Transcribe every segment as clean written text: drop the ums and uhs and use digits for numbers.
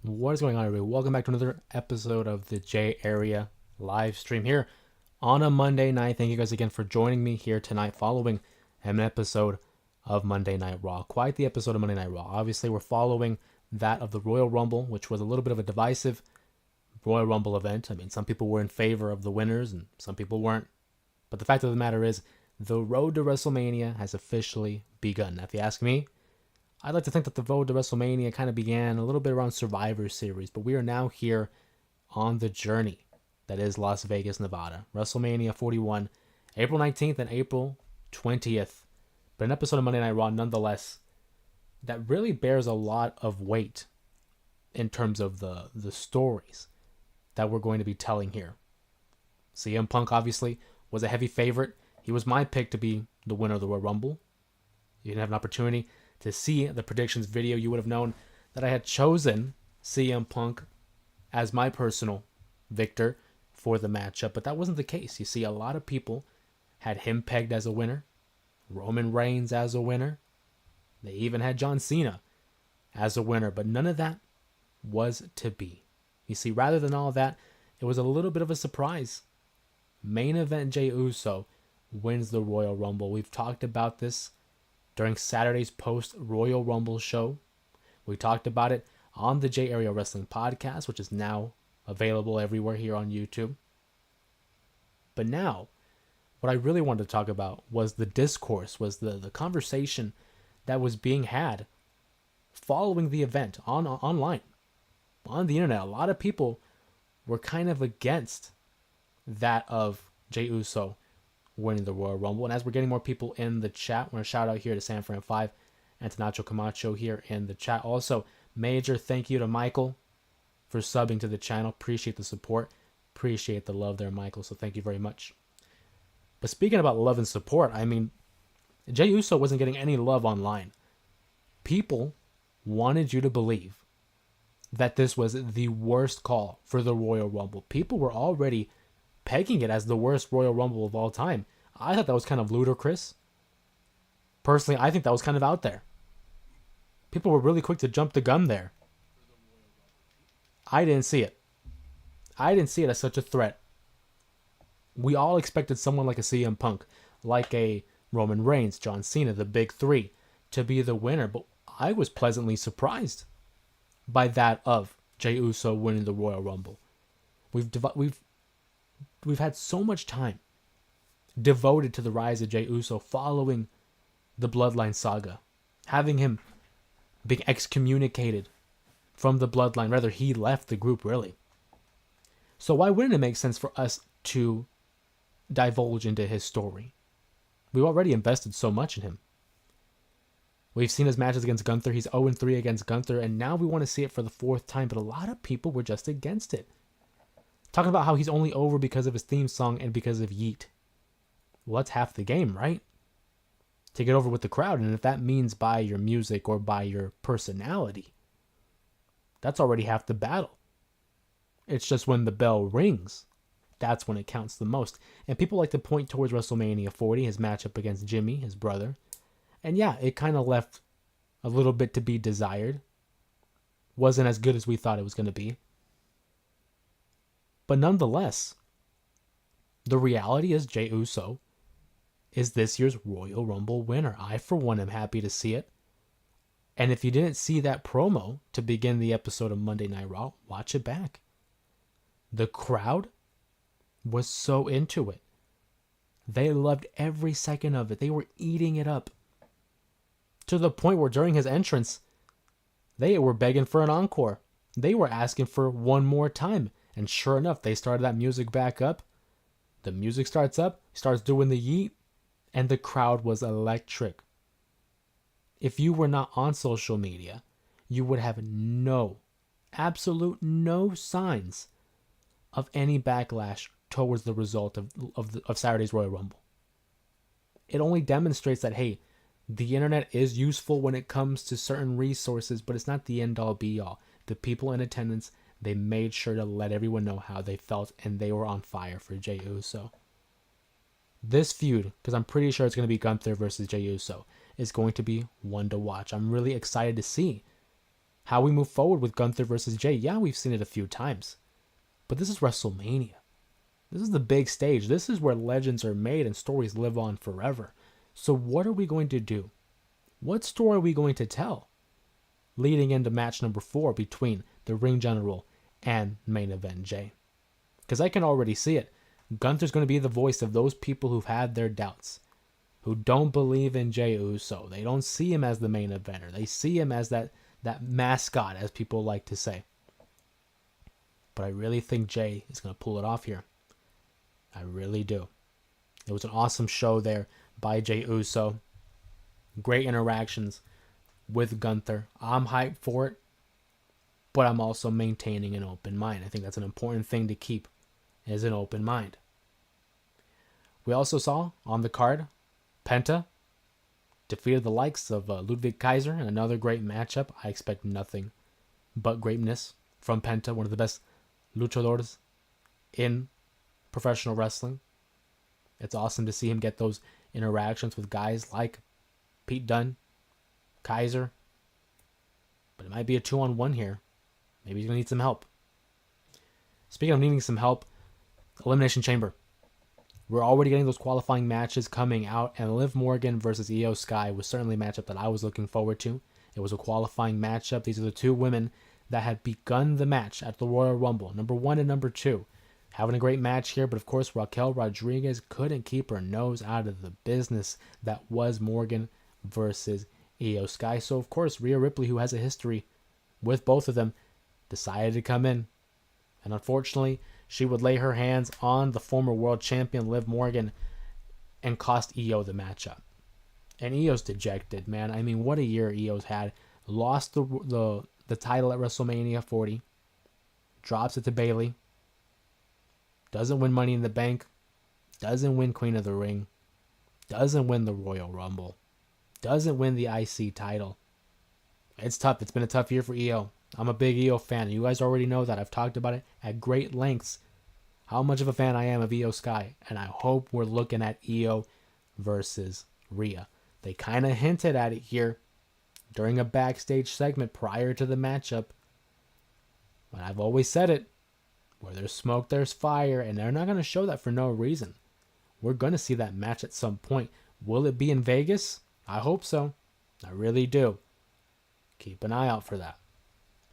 What is going on, everybody? Welcome back to another episode of the J Area live stream here on a Monday night. Thank you guys again for joining me here tonight following an episode of Monday Night Raw. Quite the episode of Monday Night Raw. Obviously, we're following that of the Royal Rumble, which was a little bit of a divisive Royal Rumble event. I mean, some people were in favor of the winners and some people weren't. But the fact of the matter is, the road to WrestleMania has officially begun. Now, if you ask me, I'd like to think that the road to WrestleMania kind of began a little bit around Survivor Series, but we are now here on the journey that is Las Vegas, Nevada. WrestleMania 41, April 19th and April 20th. But an episode of Monday Night Raw, nonetheless, that really bears a lot of weight in terms of the stories that we're going to be telling here. CM Punk, obviously, was a heavy favorite. He was my pick to be the winner of the Royal Rumble. You didn't have an opportunity to see the predictions video, you would have known that I had chosen CM Punk as my personal victor for the matchup, but that wasn't the case. You see, a lot of people had him pegged as a winner, Roman Reigns as a winner. They even had John Cena as a winner, but none of that was to be. You see, rather than all that, it was a little bit of a surprise. Main event Jey Uso wins the Royal Rumble. We've talked about this during Saturday's post-Royal Rumble show. We talked about it on the J Area Wrestling Podcast, which is now available everywhere here on YouTube. But now, what I really wanted to talk about was the discourse, was the conversation that was being had following the event online, on the internet. A lot of people were kind of against that of Jey Uso winning the Royal Rumble. And as we're getting more people in the chat, we're going to shout out here to San Fran 5 and to Nacho Camacho here in the chat. Also, major thank you to Michael for subbing to the channel. Appreciate the support. Appreciate the love there, Michael. So thank you very much. But speaking about love and support, I mean, Jey Uso wasn't getting any love online. People wanted you to believe that this was the worst call for the Royal Rumble. People were already pegging it as the worst Royal Rumble of all time. I thought that was kind of ludicrous. Personally, I think that was kind of out there. People were really quick to jump the gun there. I didn't see it. I didn't see it as such a threat. We all expected someone like a CM Punk, like a Roman Reigns, John Cena, the big three, to be the winner. But I was pleasantly surprised by that of Jey Uso winning the Royal Rumble. We've had so much time devoted to the rise of Jey Uso following the Bloodline saga, having him being excommunicated from the Bloodline. Rather, he left the group, really. So why wouldn't it make sense for us to divulge into his story? We've already invested so much in him. We've seen his matches against Gunther. He's 0-3 against Gunther, and now we want to see it for the fourth time, but a lot of people were just against it. Talking about how he's only over because of his theme song and because of Yeet. Well, that's half the game, right? To get over with the crowd, and if that means by your music or by your personality, that's already half the battle. It's just when the bell rings, that's when it counts the most. And people like to point towards WrestleMania 40, his matchup against Jimmy, his brother. And yeah, it kind of left a little bit to be desired. Wasn't as good as we thought it was going to be. But nonetheless, the reality is Jey Uso is this year's Royal Rumble winner. I, for one, am happy to see it. And if you didn't see that promo to begin the episode of Monday Night Raw, watch it back. The crowd was so into it. They loved every second of it. They were eating it up. To the point where during his entrance, they were begging for an encore. They were asking for one more time. And sure enough, they started that music back up. The music starts up, starts doing the yeet, and the crowd was electric. If you were not on social media, you would have absolute no signs of any backlash towards the result of Saturday's Royal Rumble. It only demonstrates that, hey, the internet is useful when it comes to certain resources, but it's not the end-all be-all. The people in attendance, they made sure to let everyone know how they felt, and they were on fire for Jey Uso. This feud, because I'm pretty sure it's going to be Gunther versus Jey Uso, is going to be one to watch. I'm really excited to see how we move forward with Gunther versus Jay. Yeah, we've seen it a few times, but this is WrestleMania. This is the big stage. This is where legends are made and stories live on forever. So what are we going to do? What story are we going to tell leading into match number 4 between the Ring General and main event Jay? Because I can already see it. Gunther's going to be the voice of those people who've had their doubts, who don't believe in Jey Uso. They don't see him as the main eventer. They see him as that mascot, as people like to say. But I really think Jay is going to pull it off here. I really do. It was an awesome show there by Jey Uso. Great interactions with Gunther. I'm hyped for it, but I'm also maintaining an open mind. I think that's an important thing to keep, is an open mind. We also saw on the card, Penta defeated the likes of Ludwig Kaiser in another great matchup. I expect nothing but greatness from Penta, one of the best luchadores in professional wrestling. It's awesome to see him get those interactions with guys like Pete Dunne, Kaiser. But it might be a 2-on-1 here. Maybe he's going to need some help. Speaking of needing some help, Elimination Chamber. We're already getting those qualifying matches coming out, and Liv Morgan versus Io Sky was certainly a matchup that I was looking forward to. It was a qualifying matchup. These are the two women that had begun the match at the Royal Rumble, number 1 and number 2. Having a great match here, but of course Raquel Rodriguez couldn't keep her nose out of the business that was Morgan versus Io Sky. So of course Rhea Ripley, who has a history with both of them, decided to come in. And unfortunately, she would lay her hands on the former world champion Liv Morgan and cost Io the matchup. And Io's dejected, man. I mean, what a year Io's had. Lost the title at WrestleMania 40. Drops it to Bayley. Doesn't win Money in the Bank. Doesn't win Queen of the Ring. Doesn't win the Royal Rumble. Doesn't win the IC title. It's tough. It's been a tough year for Io. I'm a big Io fan. You guys already know that. I've talked about it at great lengths, how much of a fan I am of Io Sky. And I hope we're looking at Io versus Rhea. They kind of hinted at it here during a backstage segment prior to the matchup. But I've always said it. Where there's smoke, there's fire. And they're not going to show that for no reason. We're going to see that match at some point. Will it be in Vegas? I hope so. I really do. Keep an eye out for that.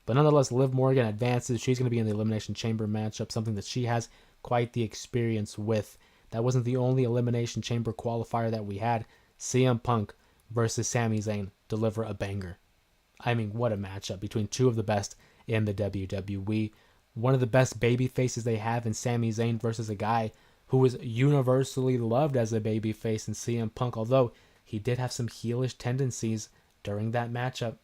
But nonetheless, Liv Morgan advances. She's going to be in the Elimination Chamber matchup, something that she has quite the experience with. That wasn't the only Elimination Chamber qualifier that we had. CM Punk versus Sami Zayn deliver a banger. I mean, what a matchup between two of the best in the WWE. One of the best baby faces they have in Sami Zayn versus a guy who is universally loved as a baby face in CM Punk, although he did have some heelish tendencies during that matchup.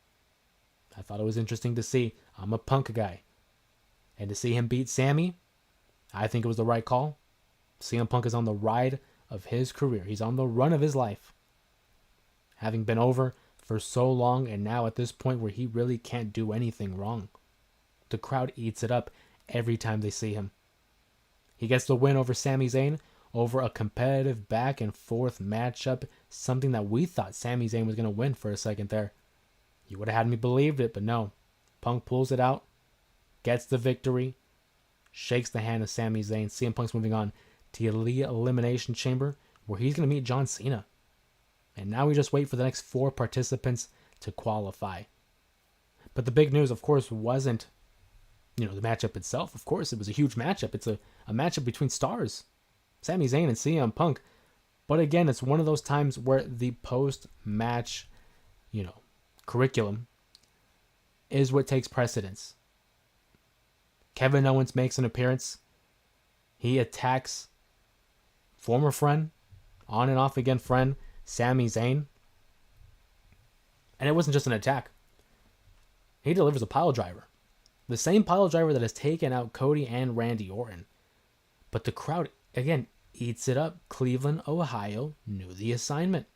I thought it was interesting to see. I'm a Punk guy. And to see him beat Sami, I think it was the right call. CM Punk is on the ride of his career. He's on the run of his life. Having been over for so long, and now at this point where he really can't do anything wrong. The crowd eats it up every time they see him. He gets the win over Sami Zayn over a competitive back and forth matchup, something that we thought Sami Zayn was going to win for a second there. You would have had me believed it, but no. Punk pulls it out, gets the victory, shakes the hand of Sami Zayn. CM Punk's moving on to the Elimination Chamber, where he's going to meet John Cena. And now we just wait for the next 4 participants to qualify. But the big news, of course, wasn't, the matchup itself. Of course, it was a huge matchup. It's a matchup between stars, Sami Zayn and CM Punk. But again, it's one of those times where the post-match, curriculum is what takes precedence. Kevin Owens makes an appearance. He attacks former friend, on and off again friend, Sami Zayn. And it wasn't just an attack. He delivers a pile driver. The same pile driver that has taken out Cody and Randy Orton. But the crowd, again, eats it up. Cleveland, Ohio knew the assignment.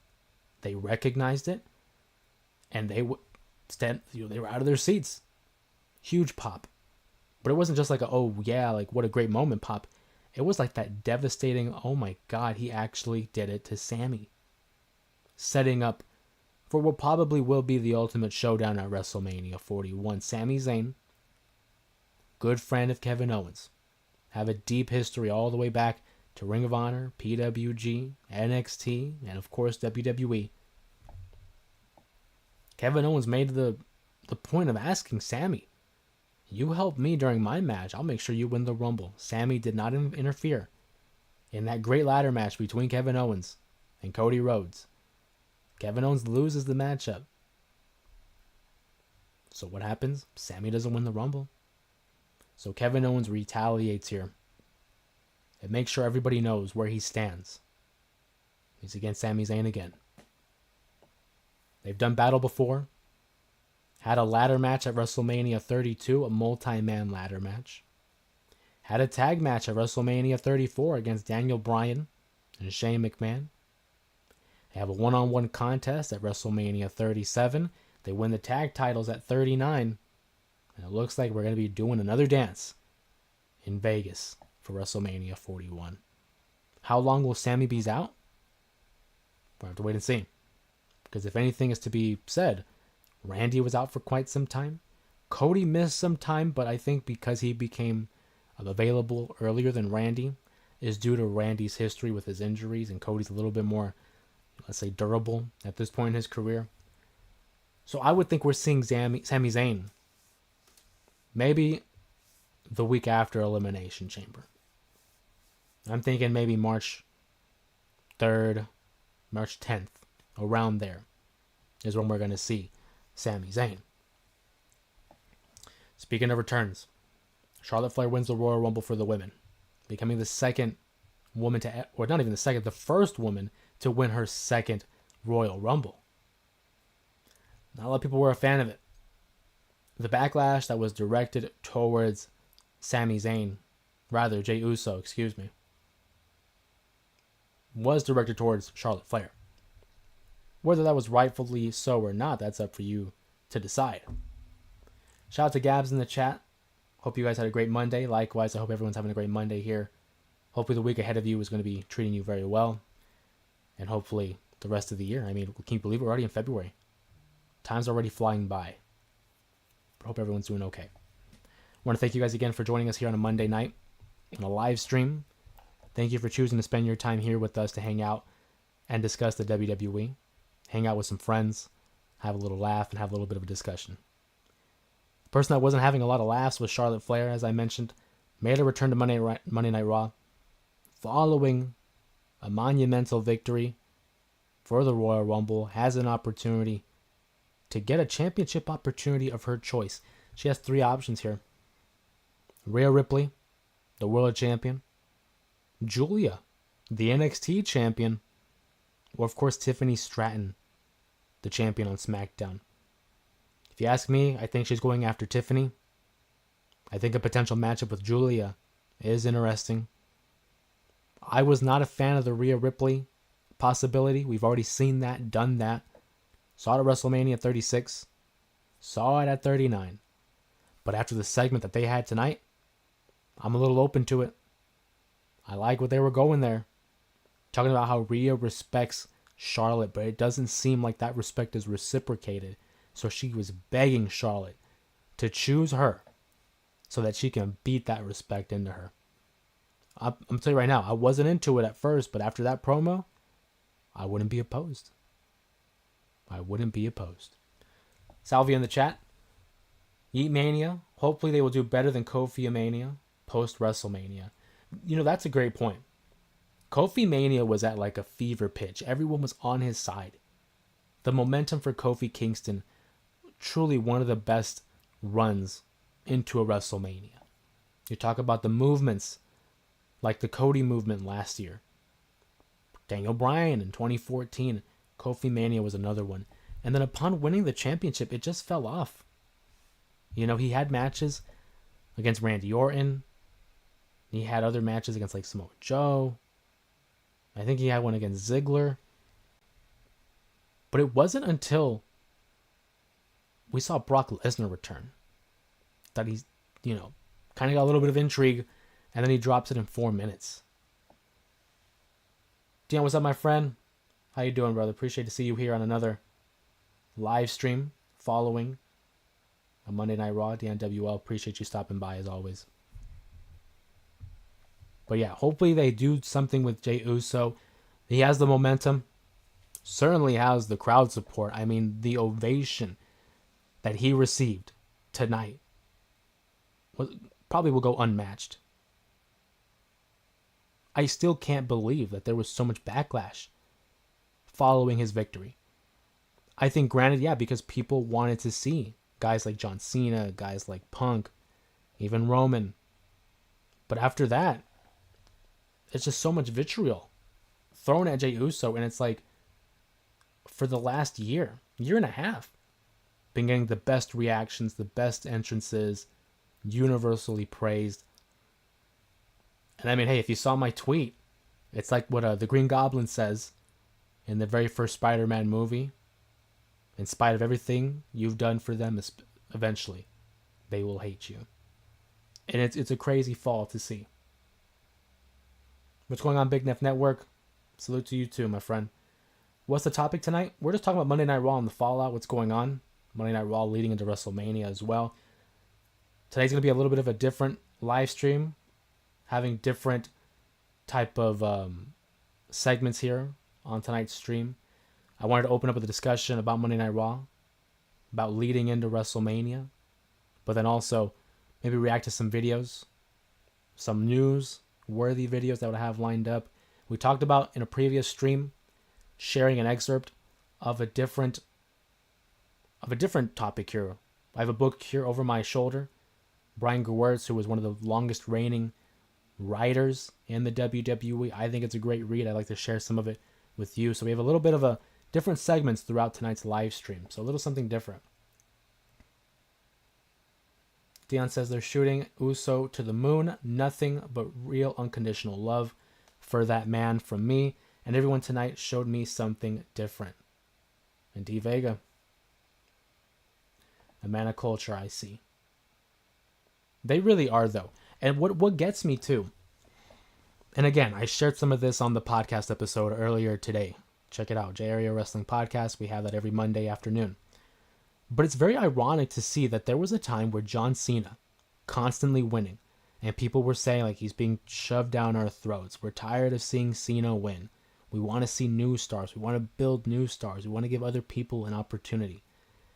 They recognized it. And they were out of their seats. Huge pop. But it wasn't just like what a great moment pop. It was like that devastating, oh my God, he actually did it to Sami. Setting up for what probably will be the ultimate showdown at WrestleMania 41. Sami Zayn, good friend of Kevin Owens, have a deep history all the way back to Ring of Honor, PWG, NXT, and of course WWE. Kevin Owens made the point of asking Sami, you helped me during my match, I'll make sure you win the Rumble. Sami did not interfere in that great ladder match between Kevin Owens and Cody Rhodes. Kevin Owens loses the matchup. So what happens? Sami doesn't win the Rumble. So Kevin Owens retaliates here and makes sure everybody knows where he stands. He's against Sami Zayn again. They've done battle before. Had a ladder match at WrestleMania 32, a multi-man ladder match. Had a tag match at WrestleMania 34 against Daniel Bryan and Shane McMahon. They have a one-on-one contest at WrestleMania 37. They win the tag titles at 39. And it looks like we're going to be doing another dance in Vegas for WrestleMania 41. How long will Sami be out? We'll have to wait and see. Because if anything is to be said, Randy was out for quite some time. Cody missed some time, but I think because he became available earlier than Randy is due to Randy's history with his injuries, and Cody's a little bit more, let's say, durable at this point in his career. So I would think we're seeing Sami Zayn maybe the week after Elimination Chamber. I'm thinking maybe March 3rd, March 10th, around there is when we're going to see Sami Zayn. Speaking of returns, Charlotte Flair wins the Royal Rumble for the women, becoming the second woman to, or not even the second, the first woman to win her second Royal Rumble. Not a lot of people were a fan of it. The backlash that was directed towards Jey Uso, was directed towards Charlotte Flair. Whether that was rightfully so or not, that's up for you to decide. Shout out to Gabs in the chat. Hope you guys had a great Monday. Likewise, I hope everyone's having a great Monday here. Hopefully the week ahead of you is going to be treating you very well. And hopefully the rest of the year. I mean, can you believe we're already in February? Time's already flying by. But hope everyone's doing okay. I want to thank you guys again for joining us here on a Monday night on a live stream. Thank you for choosing to spend your time here with us to hang out and discuss the WWE. Hang out with some friends, have a little laugh, and have a little bit of a discussion. The person that wasn't having a lot of laughs was Charlotte Flair, as I mentioned, made a return to Monday Night Raw following a monumental victory for the Royal Rumble, has an opportunity to get a championship opportunity of her choice. She has three options here. Rhea Ripley, the World Champion, Julia, the NXT Champion, or of course Tiffany Stratton, the champion on SmackDown. If you ask me, I think she's going after Tiffany. I think a potential matchup with Julia is interesting. I was not a fan of the Rhea Ripley possibility. We've already seen that, done that. Saw it at WrestleMania 36. Saw it at 39. But after the segment that they had tonight, I'm a little open to it. I like what they were going there. Talking about how Rhea respects Charlotte, but it doesn't seem like that respect is reciprocated. So she was begging Charlotte to choose her so that she can beat that respect into her. I'm telling you right now, I wasn't into it at first, but after that promo, I wouldn't be opposed. Salvia in the chat. Yeet Mania. Hopefully they will do better than Kofi Mania post WrestleMania. You know, that's a great point. Kofi Mania was at like a fever pitch. Everyone was on his side. The momentum for Kofi Kingston, truly one of the best runs into a WrestleMania. You talk about the movements, like the Cody movement last year. Daniel Bryan in 2014. Kofi Mania was another one. And then upon winning the championship, it just fell off. You know, he had matches against Randy Orton. He had other matches against like Samoa Joe. I think he had one against Ziggler. But it wasn't until we saw Brock Lesnar return that he's, kind of got a little bit of intrigue, and then he drops it in 4 minutes. Dion, what's up, my friend? How you doing, brother? Appreciate to see you here on another live stream following a Monday Night Raw. DNWL, appreciate you stopping by as always. But yeah, hopefully they do something with Jey Uso. He has the momentum, certainly has the crowd support. I mean, the ovation that he received tonight probably will go unmatched. I still can't believe that there was so much backlash following his victory. I think, granted, yeah, because people wanted to see guys like John Cena, guys like Punk, even Roman. But after that, it's just so much vitriol thrown at Jey Uso, and it's like, for the last year and a half, been getting the best reactions, the best entrances, universally praised. And I mean, hey, if you saw my tweet, it's like what the Green Goblin says in the very first Spider-Man movie. In spite of everything you've done for them, eventually they will hate you. And it's a crazy fall to see. What's going on, Big Neff Network? Salute to you too, my friend. What's the topic tonight? We're just talking about Monday Night Raw and the fallout, what's going on. Monday Night Raw leading into WrestleMania as well. Today's going to be a little bit of a different live stream, having different type of segments here on tonight's stream. I wanted to open up with a discussion about Monday Night Raw, about leading into WrestleMania, but then also maybe react to some videos, some news-worthy videos that I would have lined up. We talked about in a previous stream sharing an excerpt of a different topic here. I have a book here over my shoulder. Brian Gewirtz, who was one of the longest reigning writers in the WWE. I think it's a great read. I'd like to share some of it with you. So we have a little bit of a different segments throughout tonight's live stream. So a little something different. Dion says they're shooting Uso to the moon. Nothing but real unconditional love for that man from me. And everyone tonight showed me something different. And D Vega. A man of culture, I see. They really are, though. And what gets me too, and again, I shared some of this on the podcast episode earlier today. Check it out, J Area Wrestling Podcast. We have that every Monday afternoon. But it's very ironic to see that there was a time where John Cena, constantly winning, and people were saying like he's being shoved down our throats. We're tired of seeing Cena win. We want to see new stars. We want to build new stars. We want to give other people an opportunity.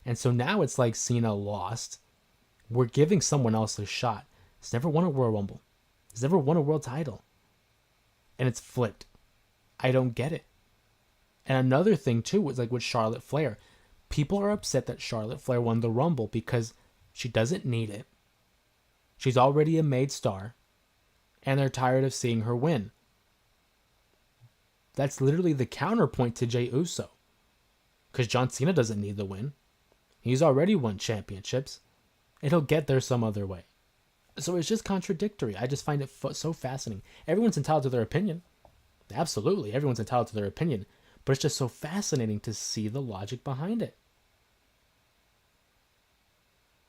And so now it's like Cena lost. We're giving someone else a shot. He's never won a Royal Rumble. He's never won a world title. And it's flipped. I don't get it. And another thing too was like with Charlotte Flair. People are upset that Charlotte Flair won the Rumble because she doesn't need it. She's already a made star. And they're tired of seeing her win. That's literally the counterpoint to Jey Uso. Because John Cena doesn't need the win. He's already won championships. And he'll get there some other way. So it's just contradictory. I just find it so fascinating. Everyone's entitled to their opinion. Absolutely, everyone's entitled to their opinion. But it's just so fascinating to see the logic behind it.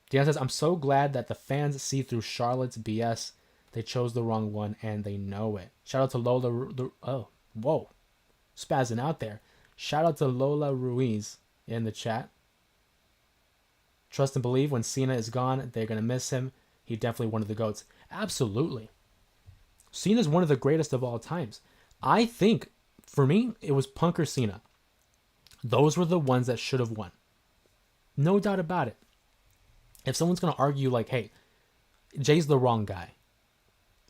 Dion says, I'm so glad that the fans see through Charlotte's BS. They chose the wrong one and they know it. Shout out to Lola. Oh, whoa. Spazzing out there. Shout out to Lola Ruiz in the chat. Trust and believe when Cena is gone, they're going to miss him. He definitely one of the GOATs. Absolutely. Cena's one of the greatest of all times. I think, for me, it was Punk or Cena. Those were the ones that should have won. No doubt about it. If someone's going to argue like, hey, Jay's the wrong guy.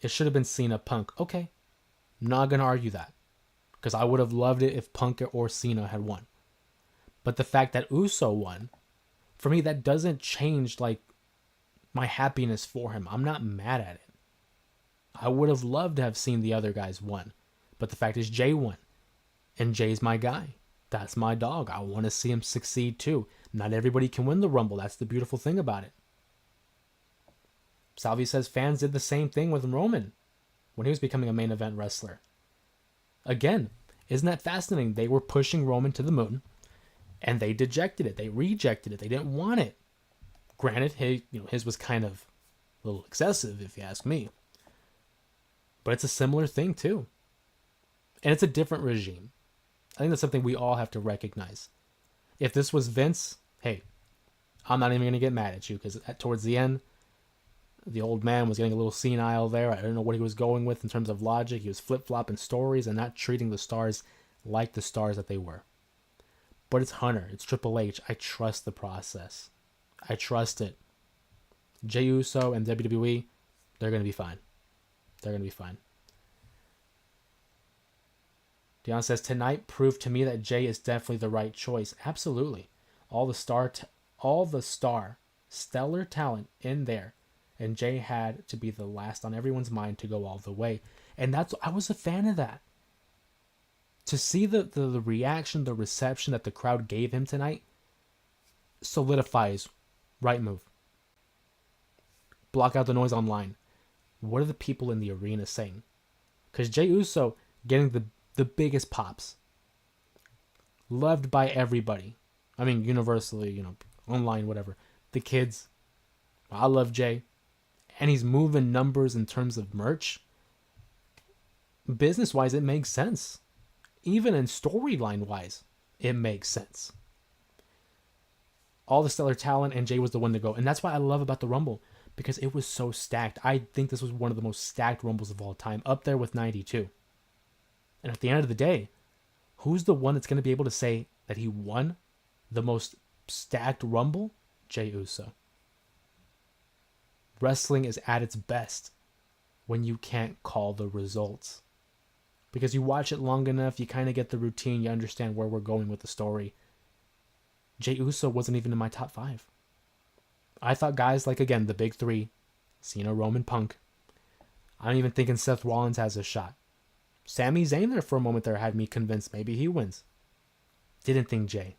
It should have been Cena, Punk. Okay. I'm not going to argue that. Because I would have loved it if Punk or Cena had won. But the fact that Uso won, for me, that doesn't change like my happiness for him. I'm not mad at it. I would have loved to have seen the other guys won. But the fact is Jay won. And Jay's my guy. That's my dog. I want to see him succeed too. Not everybody can win the Rumble. That's the beautiful thing about it. Salvi says fans did the same thing with Roman when he was becoming a main event wrestler. Again, isn't that fascinating? They were pushing Roman to the moon and they dejected it. They rejected it. They didn't want it. Granted, his was kind of a little excessive if you ask me. But it's a similar thing too. And it's a different regime. I think that's something we all have to recognize. If this was Vince, hey, I'm not even going to get mad at you, because towards the end, the old man was getting a little senile there. I don't know what he was going with in terms of logic. He was flip-flopping stories and not treating the stars like the stars that they were. But it's Hunter. It's Triple H. I trust the process. I trust it. Jey Uso and WWE, they're going to be fine. They're going to be fine. Dion says, tonight proved to me that Jey is definitely the right choice. Absolutely. All the stellar talent in there. And Jey had to be the last on everyone's mind to go all the way. And I was a fan of that. To see the reaction, the reception that the crowd gave him tonight solidifies right move. Block out the noise online. What are the people in the arena saying? Because Jey Uso getting the biggest pops. Loved by everybody. I mean, universally, online, whatever. The kids. I love Jey. And he's moving numbers in terms of merch. Business-wise, it makes sense. Even in storyline-wise, it makes sense. All the stellar talent, and Jey was the one to go. And that's what I love about the Rumble, because it was so stacked. I think this was one of the most stacked Rumbles of all time, up there with 92. And at the end of the day, who's the one that's going to be able to say that he won the most stacked Rumble? Jey Uso. Wrestling is at its best when you can't call the results. Because you watch it long enough, you kind of get the routine, you understand where we're going with the story. Jey Uso wasn't even in my top 5. I thought guys like, again, the big 3, Cena, Roman, Punk. I'm even thinking Seth Rollins has a shot. Sami Zayn there for a moment there had me convinced maybe he wins. Didn't think Jey.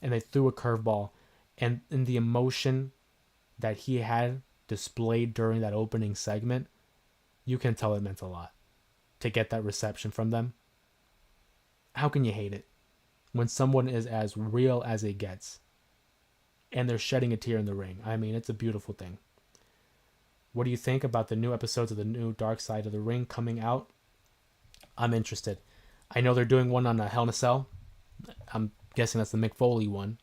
And they threw a curveball. And in the emotion that he had displayed during that opening segment, you can tell it meant a lot to get that reception from them. How can you hate it when someone is as real as it gets and they're shedding a tear in the ring? I mean, it's a beautiful thing. What do you think about the new episodes of the new Dark Side of the Ring coming out? I'm interested. I know they're doing one on Hell in a Cell. I'm guessing that's the Mick Foley one.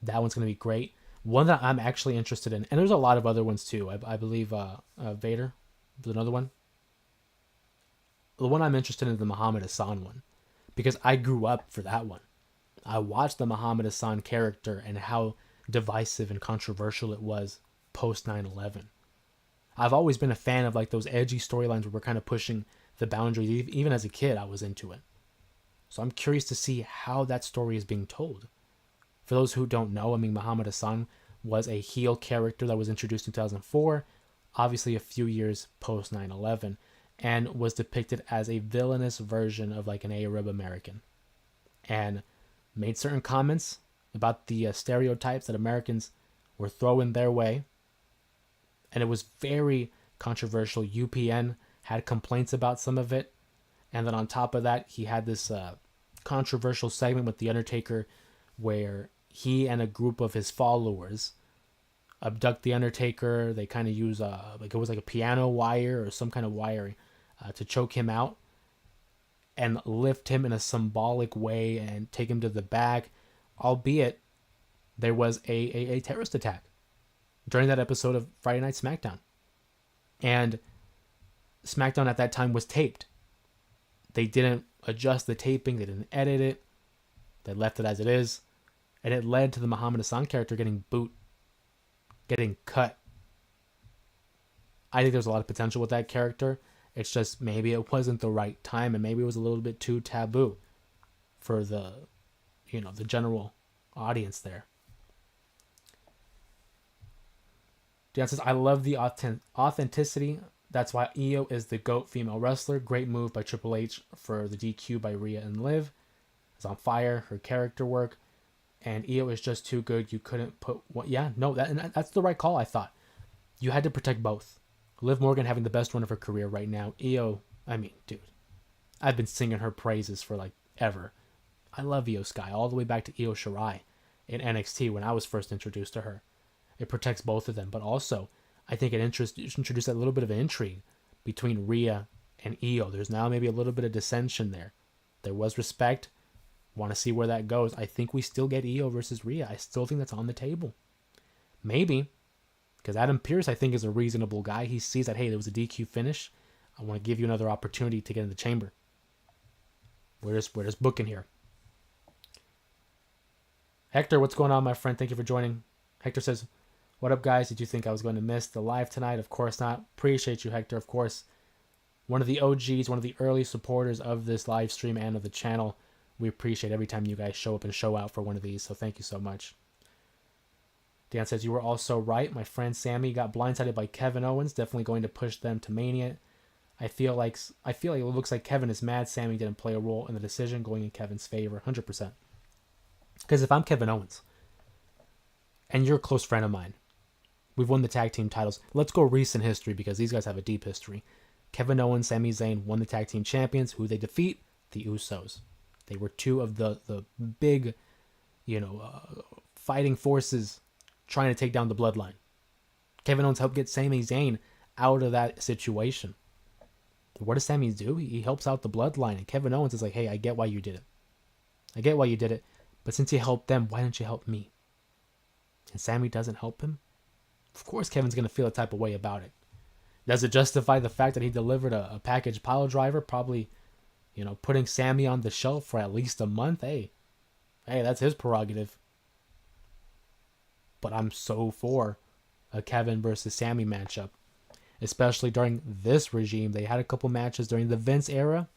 That one's going to be great. One that I'm actually interested in, and there's a lot of other ones too. I believe Vader was another one. The one I'm interested in is the Muhammad Hassan one, because I grew up for that one. I watched the Muhammad Hassan character and how divisive and controversial it was post 9/11. I've always been a fan of like those edgy storylines where we're kind of pushing the boundaries. Even as a kid, I was into it. So I'm curious to see how that story is being told. For those who don't know, I mean, Muhammad Hassan was a heel character that was introduced in 2004, obviously a few years post 9/11, and was depicted as a villainous version of like an Arab American, and made certain comments about the stereotypes that Americans were throwing their way, and it was very controversial. UPN had complaints about some of it, and then on top of that, he had this controversial segment with The Undertaker where he and a group of his followers abduct The Undertaker. They kind of use like it was like a piano wire or some kind of wiring to choke him out and lift him in a symbolic way and take him to the back, albeit there was a terrorist attack during that episode of Friday Night SmackDown. And SmackDown at that time was taped. They didn't adjust the taping. They didn't edit it. They left it as it is. And it led to the Muhammad Hassan character getting boot, getting cut. I think there's a lot of potential with that character. It's just maybe it wasn't the right time, and maybe it was a little bit too taboo for the general audience there. Dion says, I love the authenticity. That's why Io is the GOAT female wrestler. Great move by Triple H for the DQ by Rhea and Liv. It's on fire. Her character work. And Io is just too good. You couldn't put one. Yeah, no, that's the right call, I thought. You had to protect both. Liv Morgan having the best run of her career right now. Io, I mean, dude, I've been singing her praises for like ever. I love Io Sky all the way back to Io Shirai in NXT when I was first introduced to her. It protects both of them, but also I think it introduced a little bit of an intrigue between Rhea and Io. There's now maybe a little bit of dissension there. There was respect, Want to see where that goes. I think we still get Io versus Rhea. I still think that's on the table. Maybe. Because Adam Pearce, I think, is a reasonable guy. He sees that, hey, there was a DQ finish. I want to give you another opportunity to get in the chamber. We're just booking here. Hector, what's going on, my friend? Thank you for joining. Hector says, what up, guys? Did you think I was going to miss the live tonight? Of course not. Appreciate you, Hector, of course. One of the OGs, one of the early supporters of this live stream and of the channel. We appreciate every time you guys show up and show out for one of these, so thank you so much. Dan says, you were also right. My friend Sami got blindsided by Kevin Owens. Definitely going to push them to Mania. I feel like it looks like Kevin is mad Sami didn't play a role in the decision going in Kevin's favor. 100%. Because if I'm Kevin Owens, and you're a close friend of mine, we've won the tag team titles. Let's go recent history because these guys have a deep history. Kevin Owens, Sami Zayn won the tag team champions. Who they defeat? The Usos. They were two of the big, fighting forces trying to take down the bloodline. Kevin Owens helped get Sami Zayn out of that situation. What does Sami do? He helps out the bloodline, and Kevin Owens is like, hey, I get why you did it. But since you helped them, why didn't you help me? And Sami doesn't help him? Of course Kevin's going to feel a type of way about it. Does it justify the fact that he delivered a package pile driver, probably, putting Sami on the shelf for at least a month? Hey, that's his prerogative. But I'm so for a Kevin versus Sami matchup. Especially during this regime. They had a couple matches during the Vince era.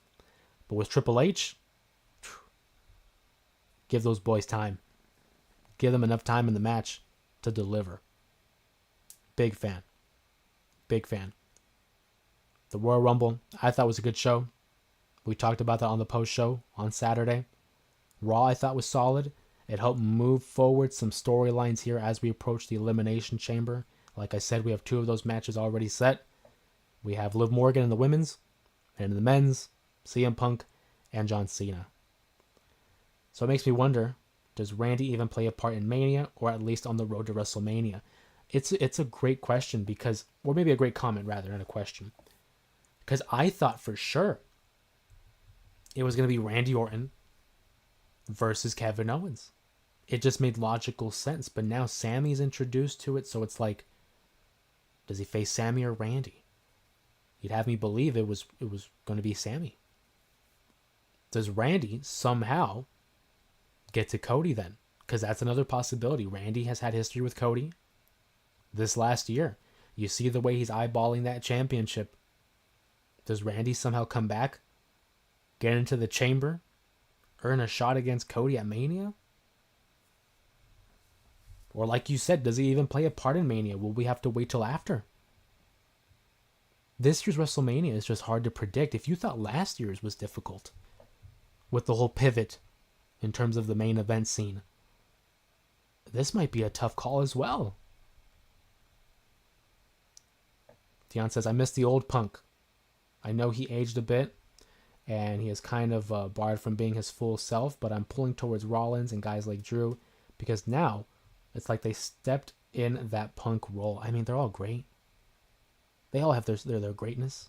But with Triple H, give those boys time. Give them enough time in the match to deliver. Big fan. The Royal Rumble, I thought was a good show. We talked about that on the post show on Saturday. Raw, I thought was solid. It helped move forward some storylines here as we approach the Elimination Chamber. Like I said, we have two of those matches already set. We have Liv Morgan in the women's, and in the men's, CM Punk and John Cena. So it makes me wonder, does Randy even play a part in Mania, or at least on the road to WrestleMania? It's a great question because, or maybe a great comment rather than a question. Because I thought for sure it was going to be Randy Orton versus Kevin Owens. It just made logical sense. But now Sami's introduced to it, so it's like, does he face Sami or Randy? You'd have me believe it was going to be Sami. Does Randy somehow get to Cody then? Because that's another possibility. Randy has had history with Cody this last year. You see the way he's eyeballing that championship. Does Randy somehow come back, get into the chamber, earn a shot against Cody at Mania? Or like you said, does he even play a part in Mania? Will we have to wait till after? This year's WrestleMania is just hard to predict. If you thought last year's was difficult with the whole pivot in terms of the main event scene, this might be a tough call as well. Dion says, I miss the old Punk. I know he aged a bit, and he is kind of barred from being his full self, but I'm pulling towards Rollins and guys like Drew, because now it's like they stepped in that Punk role. I mean, they're all great. They all have their greatness.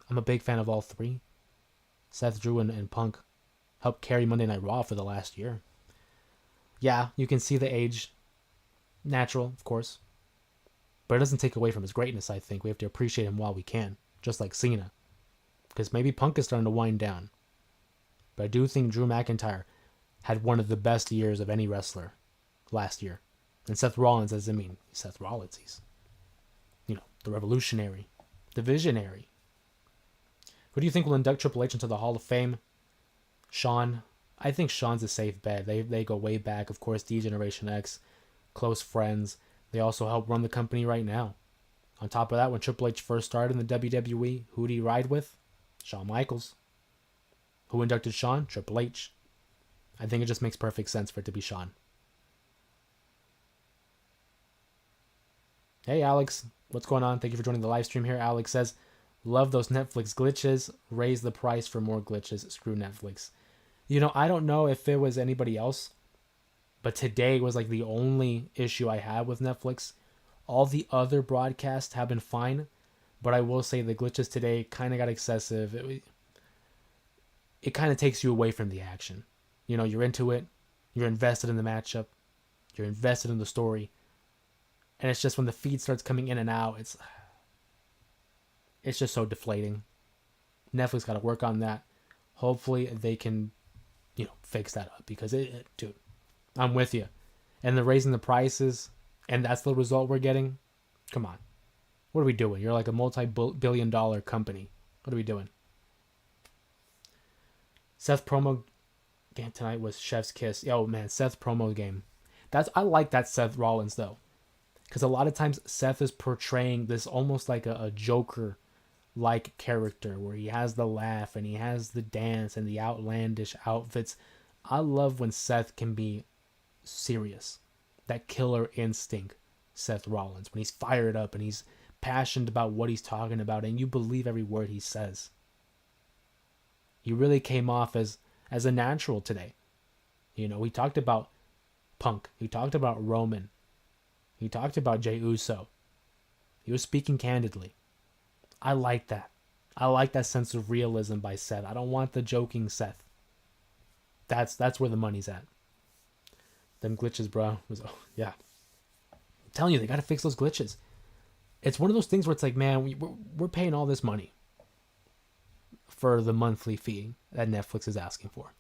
I'm a big fan of all three. Seth, Drew, and Punk helped carry Monday Night Raw for the last year. Yeah, you can see the age. Natural, of course. But it doesn't take away from his greatness, I think. We have to appreciate him while we can. Just like Cena. Because maybe Punk is starting to wind down. But I do think Drew McIntyre had one of the best years of any wrestler last year. And Seth Rollins, as I mean, Seth Rollins, he's, the revolutionary, the visionary. Who do you think will induct Triple H into the Hall of Fame? Shawn. I think Shawn's a safe bet. They go way back. Of course, D-Generation X, close friends. They also help run the company right now. On top of that, when Triple H first started in the WWE, who did he ride with? Shawn Michaels. Who inducted Shawn? Triple H. I think it just makes perfect sense for it to be Shawn. Hey, Alex. What's going on? Thank you for joining the live stream here. Alex says, love those Netflix glitches. Raise the price for more glitches. Screw Netflix. I don't know if it was anybody else, but today was like the only issue I had with Netflix. All the other broadcasts have been fine, but I will say the glitches today kind of got excessive. It kind of takes you away from the action. You know, you're into it. You're invested in the matchup. You're invested in the story. And it's just when the feed starts coming in and out, it's just so deflating. Netflix got to work on that. Hopefully they can, fix that up because dude, I'm with you. And they're raising the prices, and that's the result we're getting. Come on, what are we doing? You're like a multi-billion-dollar company. What are we doing? Seth promo game tonight was Chef's Kiss. Oh man, Seth promo game. I like that Seth Rollins though, because a lot of times Seth is portraying this almost like a Joker like character where he has the laugh and he has the dance and the outlandish outfits. I love when Seth can be serious. That killer instinct, Seth Rollins, when he's fired up and he's passionate about what he's talking about and you believe every word he says. He really came off as a natural today. We talked about Punk. He talked about Roman. He talked about Jey Uso. He was speaking candidly. I like that. I like that sense of realism by Seth. I don't want the joking Seth. That's where the money's at. Them glitches, bro. Yeah. I'm telling you, they got to fix those glitches. It's one of those things where it's like, man, we're paying all this money for the monthly fee that Netflix is asking for.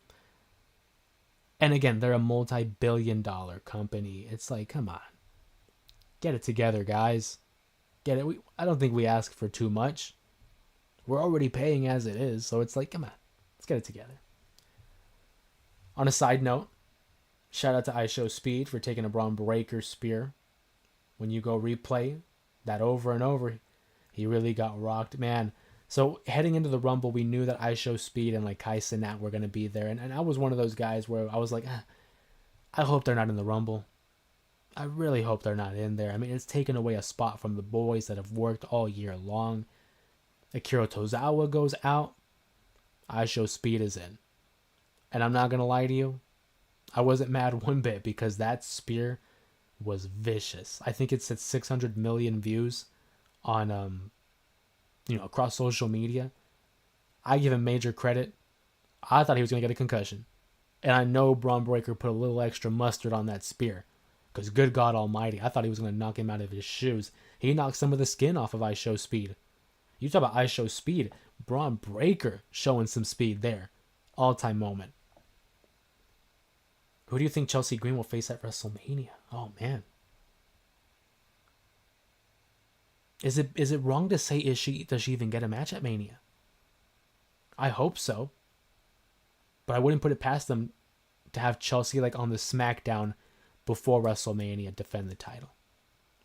And again, they're a multi-billion-dollar company. It's like, come on. Get it together, guys. Get it. I don't think we ask for too much. We're already paying as it is, so it's like, come on. Let's get it together. On a side note, shout out to IShowSpeed for taking a Braun Breaker spear. When you go replay that over and over, he really got rocked. Man, so heading into the Rumble, we knew that IShowSpeed and like Kai Cenat were going to be there. And I was one of those guys where I was like, I hope they're not in the Rumble. I really hope they're not in there. I mean, it's taken away a spot from the boys that have worked all year long. Akira Tozawa goes out. IShowSpeed is in. And I'm not going to lie to you. I wasn't mad one bit because that spear was vicious. I think it's at 600 million views on, across social media. I give him major credit. I thought he was going to get a concussion. And I know Braun Breaker put a little extra mustard on that spear. Because good God almighty, I thought he was going to knock him out of his shoes. He knocked some of the skin off of IShowSpeed. You talk about IShowSpeed. Braun Breaker showing some speed there. All-time moment. Who do you think Chelsea Green will face at WrestleMania? Oh, man. Is it wrong to say does she even get a match at Mania? I hope so. But I wouldn't put it past them to have Chelsea like on the SmackDown before WrestleMania defend the title.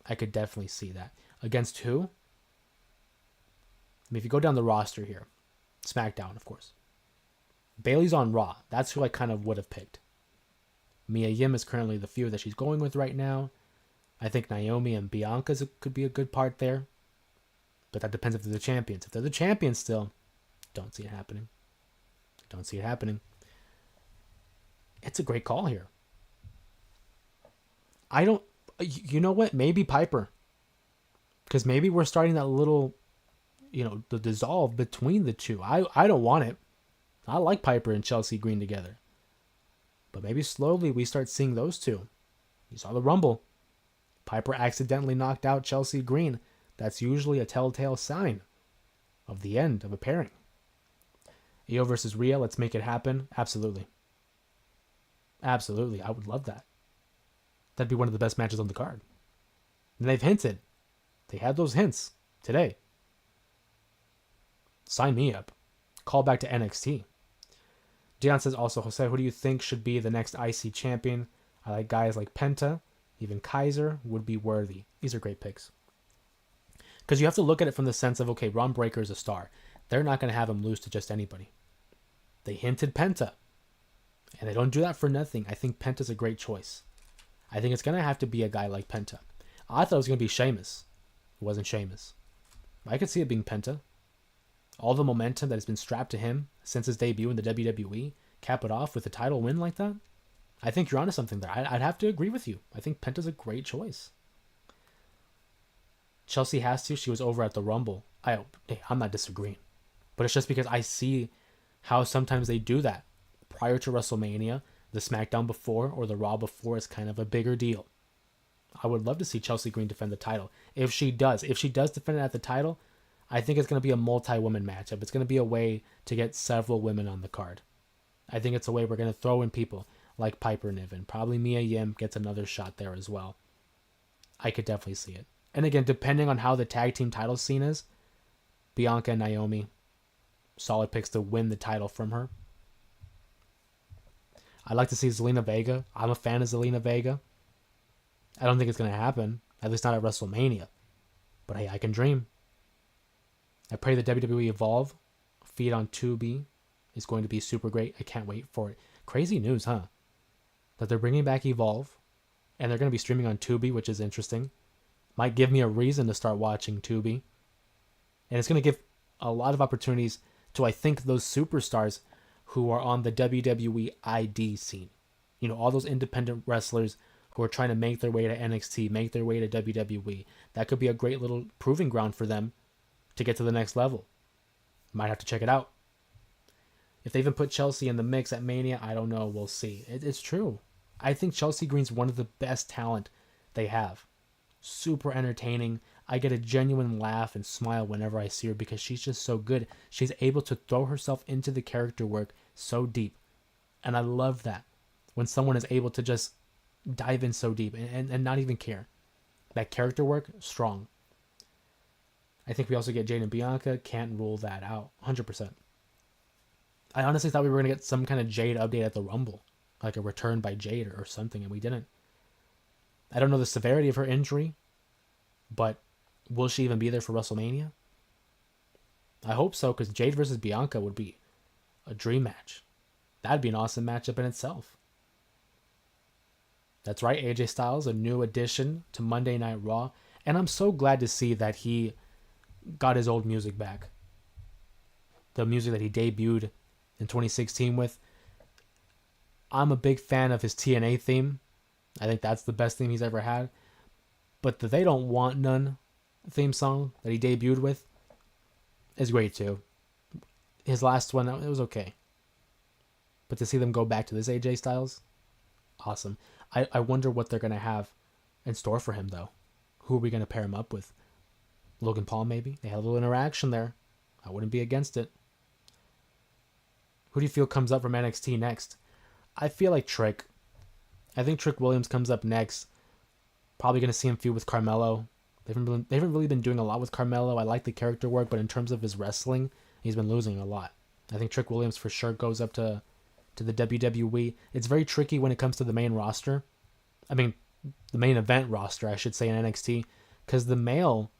I could definitely see that. Against who? I mean, if you go down the roster here, SmackDown, of course. Bayley's on Raw. That's who I kind of would have picked. Mia Yim is currently the feud that she's going with right now. I think Naomi and Bianca could be a good part there. But that depends if they're the champions. If they're the champions still, don't see it happening. Don't see it happening. It's a great call here. You know what? Maybe Piper. Because maybe we're starting that little, the dissolve between the two. I don't want it. I like Piper and Chelsea Green together. But maybe slowly we start seeing those two. You saw the Rumble. Piper accidentally knocked out Chelsea Green. That's usually a telltale sign of the end of a pairing. Io versus Rhea, let's make it happen. Absolutely. Absolutely. I would love that. That'd be one of the best matches on the card. And they've hinted. They had those hints today. Sign me up. Call back to NXT. Dion says also, Jose, who do you think should be the next IC champion? I like guys like Penta. Even Kaiser would be worthy. These are great picks. Because you have to look at it from the sense of, okay, Ron Breakker is a star. They're not going to have him lose to just anybody. They hinted Penta. And they don't do that for nothing. I think Penta's a great choice. I think it's going to have to be a guy like Penta. I thought it was going to be Sheamus. It wasn't Sheamus. I could see it being Penta. All the momentum that has been strapped to him since his debut in the WWE, cap it off with a title win like that. I think you're onto something there. I'd have to agree with you. I think Penta's a great choice. Chelsea has to. She was over at the Rumble. I'm not disagreeing. But it's just because I see how sometimes they do that. prior to WrestleMania, the SmackDown before, or the Raw before is kind of a bigger deal. I would love to see Chelsea Green defend the title. If she does defend it at the title, I think it's going to be a multi-woman matchup. It's going to be a way to get several women on the card. I think it's a way we're going to throw in people like Piper Niven. Probably Mia Yim gets another shot there as well. I could definitely see it. And again, depending on how the tag team title scene is, Bianca and Naomi, solid picks to win the title from her. I'd like to see Zelina Vega. I'm a fan of Zelina Vega. I don't think it's going to happen, at least not at WrestleMania. But hey, I can dream. I pray that WWE Evolve feed on Tubi is going to be super great. I can't wait for it. Crazy news, huh? That they're bringing back Evolve, and they're going to be streaming on Tubi, which is interesting. Might give me a reason to start watching Tubi. And it's going to give a lot of opportunities to, I think, those superstars who are on the WWE ID scene. You know, all those independent wrestlers who are trying to make their way to NXT, make their way to WWE. That could be a great little proving ground for them to get to the next level. Might have to check it out. If they even put Chelsea in the mix at Mania, I don't know. We'll see. It's true. I think Chelsea Green's one of the best talent they have. Super entertaining. I get a genuine laugh and smile whenever I see her because she's just so good. She's able to throw herself into the character work so deep. And I love that. When someone is able to just dive in so deep and not even care. That character work, strong. I think we also get Jade and Bianca. Can't rule that out. 100%. I honestly thought we were going to get some kind of Jade update at the Rumble. Like a return by Jade or something, and we didn't. I don't know the severity of her injury, but will she even be there for WrestleMania? I hope so, because Jade versus Bianca would be a dream match. That'd be an awesome matchup in itself. That's right, AJ Styles, a new addition to Monday Night Raw, and I'm so glad to see that he got his old music back. The music that he debuted in 2016 with. I'm a big fan of his TNA theme. I think that's the best theme he's ever had. But the They Don't Want None theme song that he debuted with is great too. His last one, it was okay. But to see them go back to this AJ Styles, awesome. I wonder what they're going to have in store for him, though. Who are we going to pair him up with? Logan Paul, maybe? They had a little interaction there. I wouldn't be against it. Who do you feel comes up from NXT next? I feel like Trick. I think Trick Williams comes up next. Probably going to see him feud with Carmelo. They haven't really been doing a lot with Carmelo. I like the character work, but in terms of his wrestling, he's been losing a lot. I think Trick Williams for sure goes up to the WWE. It's very tricky when it comes to the main roster. I mean, the main event roster, I should say, in NXT, because the male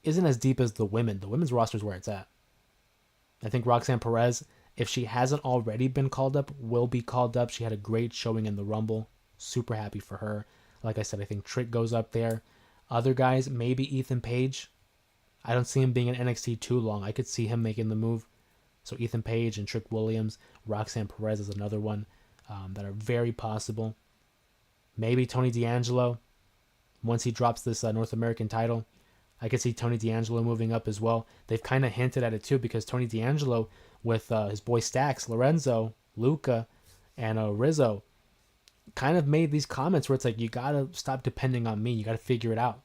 isn't as deep as the women. The women's roster is where it's at. I think Roxanne Perez, if she hasn't already been called up, will be called up. She had a great showing in the Rumble. Super happy for her. Like I said, I think Trick goes up there. Other guys, maybe Ethan Page. I don't see him being in NXT too long. I could see him making the move. So Ethan Page and Trick Williams, Roxanne Perez is another one that are very possible. Maybe Tony D'Angelo, once he drops this North American title. I could see Tony D'Angelo moving up as well. They've kind of hinted at it too because Tony D'Angelo with his boy Stax, Lorenzo, Luca, and Rizzo kind of made these comments where it's like, you got to stop depending on me. You got to figure it out.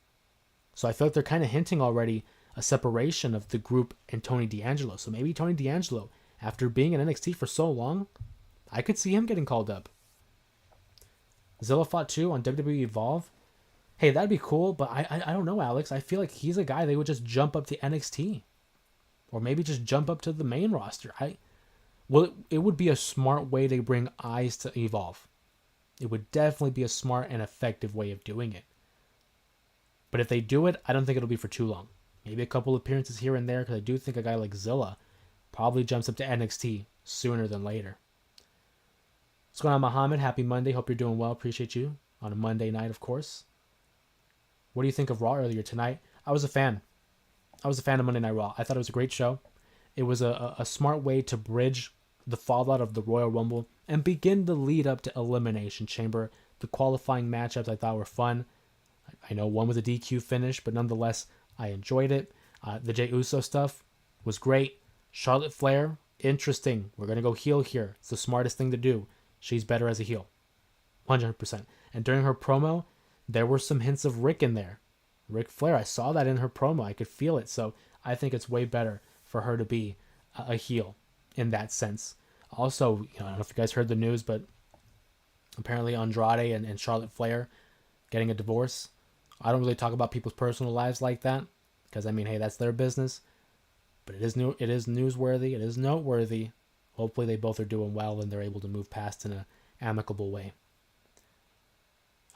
So I feel like they're kind of hinting already a separation of the group and Tony D'Angelo. So maybe Tony D'Angelo, after being in NXT for so long, I could see him getting called up. Zilla fought too on WWE Evolve. Hey, that'd be cool, but I don't know, Alex. I feel like he's a guy they would just jump up to NXT. Or maybe just jump up to the main roster. It would be a smart way to bring eyes to Evolve. It would definitely be a smart and effective way of doing it. But if they do it, I don't think it'll be for too long. Maybe a couple appearances here and there, because I do think a guy like Zilla probably jumps up to NXT sooner than later. What's going on, Muhammad? Happy Monday. Hope you're doing well. Appreciate you on a Monday night, of course. What do you think of Raw earlier tonight? I was a fan. I was a fan of Monday Night Raw. I thought it was a great show. It was a smart way to bridge the fallout of the Royal Rumble and begin the lead up to Elimination Chamber. The qualifying matchups I thought were fun. I know one was a DQ finish, but nonetheless, I enjoyed it. The Jey Uso stuff was great. Charlotte Flair Interesting. We're going to go heel here. It's the smartest thing to do. She's better as a heel. 100%. And during her promo, there were some hints of Rick in there. Ric Flair, I saw that in her promo. I could feel it. So I think it's way better for her to be a heel in that sense. Also, I don't know if you guys heard the news, but apparently Andrade and Charlotte Flair getting a divorce. I don't really talk about people's personal lives like that because, I mean, hey, that's their business. But it is newsworthy. It is noteworthy. Hopefully they both are doing well and they're able to move past in an amicable way.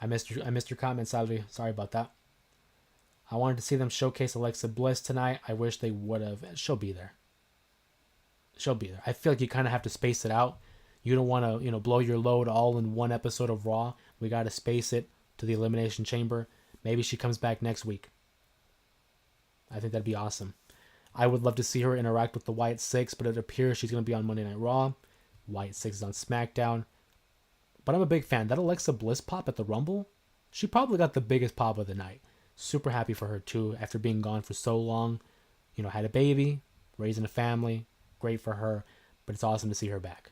I missed your comment, Salvi. Sorry about that. I wanted to see them showcase Alexa Bliss tonight. I wish they would have. She'll be there. I feel like you kind of have to space it out. You don't want to, blow your load all in one episode of Raw. We got to space it to the Elimination Chamber. Maybe she comes back next week. I think that'd be awesome. I would love to see her interact with the Wyatt Six, but it appears she's going to be on Monday Night Raw. Wyatt Six is on SmackDown. But I'm a big fan. That Alexa Bliss pop at the Rumble, she probably got the biggest pop of the night. Super happy for her too after being gone for so long. Had a baby, raising a family. Great for her, but it's awesome to see her back.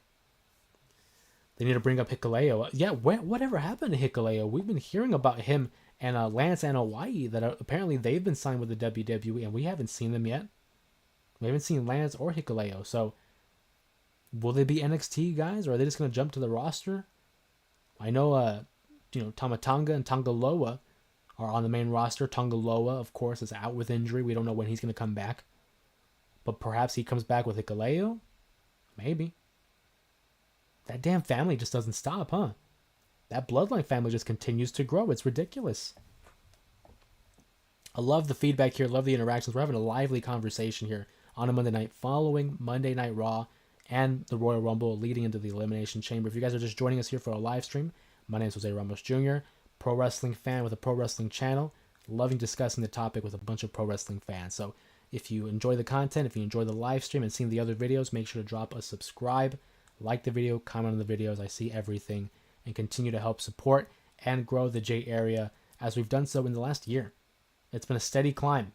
They need to bring up Hikuleo. Yeah, whatever happened to Hikuleo? We've been hearing about him and Lance and Hawaii that apparently they've been signed with the WWE and we haven't seen them yet. We haven't seen Lance or Hikuleo. So will they be NXT guys or are they just going to jump to the roster? I know, Tamatanga and Tangaloa are on the main roster. Tangaloa, of course, is out with injury. We don't know when he's going to come back. But perhaps he comes back with Hikuleo? Maybe. That damn family just doesn't stop, huh? That bloodline family just continues to grow. It's ridiculous. I love the feedback here. Love the interactions. We're having a lively conversation here on a Monday night following Monday Night Raw and the Royal Rumble leading into the Elimination Chamber. If you guys are just joining us here for a live stream, my name is Jose Ramos Jr., pro wrestling fan with a pro wrestling channel, loving discussing the topic with a bunch of pro wrestling fans. So if you enjoy the content, if you enjoy the live stream and seeing the other videos, make sure to drop a subscribe, like the video, comment on the videos. I see everything, and continue to help support and grow the J area as we've done so in the last year. It's been a steady climb,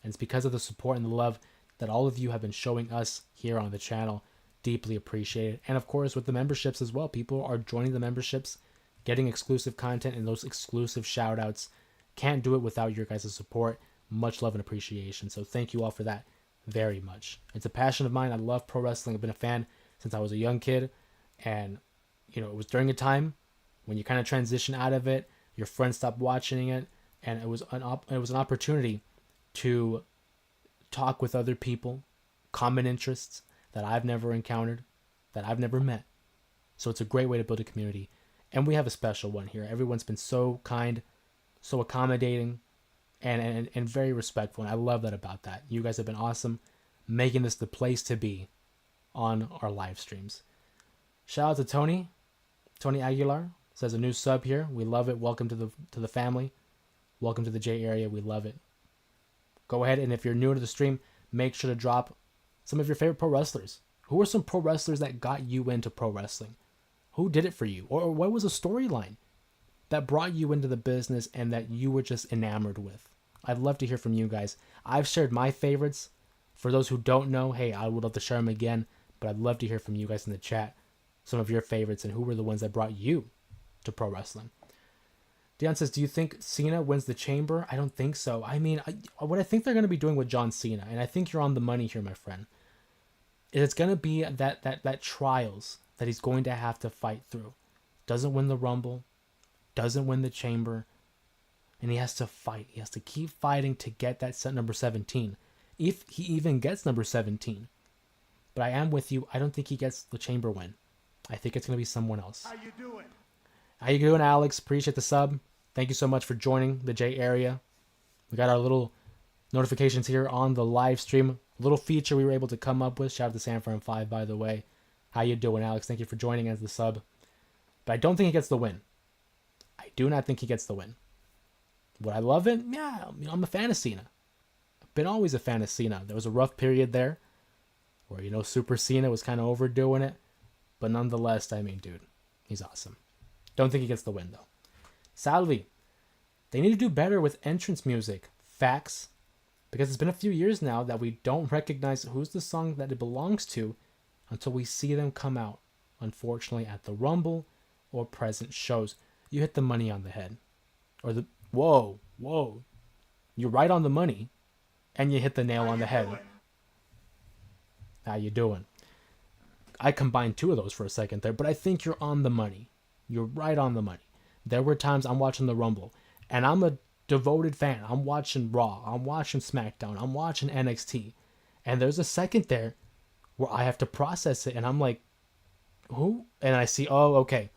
and it's because of the support and the love that all of you have been showing us here on the channel. Deeply appreciated. And of course with the memberships as well. People are joining the memberships, getting exclusive content and those exclusive shout outs. Can't do it without your guys' support. Much love and appreciation. So thank you all for that very much. It's a passion of mine. I love pro wrestling. I've been a fan since I was a young kid. And, it was during a time when you kind of transition out of it. Your friends stopped watching it. And it was an opportunity to talk with other people, common interests that I've never encountered, that I've never met. So it's a great way to build a community. And we have a special one here. Everyone's been so kind, so accommodating, and very respectful. And I love that about that. You guys have been awesome, making this the place to be on our live streams. Shout out to Tony Aguilar. Says a new sub here. We love it. Welcome to the family. Welcome to the J area. We love it. Go ahead, and if you're new to the stream, make sure to drop some of your favorite pro wrestlers. Who are some pro wrestlers that got you into pro wrestling? Who did it for you? Or what was a storyline that brought you into the business and that you were just enamored with? I'd love to hear from you guys. I've shared my favorites. For those who don't know, hey, I would love to share them again, but I'd love to hear from you guys in the chat, some of your favorites and who were the ones that brought you to pro wrestling. Dion says, do you think Cena wins the chamber? I don't think so. I mean, what I think they're going to be doing with John Cena, and I think you're on the money here, my friend, is it's going to be that trials that he's going to have to fight through. Doesn't win the Rumble, doesn't win the chamber, and he has to fight. He has to keep fighting to get that set number 17, if he even gets number 17. But I am with you. I don't think he gets the chamber win. I think it's going to be someone else. How you doing? How you doing, Alex? Appreciate the sub. Thank you so much for joining the J area. We got our little notifications here on the live stream. Little feature we were able to come up with. Shout out to Sanford 5, by the way. How you doing, Alex? Thank you for joining as the sub. But I don't think he gets the win. I do not think he gets the win. Would I love it? Yeah, I'm a fan of Cena. I've been always a fan of Cena. There was a rough period there where, Super Cena was kind of overdoing it. But nonetheless, I mean, dude, he's awesome. Don't think he gets the win, though. Salvi, they need to do better with entrance music. Facts. Because it's been a few years now that we don't recognize who's the song that it belongs to. until we see them come out, unfortunately, at the Rumble or present shows. You hit the money on the head. Or the, whoa. You're right on the money, and you hit the nail on the head. How you doing? I combined two of those for a second there, but I think you're on the money. You're right on the money. There were times I'm watching the Rumble, and I'm a devoted fan. I'm watching Raw. I'm watching SmackDown. I'm watching NXT. And there's a second there where I have to process it, and I'm like, who? And I see, oh, okay,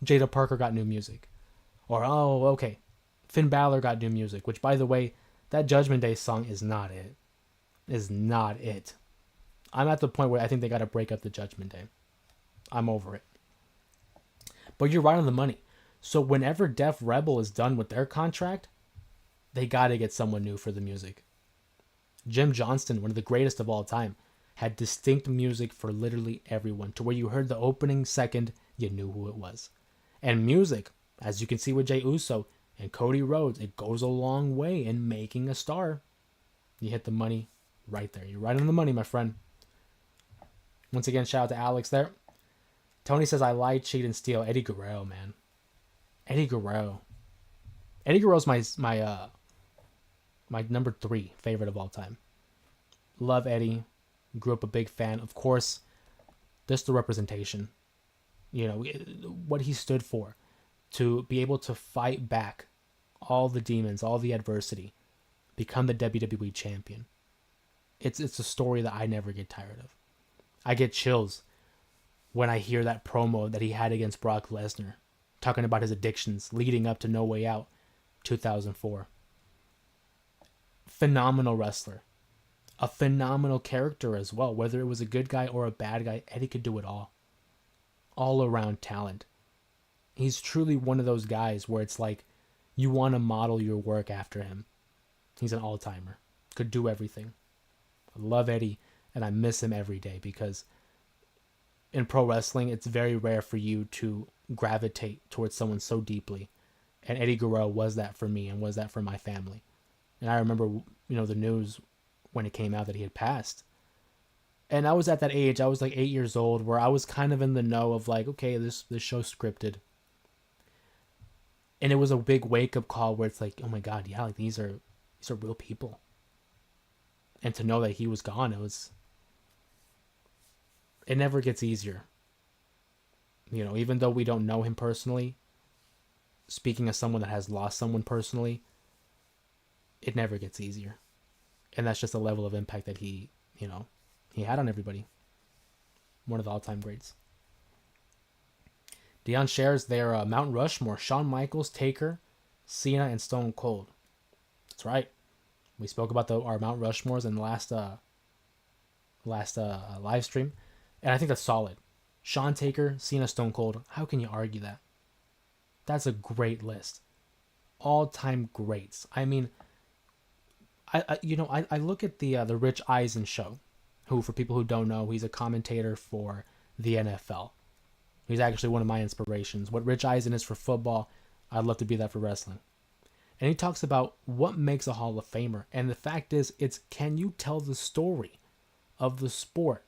Jada Parker got new music. Or, oh, okay, Finn Balor got new music, which, by the way, that Judgment Day song is not it. Is not it. I'm at the point where I think they got to break up the Judgment Day. I'm over it. But you're right on the money. So whenever Def Rebel is done with their contract, they got to get someone new for the music. Jim Johnston, one of the greatest of all time, had distinct music for literally everyone, to where you heard the opening second, you knew who it was. And music, as you can see with Jey Uso and Cody Rhodes, it goes a long way in making a star. You hit the money right there. You're right on the money, my friend. Once again, shout out to Alex there. Tony says, I lie, cheat, and steal. Eddie Guerrero, man. Eddie Guerrero. Eddie Guerrero's my number 3 favorite of all time. Love Eddie. Grew up a big fan. Of course, just the representation. You know, what he stood for. To be able to fight back all the demons, all the adversity. Become the WWE champion. It's a story that I never get tired of. I get chills when I hear that promo that he had against Brock Lesnar, talking about his addictions leading up to No Way Out 2004. Phenomenal wrestler. A phenomenal character as well. Whether it was a good guy or a bad guy, Eddie could do it all. All around talent. He's truly one of those guys where it's like you want to model your work after him. He's an all-timer. Could do everything. I love Eddie, and I miss him every day, because in pro wrestling, it's very rare for you to gravitate towards someone so deeply. And Eddie Guerrero was that for me and was that for my family. And I remember, the news when it came out that he had passed. And I was at that age, I was like 8 years old, where I was kind of in the know of like, okay, this show's scripted. And it was a big wake-up call where it's like, oh my God, yeah, like these are real people. And to know that he was gone, it never gets easier. Even though we don't know him personally, speaking as someone that has lost someone personally, it never gets easier. And that's just a level of impact that he had on everybody. One of the all-time greats. Dion shares their Mount Rushmore: Shawn Michaels, Taker, Cena, and Stone Cold. That's right. We spoke about our Mount Rushmores in the last live stream, and I think that's solid. Shawn, Taker, Cena, Stone Cold. How can you argue that? That's a great list. All-time greats. I mean, I look at the Rich Eisen show, who, for people who don't know, he's a commentator for the NFL. He's actually one of my inspirations. What Rich Eisen is for football, I'd love to be that for wrestling. And he talks about what makes a Hall of Famer. And the fact is, it's can you tell the story of the sport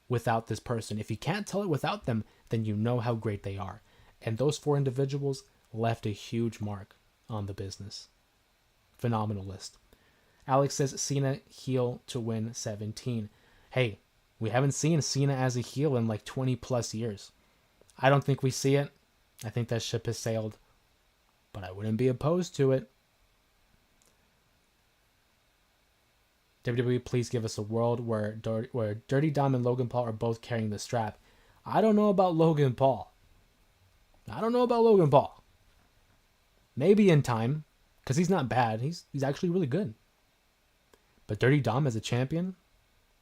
without this person? If you can't tell it without them, then you know how great they are. And those 4 individuals left a huge mark on the business. Phenomenal list. Alex says Cena heel to win 17. Hey, we haven't seen Cena as a heel in like 20 plus years. I don't think we see it. I think that ship has sailed. But I wouldn't be opposed to it. WWE, please give us a world where Dirty Dom and Logan Paul are both carrying the strap. I don't know about Logan Paul. Maybe in time, because he's not bad. He's actually really good. But Dirty Dom as a champion,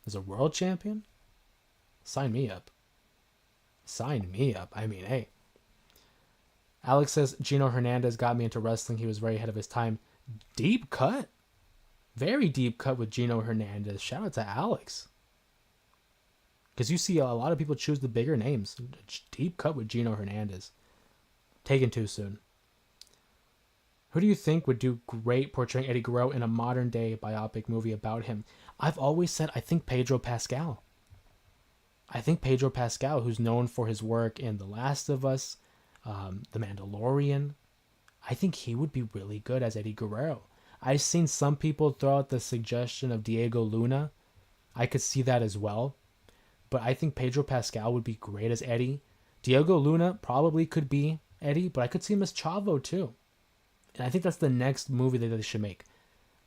as a world champion, sign me up. I mean, hey. Alex says Gino Hernandez got me into wrestling. He was very ahead of his time. Deep cut. Very deep cut with Gino Hernandez. Shout out to Alex. Because you see a lot of people choose the bigger names. Deep cut with Gino Hernandez. Taken too soon. Who do you think would do great portraying Eddie Guerrero in a modern day biopic movie about him? I've always said I think Pedro Pascal. I think Pedro Pascal, who's known for his work in The Last of Us, The Mandalorian, I think he would be really good as Eddie Guerrero. I've seen some people throw out the suggestion of Diego Luna. I could see that as well. But I think Pedro Pascal would be great as Eddie. Diego Luna probably could be Eddie, but I could see him as Chavo too. And I think that's the next movie that they should make.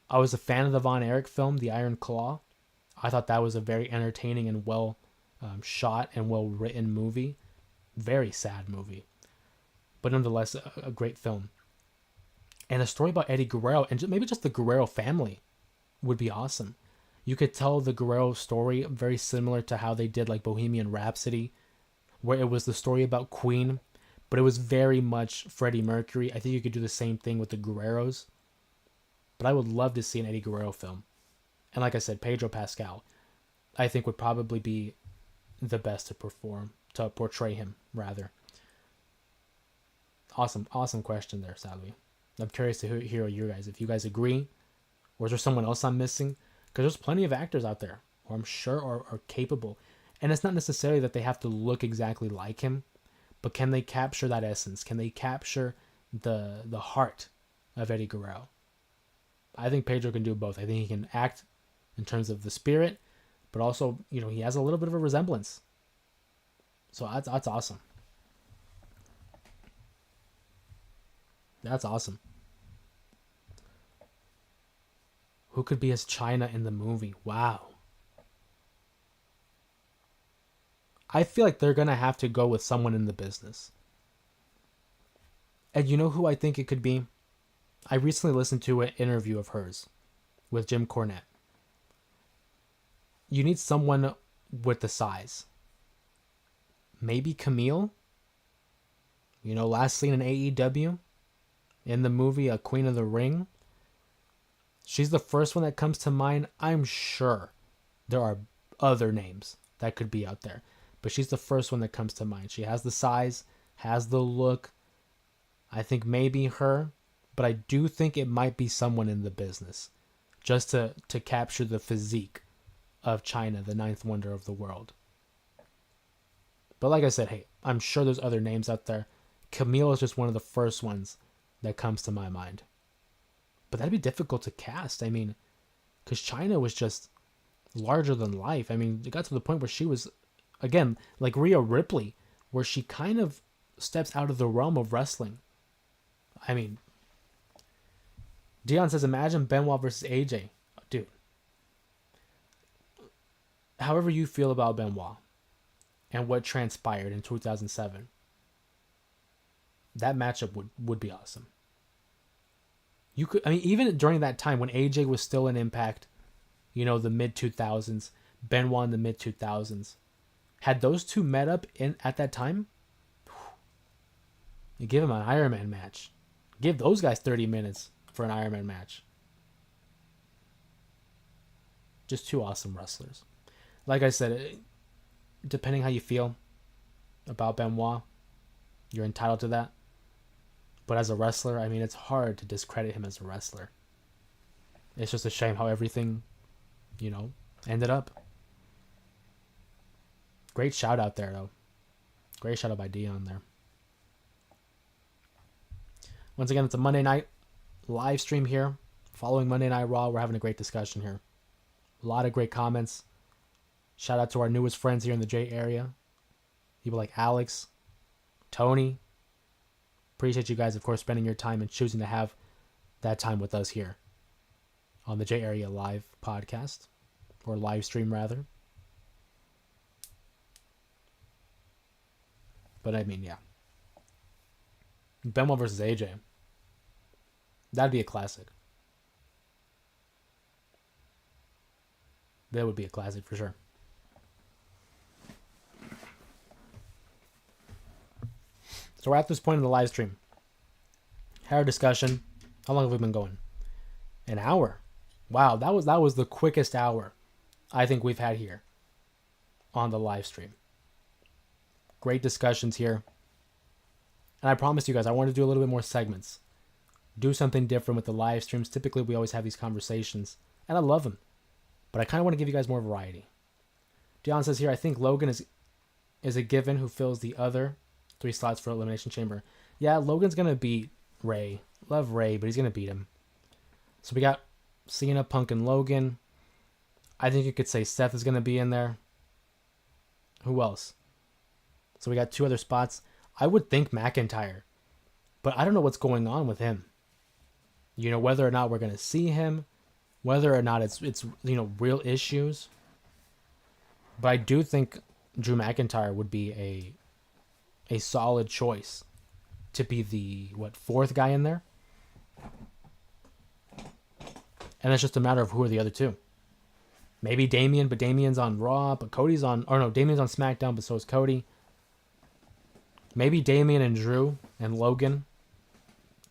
I was a fan of the Von Erich film, The Iron Claw. I thought that was a very entertaining and well shot and well written movie. Very sad movie, but nonetheless a great film. And a story about Eddie Guerrero and maybe just the Guerrero family would be awesome. You could tell the Guerrero story very similar to how they did like Bohemian Rhapsody, where it was the story about Queen, but it was very much Freddie Mercury. I think you could do the same thing with the Guerreros. But I would love to see an Eddie Guerrero film. And like I said, Pedro Pascal, I think would probably be the best to portray him, rather. Awesome question there, Salvi. I'm curious to hear you guys, if you guys agree, or is there someone else I'm missing? Because there's plenty of actors out there who I'm sure are capable. And it's not necessarily that they have to look exactly like him, but can they capture that essence? Can they capture the heart of Eddie Guerrero? I think Pedro can do both. I think he can act in terms of the spirit, but also, he has a little bit of a resemblance. So that's awesome. That's awesome. Who could be as China in the movie? Wow. I feel like they're going to have to go with someone in the business. And you know who I think it could be? I recently listened to an interview of hers with Jim Cornette. You need someone with the size. Maybe Camille? Last seen in AEW? In the movie A Queen of the Ring? She's the first one that comes to mind. I'm sure there are other names that could be out there, but she's the first one that comes to mind. She has the size, has the look. I think maybe her, but I do think it might be someone in the business, just to capture the physique of China, the ninth wonder of the world. But like I said, hey, I'm sure there's other names out there. Camille is just one of the first ones that comes to my mind. But that'd be difficult to cast. I mean, because China was just larger than life. I mean, it got to the point where she was, again, like Rhea Ripley, where she kind of steps out of the realm of wrestling. I mean, Dion says, imagine Benoit versus AJ. Dude. However you feel about Benoit and what transpired in 2007, that matchup would be awesome. You could, even during that time when AJ was still in Impact, the mid 2000s, Benoit in the mid 2000s, had those two met up at that time, you give them an Iron Man match. Give those guys 30 minutes for an Iron Man match. Just two awesome wrestlers. Like I said, depending how you feel about Benoit, you're entitled to that. But as a wrestler, it's hard to discredit him as a wrestler. It's just a shame how everything, ended up. Great shout out there, though. Great shout out by Dion there. Once again, it's a Monday night live stream here. Following Monday Night Raw, we're having a great discussion here. A lot of great comments. Shout out to our newest friends here in the J area. People like Alex, Tony. Appreciate you guys, of course, spending your time and choosing to have that time with us here on the J Area Live podcast, or live stream rather. But yeah. Benoit versus AJ. That'd be a classic. That would be a classic for sure. So we're at this point in the live stream. Had our discussion. How long have we been going? An hour. Wow, that was the quickest hour I think we've had here on the live stream. Great discussions here. And I promised you guys I want to do a little bit more segments. Do something different with the live streams. Typically we always have these conversations, and I love them. But I kind of want to give you guys more variety. Dion says here, I think Logan is is a given who fills the other 3 slots for Elimination Chamber. Yeah, Logan's going to beat Ray. Love Ray, but he's going to beat him. So we got Cena, Punk, and Logan. I think you could say Seth is going to be in there. Who else? So we got 2 other spots. I would think McIntyre, but I don't know what's going on with him. You know, whether or not we're going to see him, whether or not it's real issues. But I do think Drew McIntyre would be a solid choice to be the 4th guy in there. And it's just a matter of who are the other 2. Maybe Damian, but Damian's on Raw, but Damian's on SmackDown, but so is Cody. Maybe Damian and Drew and Logan.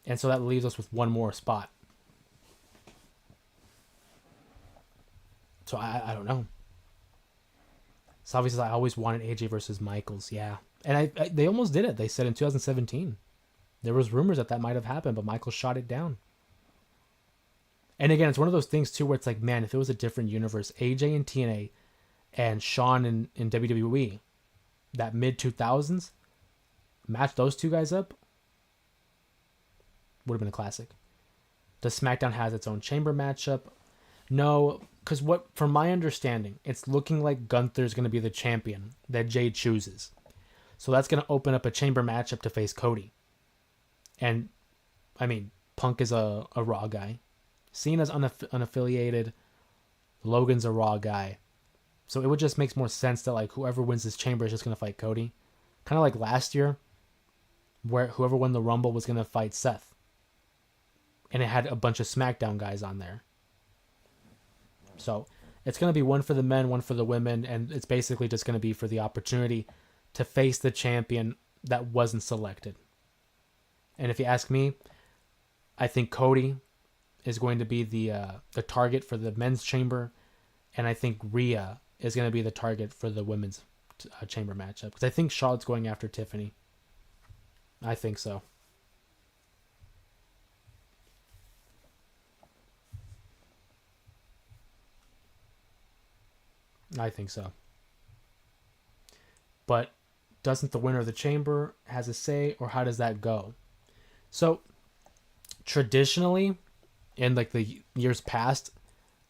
And so that leaves us with one more spot. So I don't know. Salvi says, I always wanted AJ versus Michaels. Yeah. And they almost did it. They said in 2017. There was rumors that might have happened, but Michaels shot it down. And again, it's one of those things, too, where it's like, man, if it was a different universe, AJ in TNA and Shawn in WWE, that mid-2000s, match those 2 guys up, would have been a classic. Does SmackDown has its own chamber matchup? No, because from my understanding, it's looking like Gunther's going to be the champion that Jay chooses. So that's going to open up a chamber matchup to face Cody. And, I mean, Punk is a Raw guy. Cena's unaffiliated. Logan's a Raw guy. So it would just make more sense that whoever wins this chamber is just going to fight Cody. Kind of like last year, where whoever won the Rumble was going to fight Seth. And it had a bunch of SmackDown guys on there. So it's going to be one for the men, one for the women, and it's basically just going to be for the opportunity to face the champion that wasn't selected. And if you ask me, I think Cody is going to be the target for the men's chamber, and I think Rhea is going to be the target for the women's chamber matchup. Because I think Charlotte's going after Tiffany. I think so. I think so. But doesn't the winner of the chamber has a say, or how does that go? So traditionally, in the years past,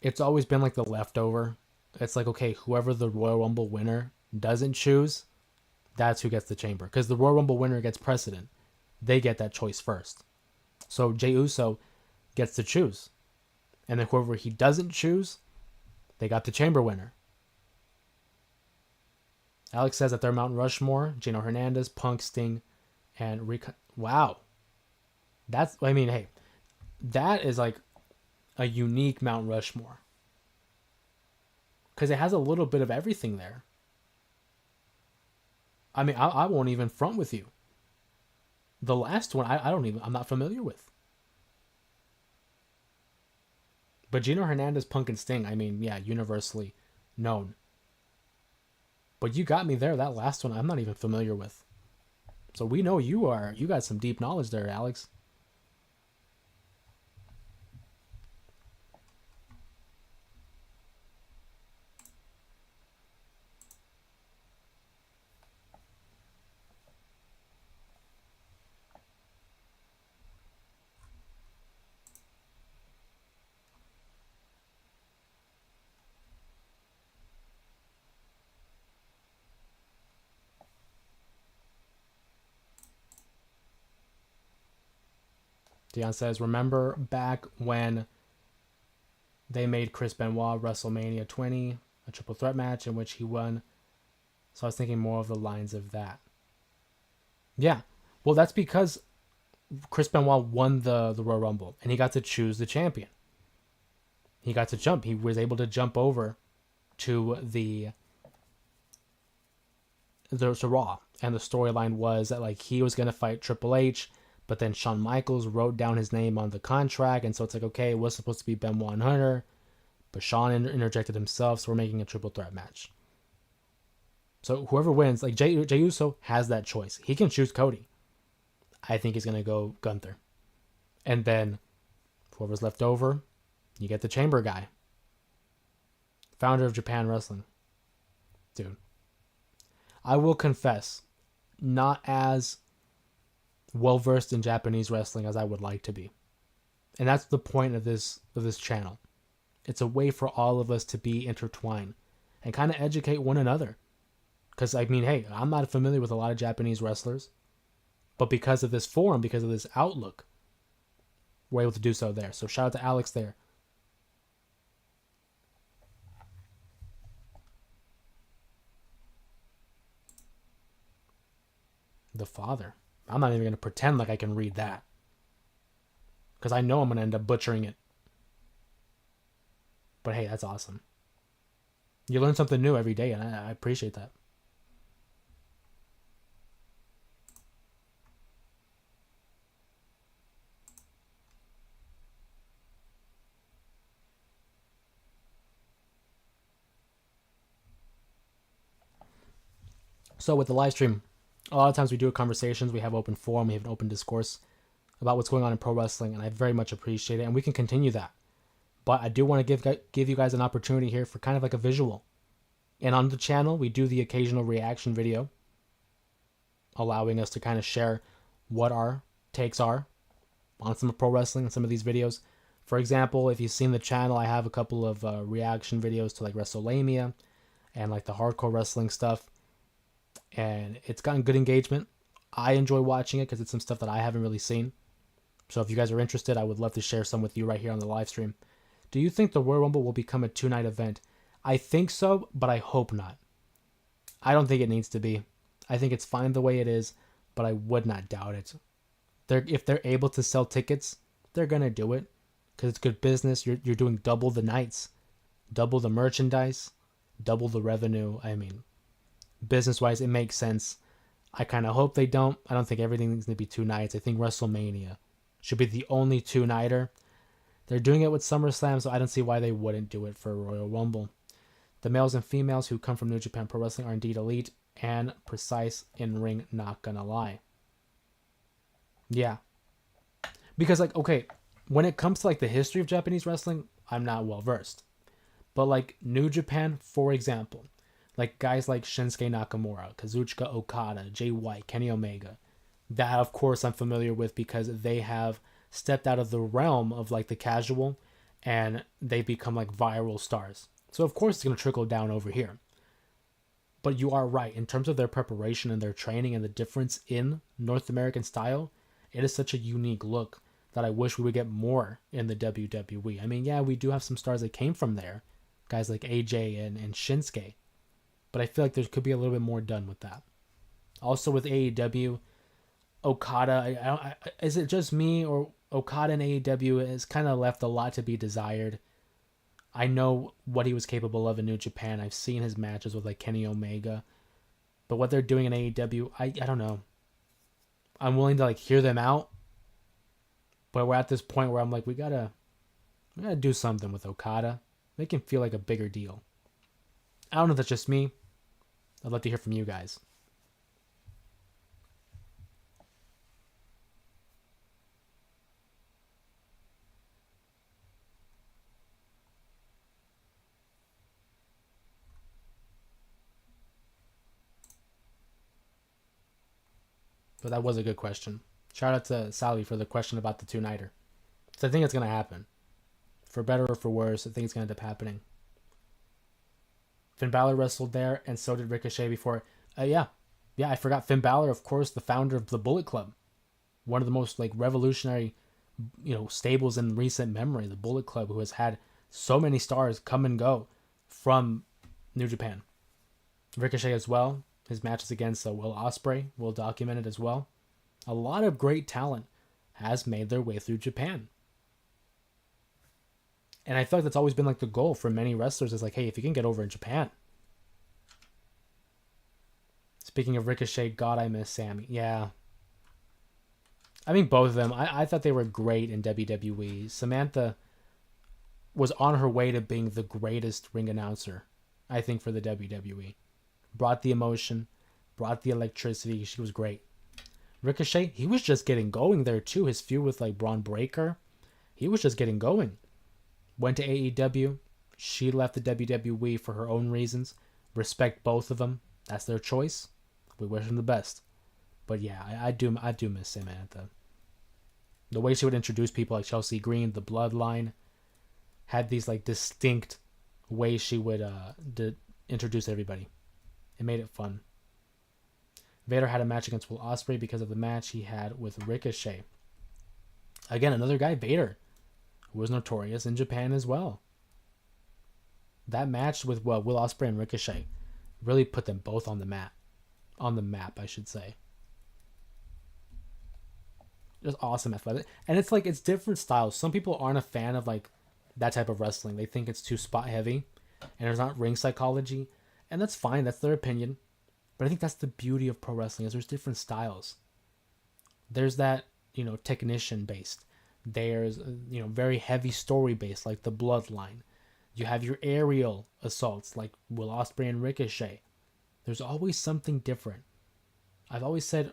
it's always been the leftover. It's okay, whoever the Royal Rumble winner doesn't choose, that's who gets the chamber. Because the Royal Rumble winner gets precedent. They get that choice first. So Jey Uso gets to choose. And then whoever he doesn't choose, they got the chamber winner. Alex says that they're Mount Rushmore, Gino Hernandez, Punk, Sting, and Rika. Wow. Hey, that is a unique Mount Rushmore. Because it has a little bit of everything there. I won't even front with you. The last one, I'm not familiar with. But Gino Hernandez, Punk, and Sting, universally known. But you got me there. That last one, I'm not even familiar with. So we know you got some deep knowledge there, Alex. Dion says, remember back when they made Chris Benoit WrestleMania 20, a triple threat match in which he won? So I was thinking more of the lines of that. Yeah. Well, that's because Chris Benoit won the Royal Rumble, and he got to choose the champion. He got to jump. He was able to jump over to the Raw. And the storyline was that he was going to fight Triple H, but then Shawn Michaels wrote down his name on the contract, and so it's okay, it was supposed to be Benoit and Hunter, but Shawn interjected himself, so we're making a triple threat match. So whoever wins, Jey Uso has that choice. He can choose Cody. I think he's going to go Gunther. And then whoever's left over, you get the chamber guy. Founder of Japan Wrestling. Dude. I will confess, not as well versed in Japanese wrestling as I would like to be. And that's the point of this channel. It's a way for all of us to be intertwined and kind of educate one another. Because, I mean, hey, I'm not familiar with a lot of Japanese wrestlers, but because of this forum, because of this outlook, we're able to do so there. So shout out to Alex there. The father. I'm not even going to pretend like I can read that, because I know I'm going to end up butchering it. But hey, that's awesome. You learn something new every day, and I appreciate that. So with the live stream, a lot of times we do conversations, we have open forum, we have an open discourse about what's going on in pro wrestling, and I very much appreciate it, and we can continue that. But I do want to give you guys an opportunity here for kind of like a visual. And on the channel, we do the occasional reaction video, allowing us to kind of share what our takes are on some pro wrestling and some of these videos. For example, if you've seen the channel, I have a couple of reaction videos to like WrestleMania and like the hardcore wrestling stuff. And it's gotten good engagement. I enjoy watching it because it's some stuff that I haven't really seen. So if you guys are interested, I would love to share some with you right here on the live stream. Do you think the Royal Rumble will become a 2-night event? I think so, but I hope not. I don't think it needs to be. I think it's fine the way it is, but I would not doubt it. If they're able to sell tickets, they're going to do it because it's good business. You're doing double the nights, double the merchandise, double the revenue. I mean, business-wise, it makes sense. I kind of hope they don't. I don't think everything needs to be 2 nights. I think WrestleMania should be the only 2-nighter. They're doing it with SummerSlam, so I don't see why they wouldn't do it for Royal Rumble. The males and females who come from New Japan Pro Wrestling are indeed elite and precise in ring, not gonna lie. Yeah. Because, like, okay, when it comes to, like, the history of Japanese wrestling, I'm not well versed. But, like, New Japan, for example, like, guys like Shinsuke Nakamura, Kazuchika Okada, Jay White, Kenny Omega, that, of course, I'm familiar with because they have stepped out of the realm of, like, the casual, and they become, like, viral stars. So, of course, it's going to trickle down over here. But you are right. In terms of their preparation and their training and the difference in North American style, it is such a unique look that I wish we would get more in the WWE. I mean, yeah, we do have some stars that came from there. Guys like AJ and Shinsuke. But I feel like there could be a little bit more done with that. Also with AEW, Okada, is it just me, or Okada and AEW has kind of left a lot to be desired? I know what he was capable of in New Japan. I've seen his matches with like Kenny Omega. But what they're doing in AEW, I don't know. I'm willing to like hear them out. But we're at this point where I'm like, we gotta do something with Okada. Make him feel like a bigger deal. I don't know if that's just me. I'd love to hear from you guys. But that was a good question. Shout out to Sally for the question about the 2-nighter. So I think it's going to happen. For better or for worse, I think it's going to end up happening. Finn Balor wrestled there, and so did Ricochet before. Yeah, I forgot Finn Balor, of course, the founder of the Bullet Club. One of the most like revolutionary, stables in recent memory. The Bullet Club, who has had so many stars come and go from New Japan. Ricochet as well. His matches against Will Ospreay, well documented as well. A lot of great talent has made their way through Japan. And I feel like that's always been like the goal for many wrestlers is like, hey, if you can get over in Japan. Speaking of Ricochet, God, I miss Sami. Yeah. I mean, both of them. I thought they were great in WWE. Samantha was on her way to being the greatest ring announcer, I think, for the WWE. Brought the emotion, brought the electricity. She was great. Ricochet, he was just getting going there too. His feud with like Braun Breaker, he was just getting going. Went to AEW. She left the WWE for her own reasons. Respect both of them. That's their choice. We wish him the best. But yeah, I do miss Samantha. The way she would introduce people like Chelsea Green, the Bloodline, had these like distinct ways she would introduce everybody. It made it fun. Vader had a match against Will Ospreay because of the match he had with Ricochet. Again, another guy, Vader, who was notorious in Japan as well. That match with Will Ospreay and Ricochet really put them both on the map. On the map, I should say. Just awesome athletic. And it's like, it's different styles. Some people aren't a fan of like that type of wrestling. They think it's too spot heavy and there's not ring psychology. And that's fine. That's their opinion. But I think that's the beauty of pro wrestling is there's different styles. There's that, technician based. There's, very heavy story based like the Bloodline. You have your aerial assaults like Will Ospreay and Ricochet. There's always something different. I've always said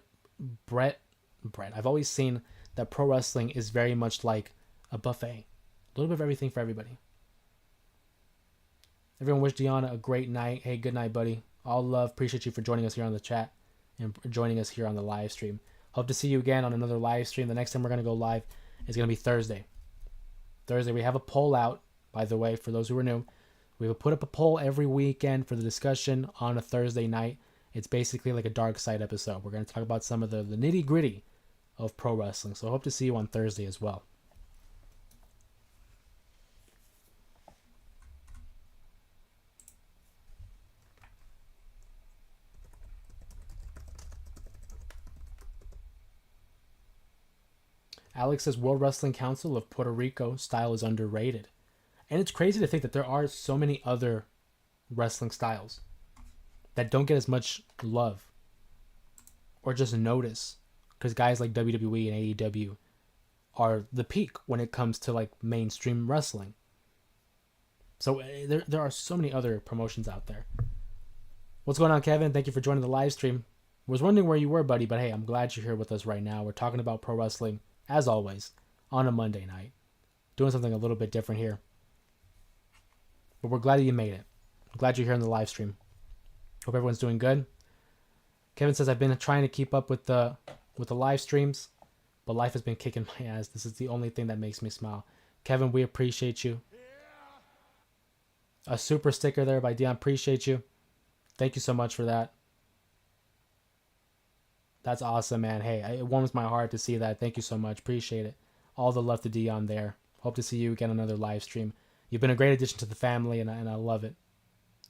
I've always seen that pro wrestling is very much like a buffet. A little bit of everything for everybody. Everyone wish Deanna a great night. Hey, good night, buddy. All love. Appreciate you for joining us here on the chat and joining us here on the live stream. Hope to see you again on another live stream. The next time we're going to go live is going to be Thursday. Thursday, we have a poll out, by the way, for those who are new. We will put up a poll every weekend for the discussion on a Thursday night. It's basically like a dark side episode. We're going to talk about some of the nitty gritty of pro wrestling. So I hope to see you on Thursday as well. Alex says World Wrestling Council of Puerto Rico style is underrated. And it's crazy to think that there are so many other wrestling styles that don't get as much love or just notice, because guys like WWE and AEW are the peak when it comes to like mainstream wrestling. So there are so many other promotions out there. What's going on, Kevin? Thank you for joining the live stream. Was wondering where you were, buddy, but hey, I'm glad you're here with us right now. We're talking about pro wrestling, as always, on a Monday night. Doing something a little bit different here. But we're glad that you made it. I'm glad you're here on the live stream. Hope everyone's doing good. Kevin says, I've been trying to keep up with the live streams, but life has been kicking my ass. This is the only thing that makes me smile. Kevin, we appreciate you. A super sticker there by Dion. Appreciate you. Thank you so much for that. That's awesome, man. Hey, it warms my heart to see that. Thank you so much. Appreciate it. All the love to Dion there. Hope to see you again on another live stream. You've been a great addition to the family, and I love it.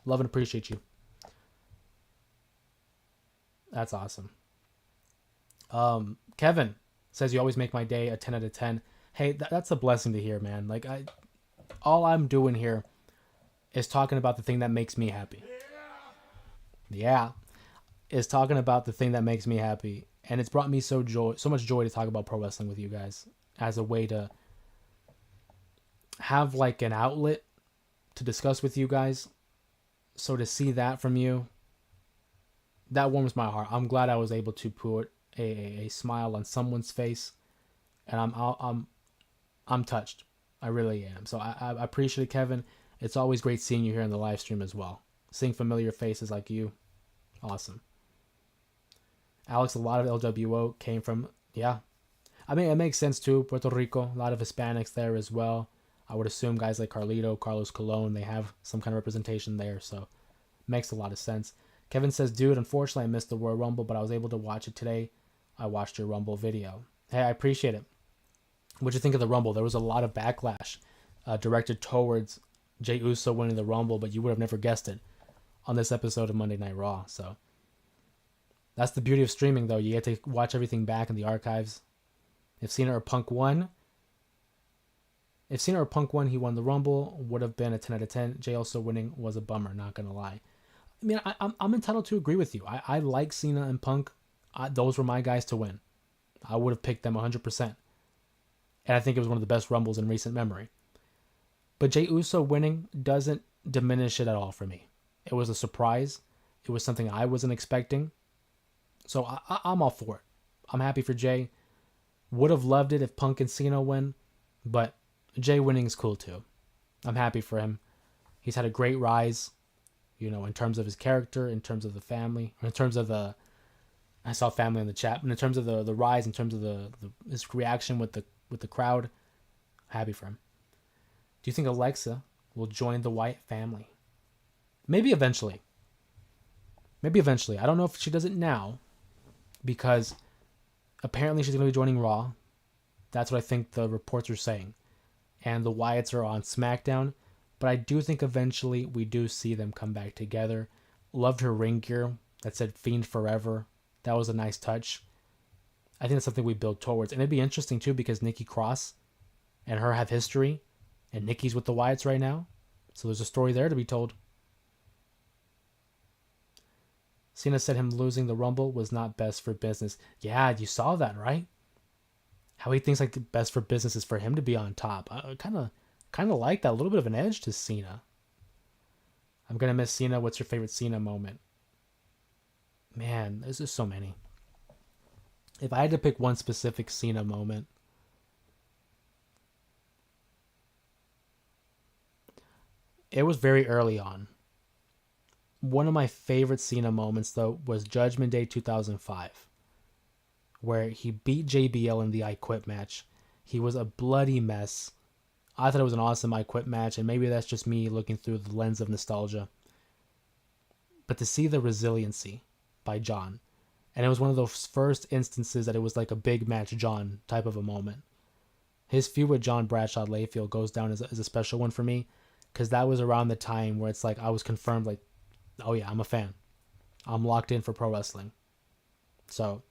Love and appreciate you. That's awesome. Kevin says you always make my day a 10 out of 10. Hey, that's a blessing to hear, man. Like, all I'm doing here is talking about the thing that makes me happy. Yeah. Is talking about the thing that makes me happy. And it's brought me so much joy to talk about pro wrestling with you guys as a way to have like an outlet to discuss with you guys. So to see that from you, that warms my heart. I'm glad I was able to put a smile on someone's face, and I'm touched. I really am. So I appreciate it, Kevin. It's always great seeing you here in the live stream as well. Seeing familiar faces like you, awesome. Alex, a lot of LWO came from, yeah. I mean, it makes sense too. Puerto Rico, a lot of Hispanics there as well. I would assume guys like Carlito, Carlos Colon, they have some kind of representation there, so makes a lot of sense. Kevin says, dude, unfortunately I missed the Royal Rumble, but I was able to watch it today. I watched your Rumble video. Hey, I appreciate it. What'd you think of the Rumble? There was a lot of backlash directed towards Jey Uso winning the Rumble, but you would have never guessed it on this episode of Monday Night Raw. So that's the beauty of streaming, though. You get to watch everything back in the archives. If Cena or Punk won, he won the Rumble, would have been a 10 out of 10. Jey Uso winning was a bummer, not going to lie. I mean, I'm entitled to agree with you. I like Cena and Punk. Those were my guys to win. I would have picked them 100%. And I think it was one of the best Rumbles in recent memory. But Jey Uso winning doesn't diminish it at all for me. It was a surprise. It was something I wasn't expecting. So I'm all for it. I'm happy for Jey. Would have loved it if Punk and Cena win. But Jey winning is cool too. I'm happy for him. He's had a great rise, in terms of his character, in terms of the family, in terms of the I saw family in the chat. And in terms of the rise, in terms of his reaction with the crowd, happy for him. Do you think Alexa will join the Wyatt family? Maybe eventually. Maybe eventually. I don't know if she does it now, because apparently she's going to be joining Raw. That's what I think the reports are saying. And the Wyatts are on SmackDown. But I do think eventually we do see them come back together. Loved her ring gear that said Fiend Forever. That was a nice touch. I think that's something we build towards. And it'd be interesting too, because Nikki Cross and her have history. And Nikki's with the Wyatts right now. So there's a story there to be told. Cena said him losing the Rumble was not best for business. Yeah, you saw that, right? How he thinks like the best for business is for him to be on top. I kind of like that. A little bit of an edge to Cena. I'm gonna miss Cena. What's your favorite Cena moment? Man, there's just so many. If I had to pick one specific Cena moment, it was very early on. One of my favorite Cena moments, though, was Judgment Day 2005, where he beat JBL in the I Quit match. He was a bloody mess. I thought it was an awesome I Quit match, and maybe that's just me looking through the lens of nostalgia. But to see the resiliency by John, and it was one of those first instances that it was like a big match John type of a moment. His feud with John Bradshaw Layfield goes down as a special one for me, because that was around the time where it's like I was confirmed, like, oh yeah, I'm a fan. I'm locked in for pro wrestling. So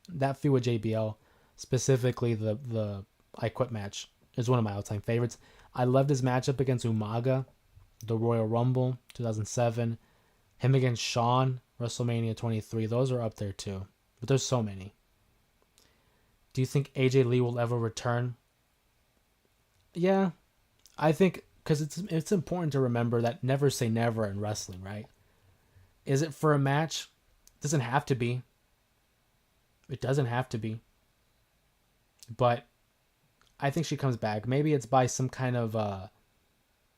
that feud with JBL, specifically the I Quit match, is one of my all-time favorites. I loved his matchup against Umaga, the Royal Rumble 2007. Him against Shawn, WrestleMania 23. Those are up there too. But there's so many. Do you think AJ Lee will ever return? Yeah, I think, because it's important to remember that never say never in wrestling, right? Is it for a match? It doesn't have to be. It doesn't have to be. But I think she comes back. Maybe it's by some kind of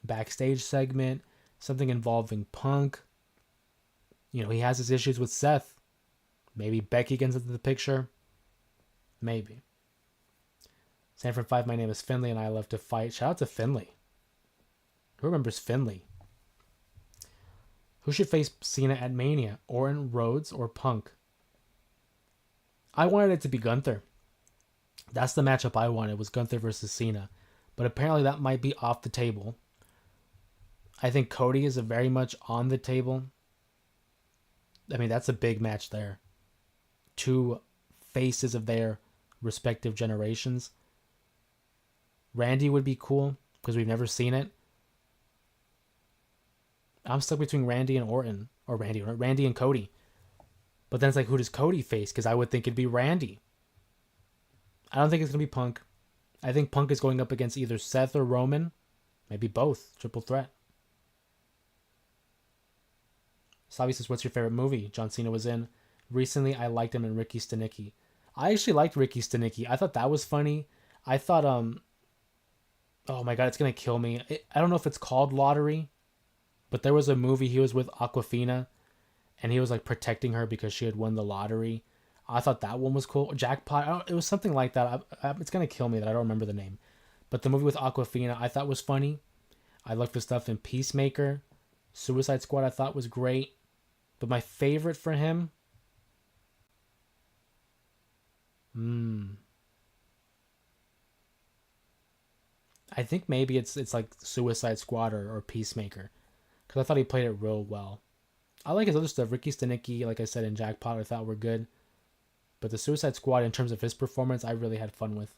backstage segment, something involving Punk. You know, he has his issues with Seth. Maybe Becky gets into the picture. Maybe. Sanford 5, my name is Finley and I love to fight. Shout out to Finley. Who remembers Finley? Who should face Cena at Mania? Orton, Rhodes, or Punk? I wanted it to be Gunther. That's the matchup I wanted, was Gunther versus Cena. But apparently that might be off the table. I think Cody is very much on the table. I mean, that's a big match there. Two faces of their respective generations. Randy would be cool, because we've never seen it. I'm stuck between Randy and Orton. Or Randy and Cody. But then it's like, who does Cody face? Because I would think it'd be Randy. I don't think it's going to be Punk. I think Punk is going up against either Seth or Roman. Maybe both. Triple threat. Savi says, what's your favorite movie John Cena was in? Recently, I liked him in Ricky Stenicki. I actually liked Ricky Stenicki. I thought that was funny. I thought, oh my god, it's going to kill me. I don't know if it's called Lottery, but there was a movie he was with Aquafina, and he was like protecting her because she had won the lottery. I thought that one was cool. Jackpot. It was something like that. It's going to kill me that I don't remember the name. But the movie with Aquafina, I thought was funny. I liked the stuff in Peacemaker. Suicide Squad, I thought was great. But my favorite for him... I think maybe it's like Suicide Squad or Peacemaker. Because I thought he played it real well. I like his other stuff. Ricky Stenicki, like I said, in Jackpot, I thought were good. But the Suicide Squad, in terms of his performance, I really had fun with.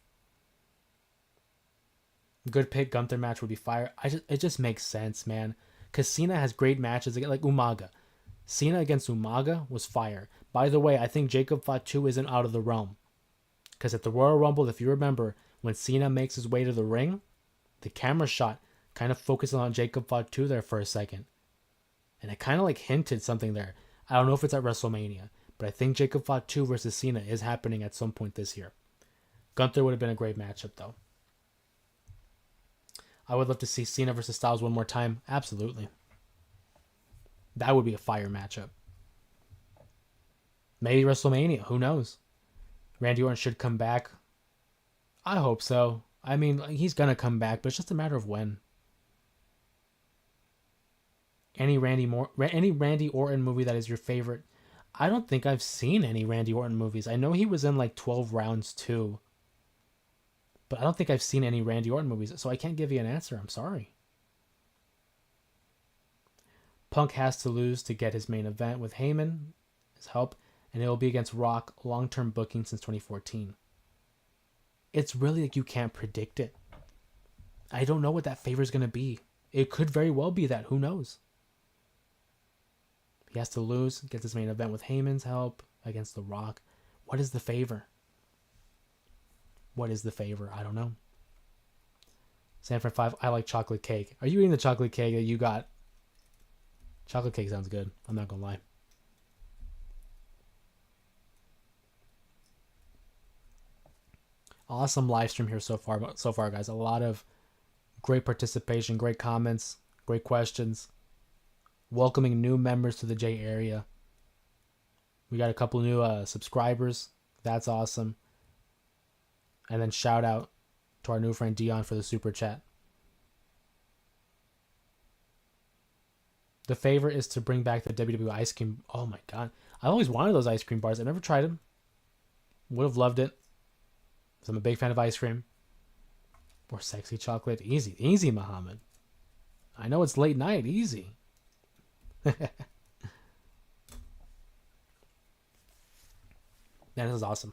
Good pick. Gunther match would be fire. It just makes sense, man. Because Cena has great matches, like Umaga. Cena against Umaga was fire. By the way, I think Jacob Fatu isn't out of the realm. Because at the Royal Rumble, if you remember, when Cena makes his way to the ring, the camera shot kind of focuses on Jacob Fatu there for a second. And it kind of like hinted something there. I don't know if it's at WrestleMania, but I think Jacob Fatu versus Cena is happening at some point this year. Gunther would have been a great matchup, though. I would love to see Cena versus Styles one more time. Absolutely. That would be a fire matchup. Maybe WrestleMania. Who knows? Randy Orton should come back. I hope so. I mean, he's gonna come back, but it's just a matter of when. Any Randy Orton movie that is your favorite? I don't think I've seen any Randy Orton movies. I know he was in like 12 Rounds too, but I don't think I've seen any Randy Orton movies, so I can't give you an answer. I'm sorry. Punk has to lose to get his main event with Heyman, his help, and it will be against Rock, long-term booking since 2014. It's really like you can't predict it. I don't know what that favor is going to be. It could very well be that. Who knows? He has to lose, gets his main event with Heyman's help against The Rock. What is the favor? What is the favor? I don't know. Sanford 5, I like chocolate cake. Are you eating the chocolate cake that you got? Chocolate cake sounds good. I'm not going to lie. Awesome live stream here so far, guys. A lot of great participation, great comments, great questions. Welcoming new members to the J area. We got a couple new subscribers. That's awesome. And then shout out to our new friend Dion for the super chat. The favor is to bring back the WWE ice cream. Oh my god. I always wanted those ice cream bars. I never tried them. Would have loved it. So I'm a big fan of ice cream. Or sexy chocolate. Easy, Muhammad. I know it's late night. Easy. That is awesome.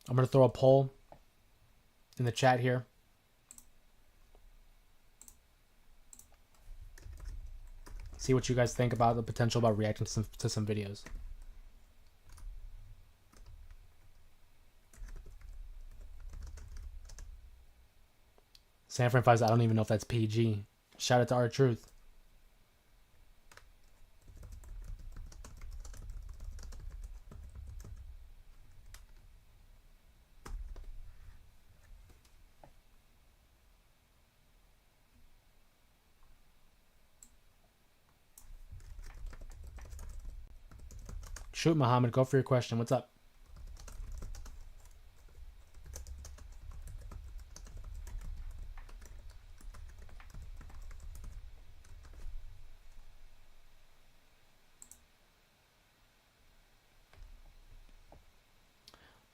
I'm going to throw a poll in the chat here. See what you guys think about the potential about reacting to some videos. Sanford 5, I don't even know if that's PG. Shout out to R-Truth. Shoot, Muhammad. Go for your question. What's up?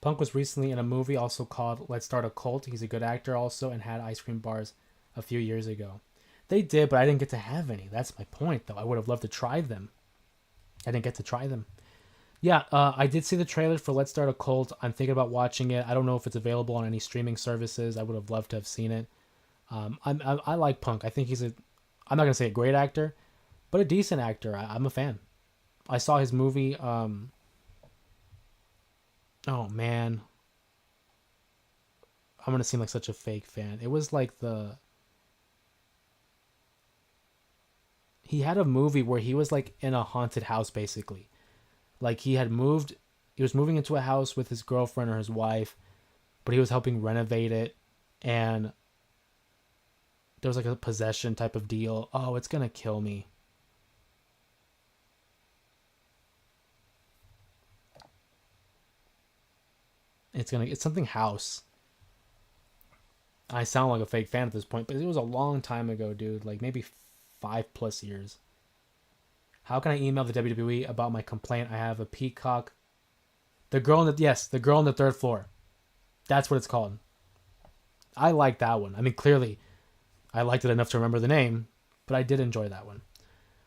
Punk was recently in a movie also called Let's Start a Cult. He's a good actor also and had ice cream bars a few years ago. They did, but I didn't get to have any. That's my point, though. I would have loved to try them. I didn't get to try them. Yeah, I did see the trailer for Let's Start a Cult. I'm thinking about watching it. I don't know if it's available on any streaming services. I would have loved to have seen it. I like Punk. I think I'm not going to say a great actor, but a decent actor. I'm a fan. I saw his movie. Oh, man. I'm going to seem like such a fake fan. It was like he had a movie where he was like in a haunted house, basically. Like he was moving into a house with his girlfriend or his wife, but he was helping renovate it, and there was like a possession type of deal. Oh, it's gonna kill me. It's something house. I sound like a fake fan at this point, but it was a long time ago, dude. Like maybe 5+ years. How can I email the WWE about my complaint? I have a peacock. The girl on the third floor. That's what it's called. I like that one. I mean, clearly, I liked it enough to remember the name, but I did enjoy that one.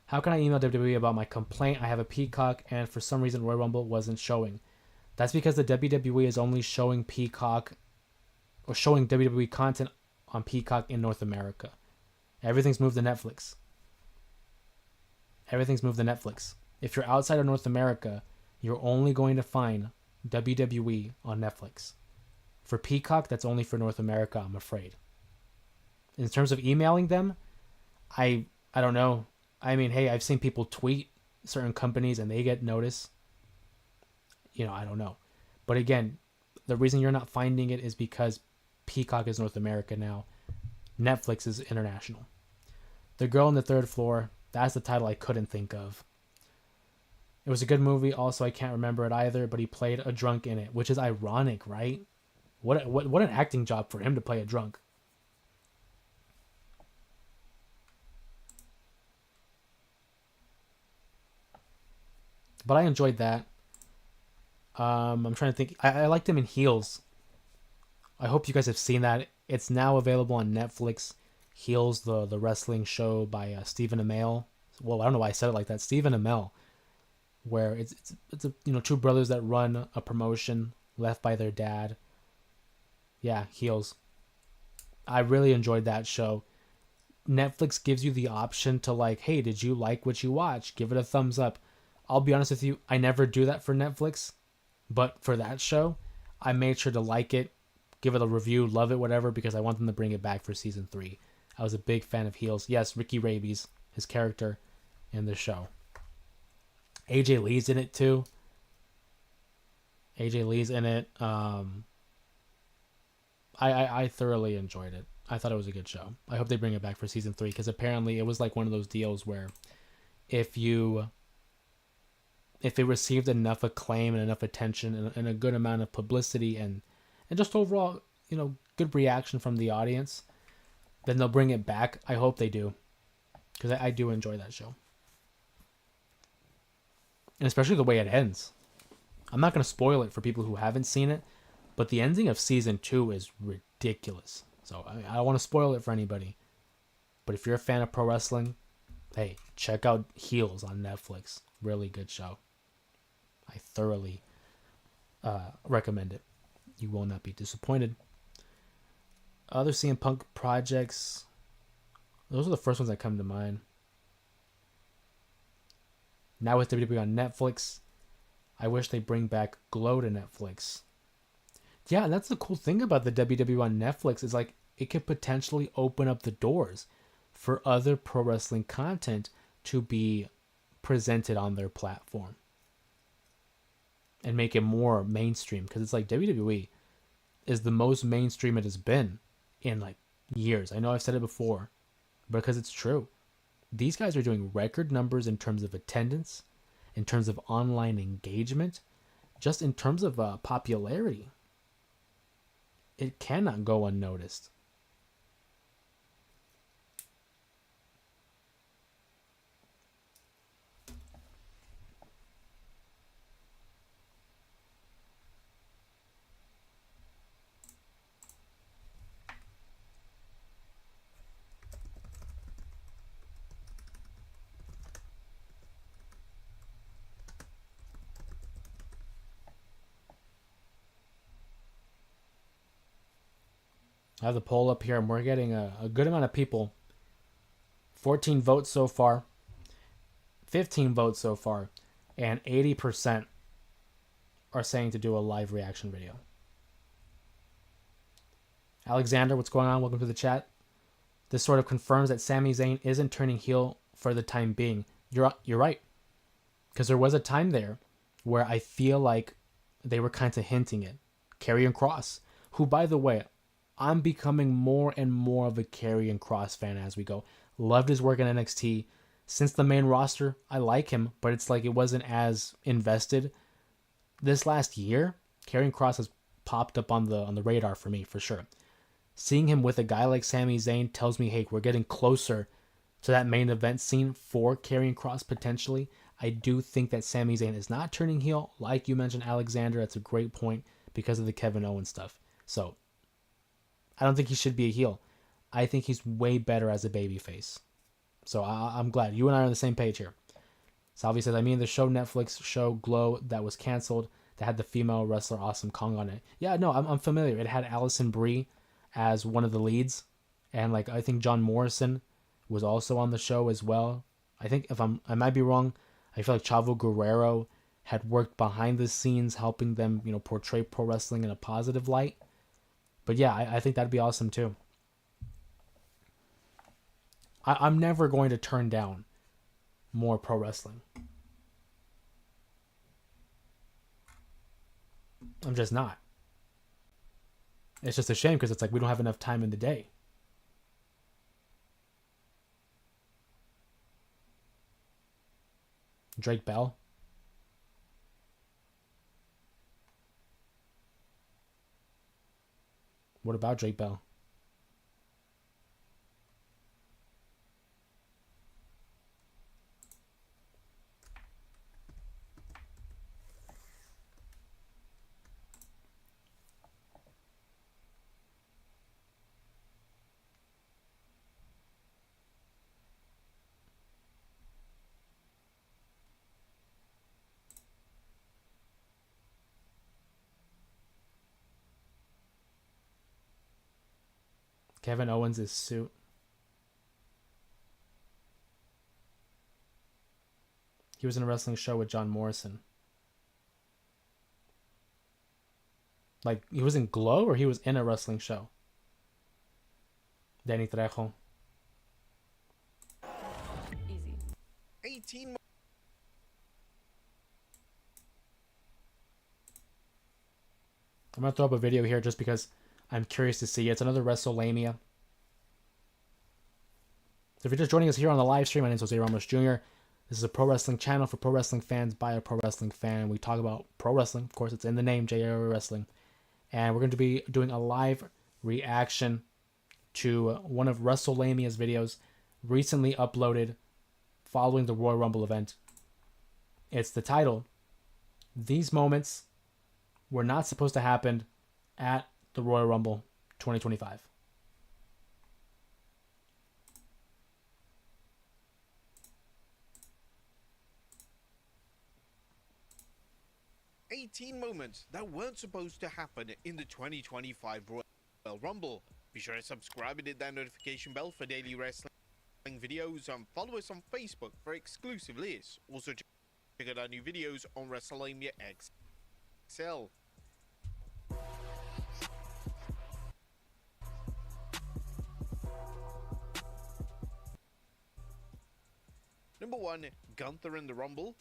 How can I email WWE about my complaint? I have a peacock, and for some reason, Royal Rumble wasn't showing. That's because the WWE is only showing Peacock or showing WWE content on Peacock in North America. Everything's moved to Netflix. If you're outside of North America, you're only going to find WWE on Netflix. For Peacock, that's only for North America, I'm afraid. In terms of emailing them, I don't know. I mean, hey, I've seen people tweet certain companies and they get notice. I don't know. But again, The reason you're not finding it is because Peacock is North America now. Netflix is international. The Girl on the Third Floor, that's the title I couldn't think of. It was a good movie. Also, I can't remember it either, but he played a drunk in it, which is ironic, right? What an acting job for him to play a drunk. But I enjoyed that. I'm trying to think. I liked him in Heels. I hope you guys have seen that. It's now available on Netflix. Heels, the wrestling show by Stephen Amell. Well, I don't know why I said it like that. Stephen Amell, where it's a, two brothers that run a promotion left by their dad. Yeah, Heels. I really enjoyed that show. Netflix gives you the option to like, hey, did you like what you watch? Give it a thumbs up. I'll be honest with you, I never do that for Netflix, but for that show, I made sure to like it, give it a review, love it, whatever, because I want them to bring it back for season 3. I was a big fan of Heels. Yes, Ricky Rabies, his character in the show. AJ Lee's in it too. AJ Lee's in it. I thoroughly enjoyed it. I thought it was a good show. I hope they bring it back for season 3, because apparently it was like one of those deals where if it received enough acclaim and enough attention and a good amount of publicity and just overall, good reaction from the audience, then they'll bring it back. I hope they do, because I do enjoy that show. And especially the way it ends. I'm not going to spoil it for people who haven't seen it, but the ending of season 2 is ridiculous. So I don't want to spoil it for anybody. But if you're a fan of pro wrestling, hey, check out Heels on Netflix. Really good show. I thoroughly recommend it. You will not be disappointed. Other CM Punk projects, those are the first ones that come to mind. Now with WWE on Netflix, I wish they bring back Glow to Netflix. Yeah, and that's the cool thing about the WWE on Netflix is like it could potentially open up the doors for other pro wrestling content to be presented on their platform and make it more mainstream, because it's like WWE is the most mainstream it has been in like years. I know I've said it before, but because it's true. These guys are doing record numbers in terms of attendance, in terms of online engagement, just in terms of popularity. It cannot go unnoticed. I have the poll up here, and we're getting a good amount of people. 14 votes so far. 15 votes so far. And 80% are saying to do a live reaction video. Alexander, what's going on? Welcome to the chat. This sort of confirms that Sami Zayn isn't turning heel for the time being. You're right. Because there was a time there where I feel like they were kind of hinting it. Karrion Kross, who, by the way, I'm becoming more and more of a Karrion Kross fan as we go. Loved his work in NXT. Since the main roster, I like him, but it's like it wasn't as invested. This last year, Karrion Kross has popped up on the radar for me, for sure. Seeing him with a guy like Sami Zayn tells me, hey, we're getting closer to that main event scene for Karrion Kross potentially. I do think that Sami Zayn is not turning heel. Like you mentioned, Alexander, that's a great point because of the Kevin Owens stuff. So, I don't think he should be a heel. I think he's way better as a babyface. So I'm glad. You and I are on the same page here. Salvi says, I mean the show Netflix show Glow that was canceled that had the female wrestler Awesome Kong on it. Yeah, no, I'm familiar. It had Allison Brie as one of the leads. And like I think John Morrison was also on the show as well. I think I might be wrong. I feel like Chavo Guerrero had worked behind the scenes helping them, portray pro wrestling in a positive light. But yeah, I think that'd be awesome too. I'm never going to turn down more pro wrestling. I'm just not. It's just a shame because it's like we don't have enough time in the day. Drake Bell. What about Drake Bell? Kevin Owens' suit. He was in a wrestling show with John Morrison. Like, he was in Glow or he was in a wrestling show? Danny Trejo. Easy. 18. I'm going to throw up a video here just because I'm curious to see. It's another WrestleMania. So if you're just joining us here on the live stream, my name is Jose Ramos Jr. This is a pro wrestling channel for pro wrestling fans by a pro wrestling fan. We talk about pro wrestling. Of course, it's in the name, J Area Wrestling. And we're going to be doing a live reaction to one of WrestleMania's videos recently uploaded following the Royal Rumble event. It's the title, These Moments Were Not Supposed to Happen at the Royal Rumble 2025. Moments that weren't supposed to happen in the 2025 Royal Rumble. Be sure to subscribe and hit that notification bell for daily wrestling videos and follow us on Facebook for exclusive lists. Also check out our new videos on WrestleMania XL. Number 1, Gunther in the Rumble.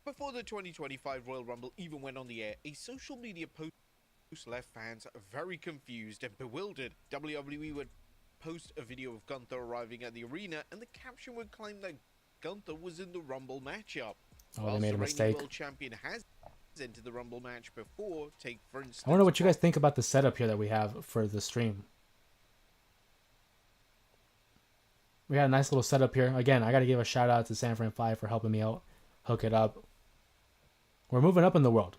Before the 2025 Royal Rumble even went on the air, a social media post left fans very confused and bewildered. WWE would post a video of Gunther arriving at the arena, and the caption would claim that Gunther was in the Rumble matchup. Oh, they made a mistake. The world champion has entered the Rumble match before. Take for instance. I wonder what you guys think about the setup here that we have for the stream. We got a nice little setup here. Again, I got to give a shout out to San Fran 5 for helping me out, hook it up. We're moving up in the world.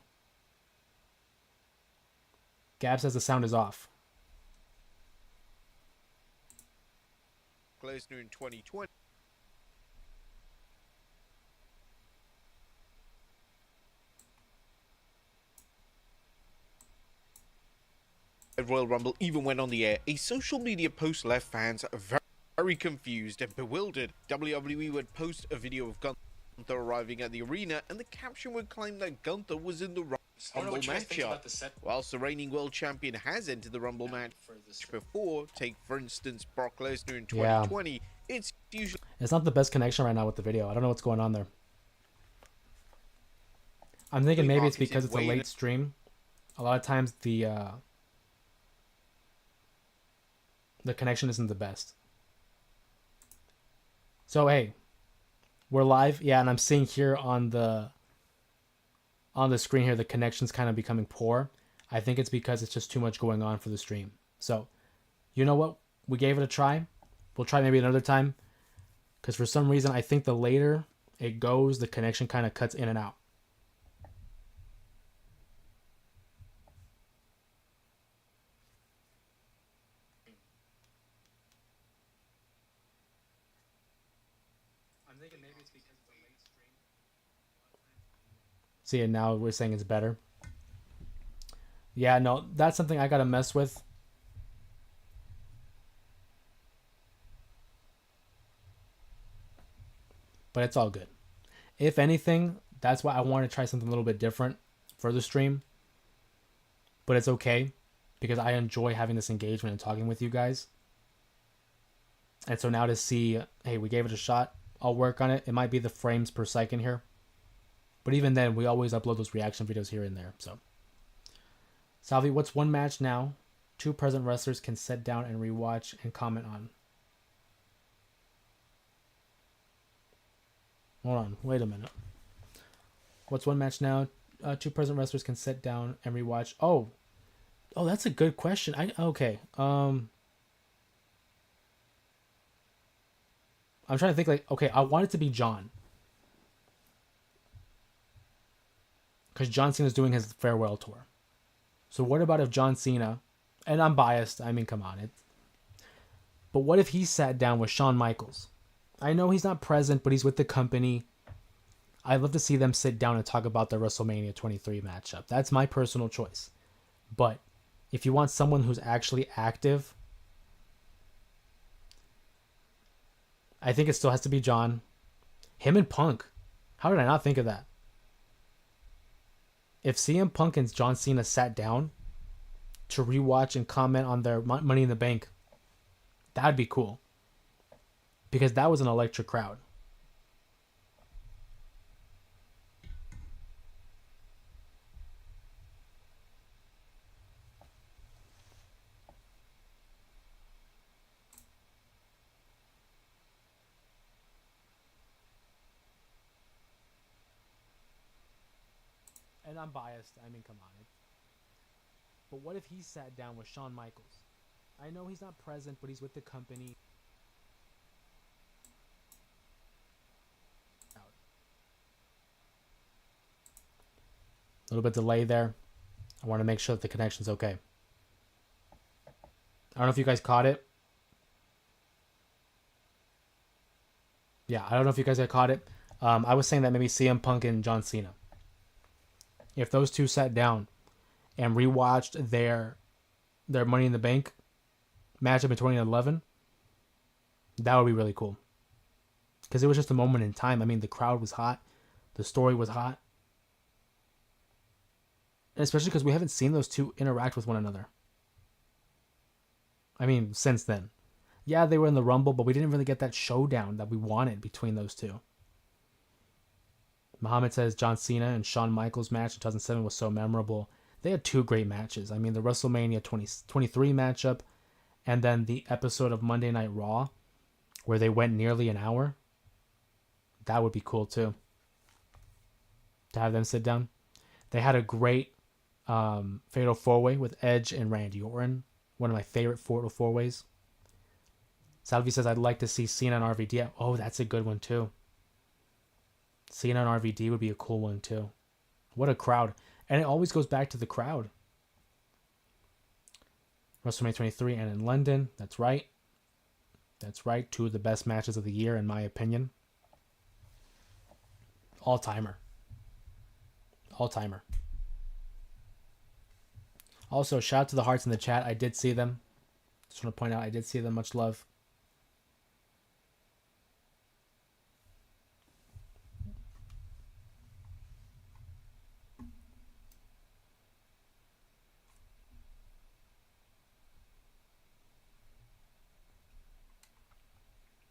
Gab says the sound is off. Lesnar in 2020. Royal Rumble even went on the air. A social media post left fans very confused and bewildered. WWE would post a video of Gunther arriving at the arena, and the caption would claim that Gunther was in the Rumble matchup. Whilst the reigning world champion has entered the Rumble match before, take for instance Brock Lesnar in 2020, it's not the best connection right now with the video. I don't know what's going on there. I'm thinking maybe it's because it's a late stream. A lot of times the connection isn't the best. So hey, we're live, yeah, and I'm seeing here on the screen here the connection's kind of becoming poor. I think it's because it's just too much going on for the stream. So, you know what? We gave it a try. We'll try maybe another time, because for some reason I think the later it goes, the connection kind of cuts in and out. See, and now we're saying it's better. Yeah, no, that's something I gotta mess with. But it's all good. If anything, that's why I want to try something a little bit different for the stream. But it's okay, because I enjoy having this engagement and talking with you guys. And so now to see, hey, we gave it a shot. I'll work on it. It might be the frames per second here. But even then, we always upload those reaction videos here and there. So Salvi, what's one match now two present wrestlers can sit down and rewatch and comment on? Hold on, wait a minute. What's one match now two present wrestlers can sit down and rewatch? Oh, that's a good question. Okay. I'm trying to think like, okay, I want it to be John. Because John Cena's doing his farewell tour. So what about if John Cena, and I'm biased, I mean, come on, but what if he sat down with Shawn Michaels? I know he's not present, but he's with the company. I'd love to see them sit down and talk about the WrestleMania 23 matchup. That's my personal choice. But if you want someone who's actually active, I think it still has to be John. Him and Punk. How did I not think of that? If CM Punk and John Cena sat down to rewatch and comment on their Money in the Bank, that'd be cool. Because that was an electric crowd. And I'm biased, I mean, come on. But what if he sat down with Shawn Michaels? I know he's not present, but he's with the company. A little bit delay there. I want to make sure that the connection's okay. I don't know if you guys caught it. Yeah, I don't know if you guys had caught it. I was saying that maybe CM Punk and John Cena, if those two sat down and rewatched their Money in the Bank matchup in 2011, that would be really cool. Because it was just a moment in time. I mean, the crowd was hot. The story was hot. And especially because we haven't seen those two interact with one another. I mean, since then. Yeah, they were in the Rumble, but we didn't really get that showdown that we wanted between those two. Muhammad says John Cena and Shawn Michaels match in 2007 was so memorable. They had two great matches. I mean, the WrestleMania 23 matchup and then the episode of Monday Night Raw where they went nearly an hour. That would be cool too. To have them sit down. They had a great Fatal 4-Way with Edge and Randy Orton. One of my favorite Fatal 4-Ways. Salvi says, I'd like to see Cena and RVD. Oh, that's a good one too. Cena and RVD would be a cool one too. What a crowd. And it always goes back to the crowd. WrestleMania 23 and in London. That's right. That's right. Two of the best matches of the year, in my opinion. All-timer. All-timer. Also, shout out to the hearts in the chat. I did see them. Just want to point out, I did see them. Much love.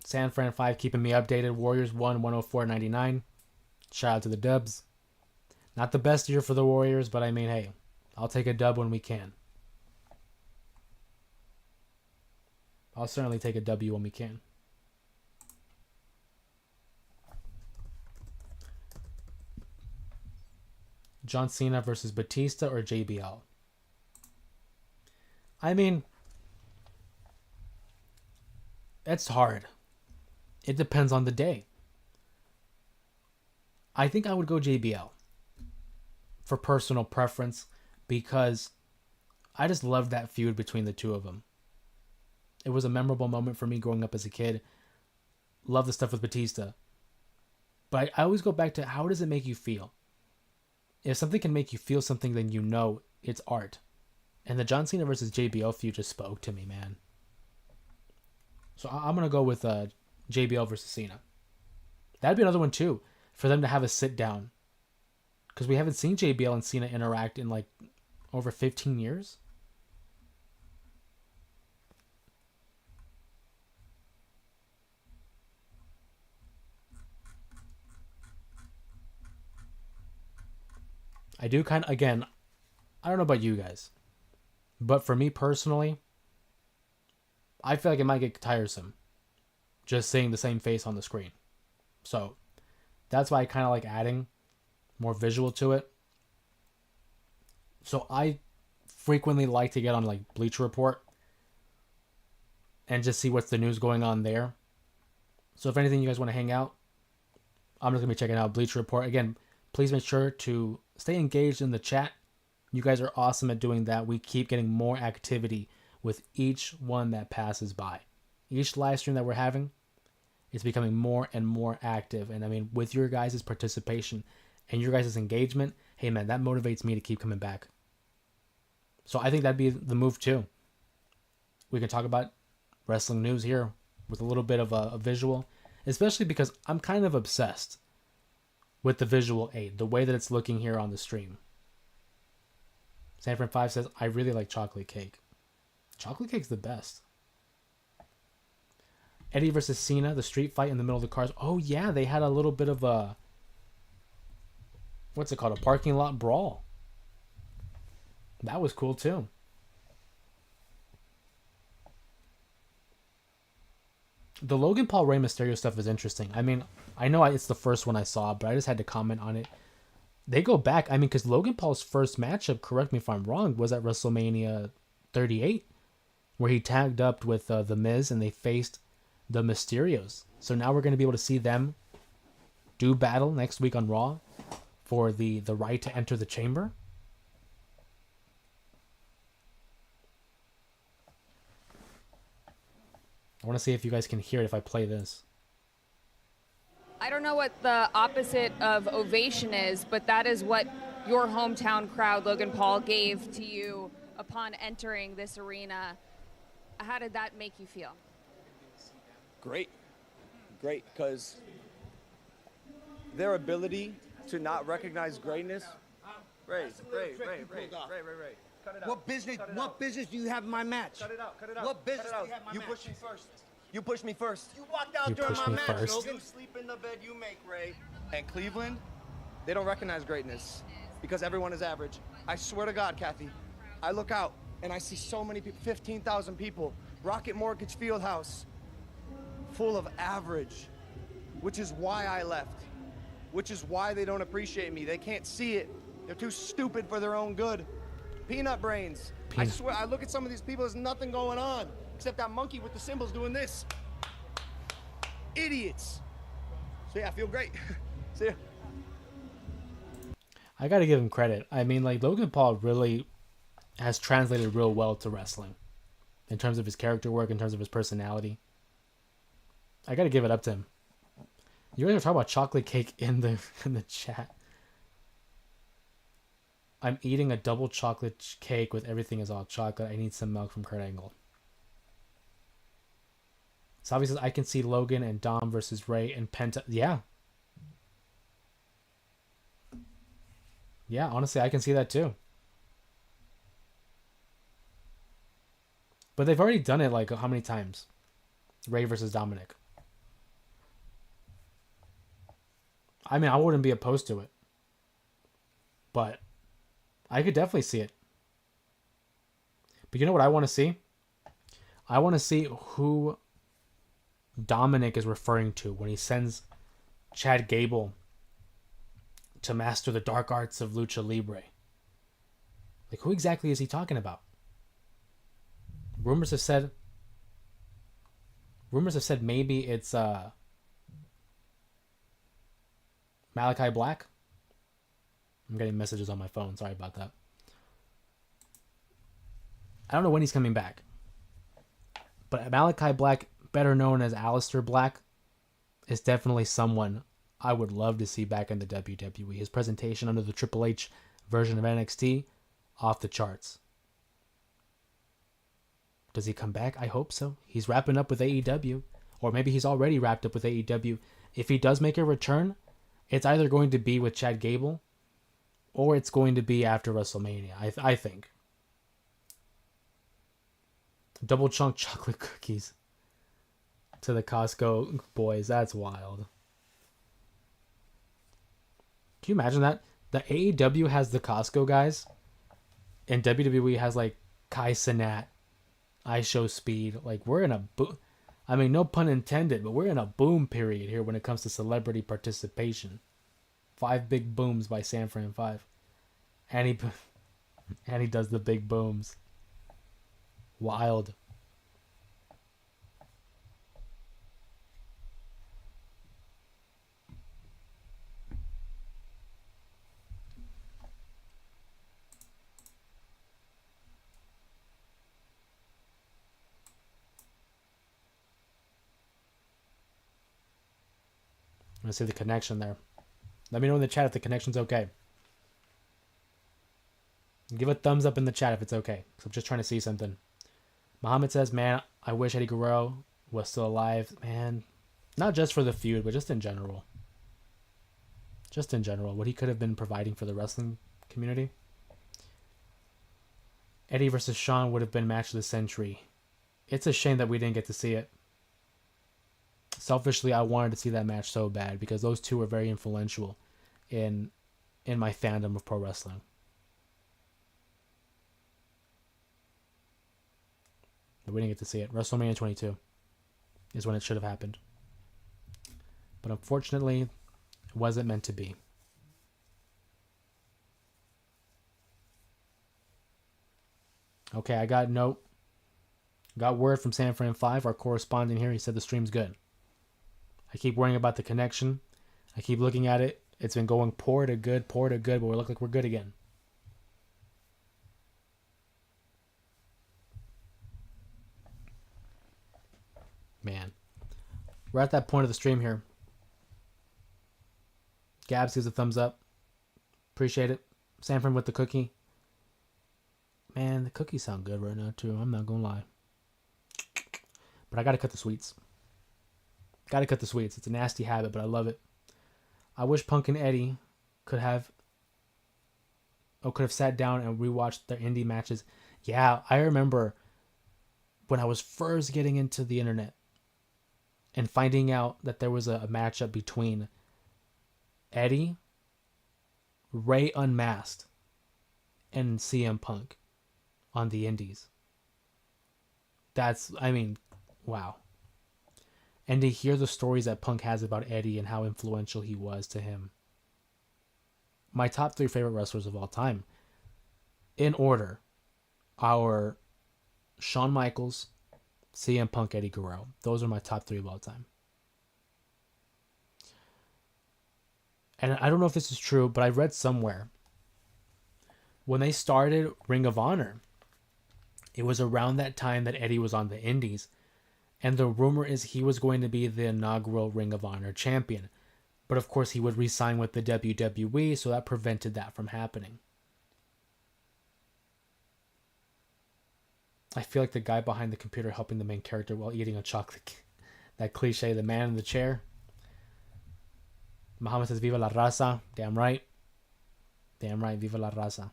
San Fran 5 keeping me updated. Warriors won 104.99. Shout out to the Dubs. Not the best year for the Warriors, but I mean, hey, I'll take a dub when we can. I'll certainly take a W when we can. John Cena versus Batista or JBL? I mean, it's hard. It depends on the day. I think I would go JBL for personal preference because I just loved that feud between the two of them. It was a memorable moment for me growing up as a kid. Love the stuff with Batista. But I always go back to how does it make you feel? If something can make you feel something, then you know it's art. And the John Cena versus JBL feud just spoke to me, man. So I'm going to go with JBL versus Cena. That'd be another one too, for them to have a sit down. Because we haven't seen JBL and Cena interact in like over 15 years. I do kind of, again, I don't know about you guys, But for me personally, I feel like it might get tiresome just seeing the same face on the screen. So that's why I kind of like adding more visual to it. So I frequently like to get on like Bleacher Report and just see what's the news going on there. So if anything you guys want to hang out, I'm just going to be checking out Bleacher Report. Again, please make sure to stay engaged in the chat. You guys are awesome at doing that. We keep getting more activity with each one that passes by. Each live stream that we're having is becoming more and more active. And I mean, with your guys' participation and your guys' engagement, hey man, that motivates me to keep coming back. So I think that'd be the move too. We can talk about wrestling news here with a little bit of a visual, especially because I'm kind of obsessed with the visual aid, the way that it's looking here on the stream. Sanford 5 says, I really like chocolate cake. Chocolate cake's the best. Eddie versus Cena, the street fight in the middle of the cars. Oh yeah, they had a little bit of a, what's it called? A parking lot brawl. That was cool too. The Logan Paul Rey Mysterio stuff is interesting. I mean, I know it's the first one I saw, but I just had to comment on it. They go back. I mean, because Logan Paul's first matchup, correct me if I'm wrong, was at WrestleMania 38, where he tagged up with The Miz and they faced the Mysterios. So now we're going to be able to see them do battle next week on Raw for the right to enter the chamber. I want to see if you guys can hear it if I play this. I don't know what the opposite of ovation is, but that is what your hometown crowd, Logan Paul, gave to you upon entering this arena. How did that make you feel? Great, because their ability to not recognize greatness. Ray. Cut it out. What business do you have in my match? Cut it out. What business Cut it do you have in my You match? pushed me first. You pushed me first. You walked out You during pushed my me match, first. Logan. You sleep in the bed you make, Ray. And Cleveland, they don't recognize greatness because everyone is average. I swear to God, Kathy, I look out and I see so many people, 15,000 people, Rocket Mortgage Fieldhouse, full of average, which is why I left, which is why they don't appreciate me. They can't see it. They're too stupid for their own good. Peanut brains. I swear, I look at some of these people, there's nothing going on except that monkey with the cymbals doing this. Idiots. So yeah, I feel great. See ya. I got to give him credit. I mean, like, Logan Paul really has translated real well to wrestling in terms of his character work, in terms of his personality. I got to give it up to him. You guys are talking about chocolate cake in the chat. I'm eating a double chocolate cake with everything is all chocolate. I need some milk from Kurt Angle. Savi says, I can see Logan and Dom versus Ray and Penta. Yeah. Yeah, honestly, I can see that too. But they've already done it like how many times? Ray versus Dominic. I mean, I wouldn't be opposed to it. But I could definitely see it. But you know what I want to see? I want to see who Dominic is referring to when he sends Chad Gable to master the dark arts of Lucha Libre. Like, who exactly is he talking about? Rumors have said maybe it's Malachi Black. I'm getting messages on my phone. Sorry about that. I don't know when he's coming back. But Malachi Black, better known as Aleister Black, is definitely someone I would love to see back in the WWE. His presentation under the Triple H version of NXT, off the charts. Does he come back? I hope so. He's wrapping up with AEW. Or maybe he's already wrapped up with AEW. If he does make a return, it's either going to be with Chad Gable or it's going to be after WrestleMania, I think. Double chunk chocolate cookies to the Costco boys. That's wild. Can you imagine that? The AEW has the Costco guys and WWE has like Kai Cenat, I Show Speed. Like, we're in a boom. I mean, no pun intended, but we're in a boom period here when it comes to celebrity participation. 5 big booms by San Fran 5. And he, and he does the big booms. Wild. I'm going to see the connection there. Let me know in the chat if the connection's okay. Give a thumbs up in the chat if it's okay, because I'm just trying to see something. Muhammad says, man, I wish Eddie Guerrero was still alive. Man, not just for the feud, but just in general. Just in general, what he could have been providing for the wrestling community. Eddie versus Shawn would have been match of the century. It's a shame that we didn't get to see it. Selfishly, I wanted to see that match so bad because those two were very influential in my fandom of pro wrestling. But we didn't get to see it. WrestleMania 22 is when it should have happened. But unfortunately, it wasn't meant to be. Okay, I got word from San Fran 5, our correspondent here. He said the stream's good. I keep worrying about the connection. I keep looking at it. It's been going poor to good, but we look like we're good again. Man. We're at that point of the stream here. Gabs gives a thumbs up. Appreciate it. Sanford with the cookie. Man, the cookies sound good right now too. I'm not gonna lie. But I gotta cut the sweets. It's a nasty habit, but I love it. I wish Punk and Eddie could have sat down and rewatched their indie matches. Yeah, I remember when I was first getting into the internet and finding out that there was a matchup between Eddie, Ray Unmasked, and CM Punk on the indies. Wow. And to hear the stories that Punk has about Eddie and how influential he was to him. My top 3 favorite wrestlers of all time. In order, our Shawn Michaels, CM Punk, Eddie Guerrero. Those are my top 3 of all time. And I don't know if this is true, but I read somewhere when they started Ring of Honor, it was around that time that Eddie was on the indies. And the rumor is he was going to be the inaugural Ring of Honor champion. But of course he would re-sign with the WWE, so that prevented that from happening. I feel like the guy behind the computer helping the main character while eating a chocolate. That cliche, the man in the chair. Muhammad says, Viva la raza. Damn right. Viva la raza.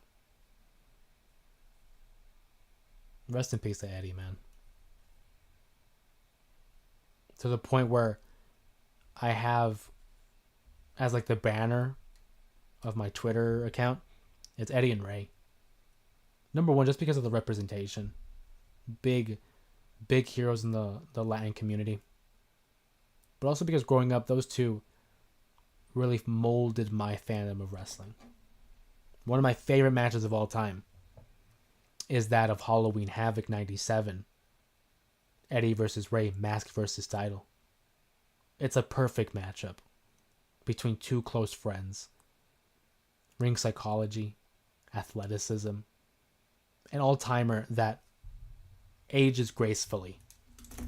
Rest in peace to Eddie, man. To the point where I have, as like the banner of my Twitter account, it's Eddie and Ray. Number one, just because of the representation. Big heroes in the Latin community. But also because growing up, those two really molded my fandom of wrestling. One of my favorite matches of all time is that of Halloween Havoc 97. Eddie versus Ray, mask versus title. It's a perfect matchup between two close friends. Ring psychology, athleticism, an all-timer that ages gracefully,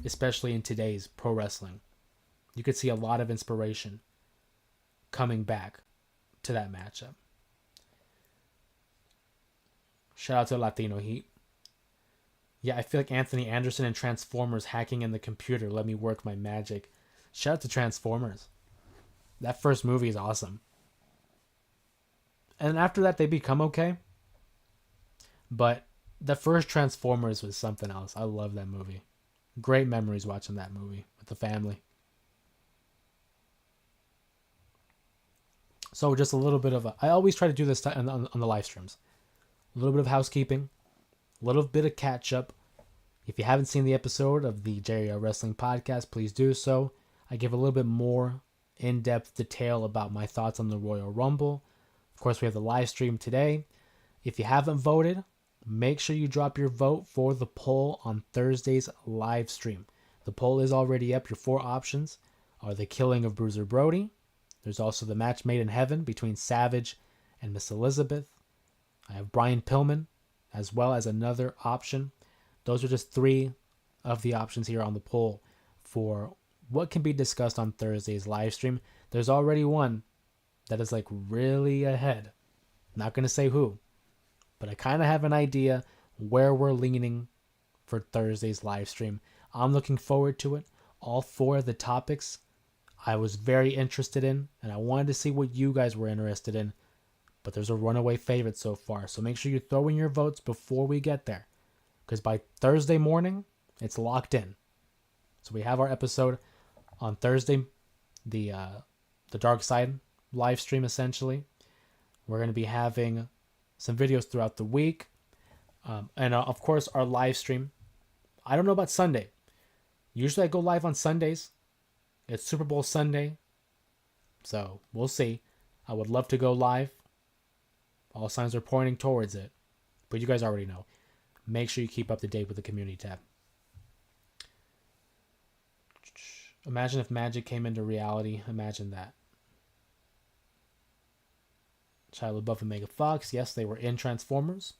especially in today's pro wrestling. You could see a lot of inspiration coming back to that matchup. Shout out to Latino Heat. Yeah, I feel like Anthony Anderson and Transformers hacking in the computer let me work my magic. Shout out to Transformers. That first movie is awesome. And after that, they become okay. But the first Transformers was something else. I love that movie. Great memories watching that movie with the family. So just a little bit of I always try to do this on the live streams. A little bit of housekeeping. a little bit of catch up. If you haven't seen the episode of the J Wrestling Podcast, please do so. I give a little bit more in-depth detail about my thoughts on the Royal Rumble. Of course, we have the live stream today. If you haven't voted, make sure you drop your vote for the poll on Thursday's live stream. The poll is already up. Your 4 options are the killing of Bruiser Brody. There's also the match made in heaven between Savage and Miss Elizabeth. I have Brian Pillman as well as another option. Those are just 3 of the options here on the poll for what can be discussed on Thursday's live stream. There's already one that is like really ahead. Not going to say who, but I kind of have an idea where we're leaning for Thursday's live stream. I'm looking forward to it. All 4 of the topics I was very interested in, and I wanted to see what you guys were interested in. But there's a runaway favorite so far, so make sure you throw in your votes before we get there, because by Thursday morning, it's locked in. So we have our episode on Thursday, the Dark Side live stream, essentially. We're going to be having some videos throughout the week. And of course, our live stream. I don't know about Sunday. Usually I go live on Sundays. It's Super Bowl Sunday. So we'll see. I would love to go live. All signs are pointing towards it. But you guys already know. Make sure you keep up to date with the community tab. Imagine if magic came into reality. Imagine that. Shia LaBeouf and Megan Fox. Yes, they were in Transformers.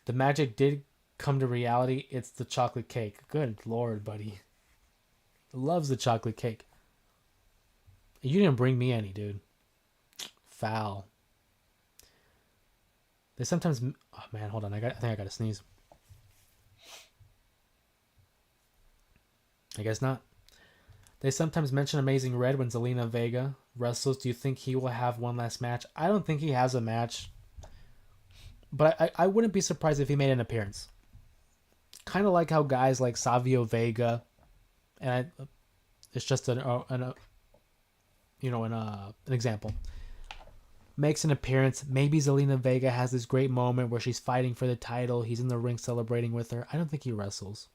The magic did come to reality. It's the chocolate cake. Good Lord, buddy. Loves the chocolate cake. You didn't bring me any, dude. Foul. They sometimes... Oh, man, hold on. I think I got to sneeze. I guess not. They sometimes mention Amazing Red when Zelina Vega wrestles. Do you think he will have one last match? I don't think he has a match. But I wouldn't be surprised if he made an appearance. Kind of like how guys like Savio Vega... And it's just an example. Makes an appearance. Maybe Zelina Vega has this great moment where she's fighting for the title. He's in the ring celebrating with her. I don't think he wrestles.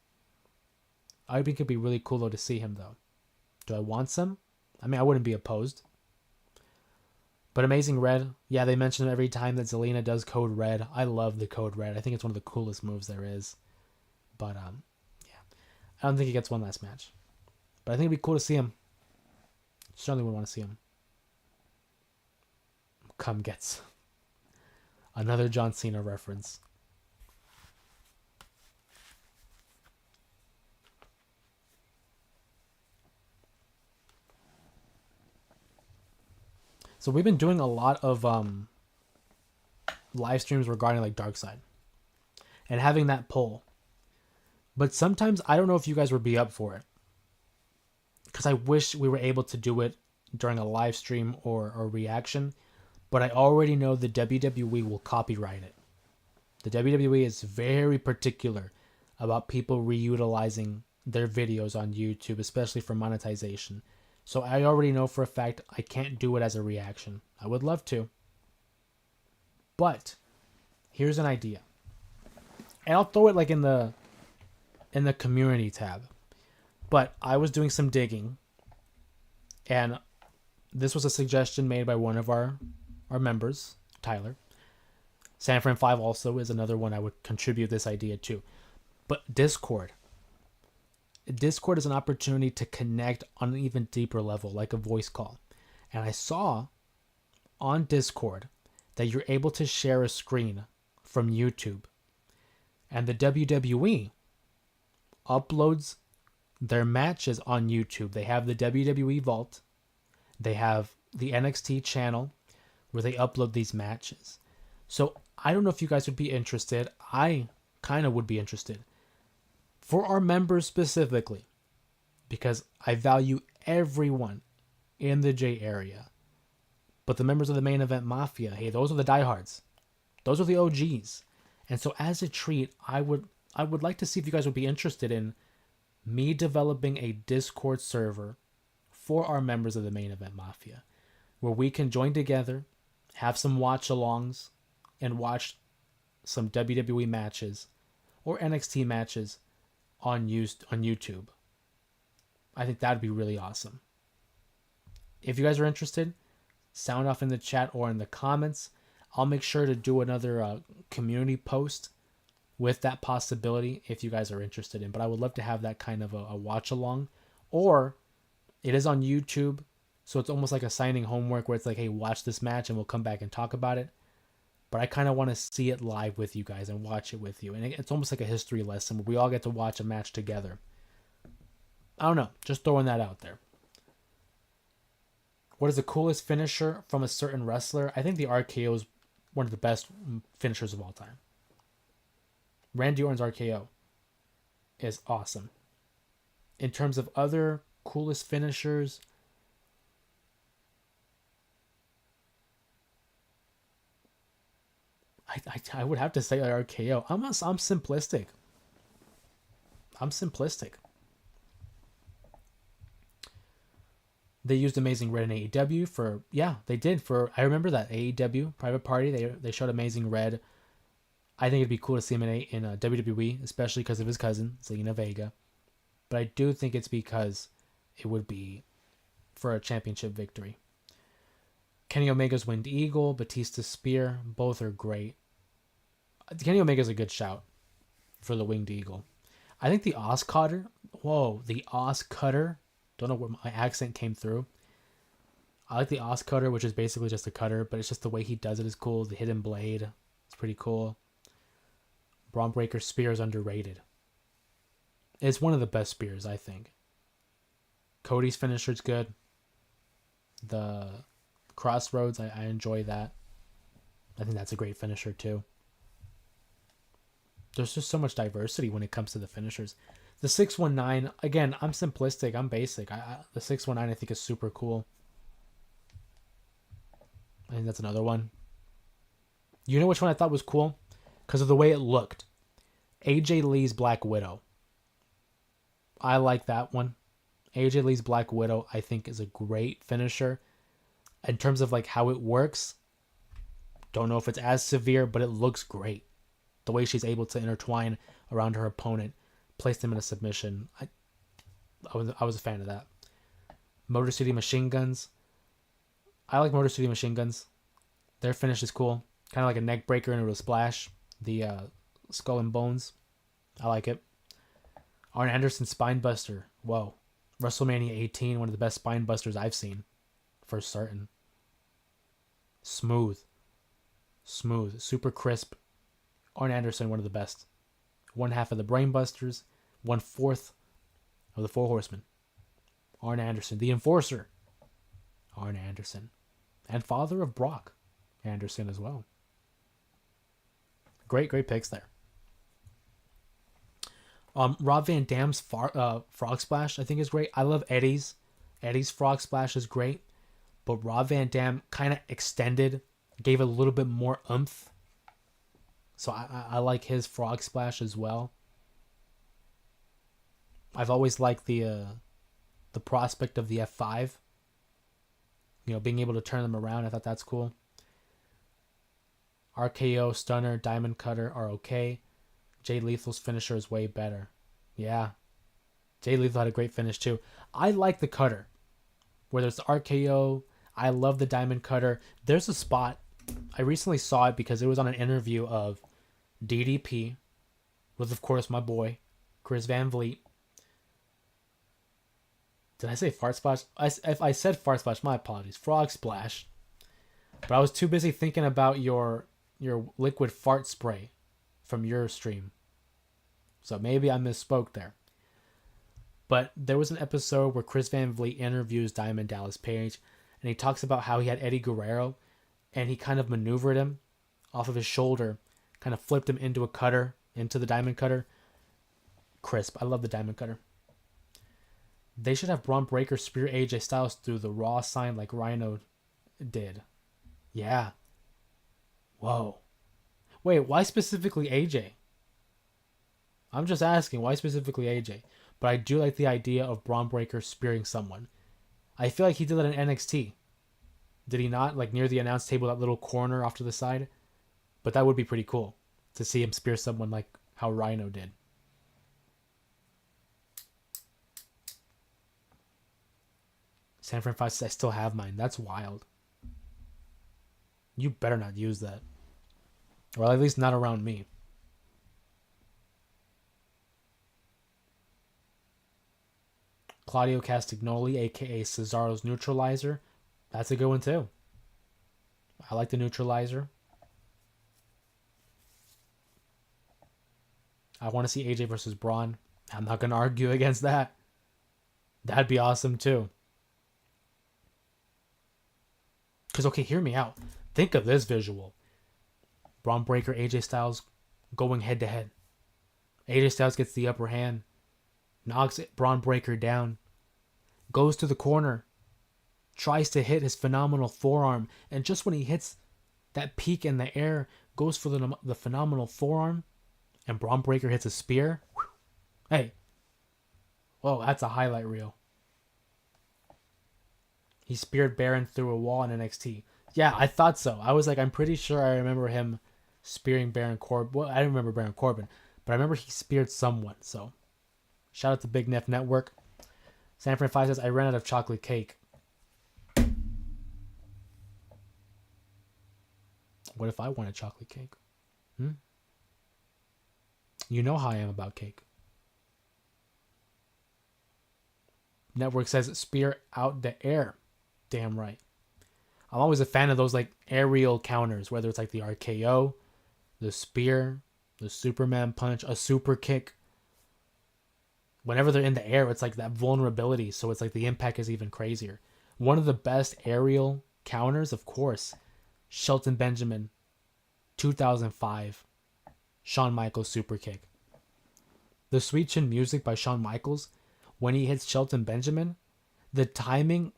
I think it'd be really cool though to see him though. Do I want some? I mean, I wouldn't be opposed. But Amazing Red, yeah, they mention it every time that Zelina does Code Red. I love the Code Red. I think it's one of the coolest moves there is. But yeah, I don't think he gets one last match. But I think it'd be cool to see him. Certainly would want to see him. Come gets another John Cena reference. So we've been doing a lot of live streams regarding like Dark Side and having that poll. But sometimes I don't know if you guys would be up for it, because I wish we were able to do it during a live stream or a reaction, but I already know the WWE will copyright it. The WWE is very particular about people reutilizing their videos on YouTube, especially for monetization. So I already know for a fact I can't do it as a reaction. I would love to. But here's an idea. And I'll throw it like in the community tab. But I was doing some digging, and this was a suggestion made by one of our members, Tyler. Sanfran 5 also is another one I would contribute this idea to. But Discord. Discord is an opportunity to connect on an even deeper level, like a voice call. And I saw on Discord that you're able to share a screen from YouTube. And the WWE uploads their matches on YouTube. They have the WWE Vault. They have the NXT channel where they upload these matches. So I don't know if you guys would be interested. I kind of would be interested. For our members specifically, because I value everyone in the J area. But the members of the Main Event Mafia, hey, those are the diehards. Those are the OGs. And so as a treat, I would like to see if you guys would be interested in me developing a Discord server for our members of the Main Event Mafia, where we can join together, have some watch-alongs, and watch some WWE matches or NXT matches on YouTube. I think that'd be really awesome. If you guys are interested, sound off in the chat or in the comments. I'll make sure to do another community post with that possibility if you guys are interested in. But I would love to have that kind of a watch along. Or it is on YouTube, so it's almost like assigning homework where it's like, hey, watch this match and we'll come back and talk about it. But I kind of want to see it live with you guys and watch it with you. And it's almost like a history lesson where we all get to watch a match together. I don't know. Just throwing that out there. What is the coolest finisher from a certain wrestler? I think the RKO is one of the best finishers of all time. Randy Orton's RKO is awesome. In terms of other coolest finishers, I would have to say RKO. I'm simplistic. They used Amazing Red in AEW for, yeah, they did for, I remember that AEW Private Party. They showed Amazing Red. I think it'd be cool to see him in WWE, especially because of his cousin, Zelina Vega. But I do think it's because it would be for a championship victory. Kenny Omega's Winged Eagle, Batista's Spear, both are great. Kenny Omega's a good shout for the Winged Eagle. I think the Os Cutter, don't know where my accent came through. I like the Os Cutter, which is basically just a cutter, but it's just the way he does it is cool. The hidden blade, it's pretty cool. Braun Breaker's Spear is underrated. It's one of the best spears, I think. Cody's finisher's good. The Crossroads, I enjoy that. I think that's a great finisher too. There's just so much diversity when it comes to the finishers. The 619, again, I'm simplistic, I'm basic. The 619 I think is super cool. I think that's another one. You know which one I thought was cool? Because of the way it looked. AJ Lee's Black Widow. I like that one. AJ Lee's Black Widow I think is a great finisher. In terms of like how it works, don't know if it's as severe, but it looks great. The way she's able to intertwine around her opponent, place them in a submission. I was a fan of that. Motor City Machine Guns. I like Motor City Machine Guns. Their finish is cool. Kind of like a neck breaker into a splash. The Skull and Bones. I like it. Arn Anderson Spinebuster. Whoa. WrestleMania 18, one of the best spinebusters I've seen. For certain. Smooth. Super crisp. Arn Anderson, one of the best. 1/2 of the Brainbusters. 1/4 of the Four Horsemen. Arn Anderson. The Enforcer. Arn Anderson. And father of Brock Anderson as well. Great picks there. Rob Van Dam's Frog Splash I think is great. I love Eddie's. Eddie's Frog Splash is great. But Rob Van Dam kind of extended. Gave a little bit more oomph. So I like his Frog Splash as well. I've always liked the prospect of the F5. Being able to turn them around. I thought that's cool. RKO, Stunner, Diamond Cutter are okay. Jay Lethal's finisher is way better. Yeah. Jay Lethal had a great finish too. I like the cutter. Whether it's the RKO, I love the Diamond Cutter. There's a spot. I recently saw it because it was on an interview of DDP with, of course, my boy, Chris Van Vliet. Did I say Fart Splash? If I said Fart Splash, my apologies. Frog Splash. But I was too busy thinking about your liquid fart spray from your stream. So maybe I misspoke there. But there was an episode where Chris Van Vliet interviews Diamond Dallas Page, and he talks about how he had Eddie Guerrero, and he kind of maneuvered him off of his shoulder, kind of flipped him into a cutter, into the Diamond Cutter. Crisp. I love the Diamond Cutter. They should have Braun Breaker spear AJ Styles through the Raw sign like Rhino did. Yeah. Whoa. Wait, why specifically AJ? I'm just asking, why specifically AJ? But I do like the idea of Braun Breaker spearing someone. I feel like he did that in NXT. Did he not? Like near the announce table, that little corner off to the side? But that would be pretty cool. to see him spear someone like how Rhino did. San Fran 5 says, I still have mine. That's wild. You better not use that. Or at least not around me. Claudio Castagnoli, a.k.a. Cesaro's Neutralizer. That's a good one, too. I like the Neutralizer. I want to see AJ versus Braun. I'm not going to argue against that. That'd be awesome, too. Because, okay, hear me out. Think of this visual. Braun Breaker, AJ Styles going head-to-head. AJ Styles gets the upper hand. Knocks Braun Breaker down. Goes to the corner. Tries to hit his phenomenal forearm. And just when he hits that peak in the air, goes for the phenomenal forearm. And Braun Breaker hits a spear. Hey. Whoa, that's a highlight reel. He speared Baron through a wall in NXT. Yeah, I thought so. I was like, I'm pretty sure I remember him spearing Baron Corbin. Well, I didn't remember Baron Corbin, but I remember he speared someone. So, shout out to Big Neff Network. Sanford 5 says, I ran out of chocolate cake. What if I wanted chocolate cake? You know how I am about cake. Network says, spear out the air. Damn right. I'm always a fan of those like aerial counters, whether it's like the RKO, the spear, the Superman punch, a super kick. Whenever they're in the air, it's like that vulnerability, so it's like the impact is even crazier. One of the best aerial counters, of course, Shelton Benjamin, 2005, Shawn Michaels super kick. The Sweet Chin Music by Shawn Michaels, when he hits Shelton Benjamin, the timing,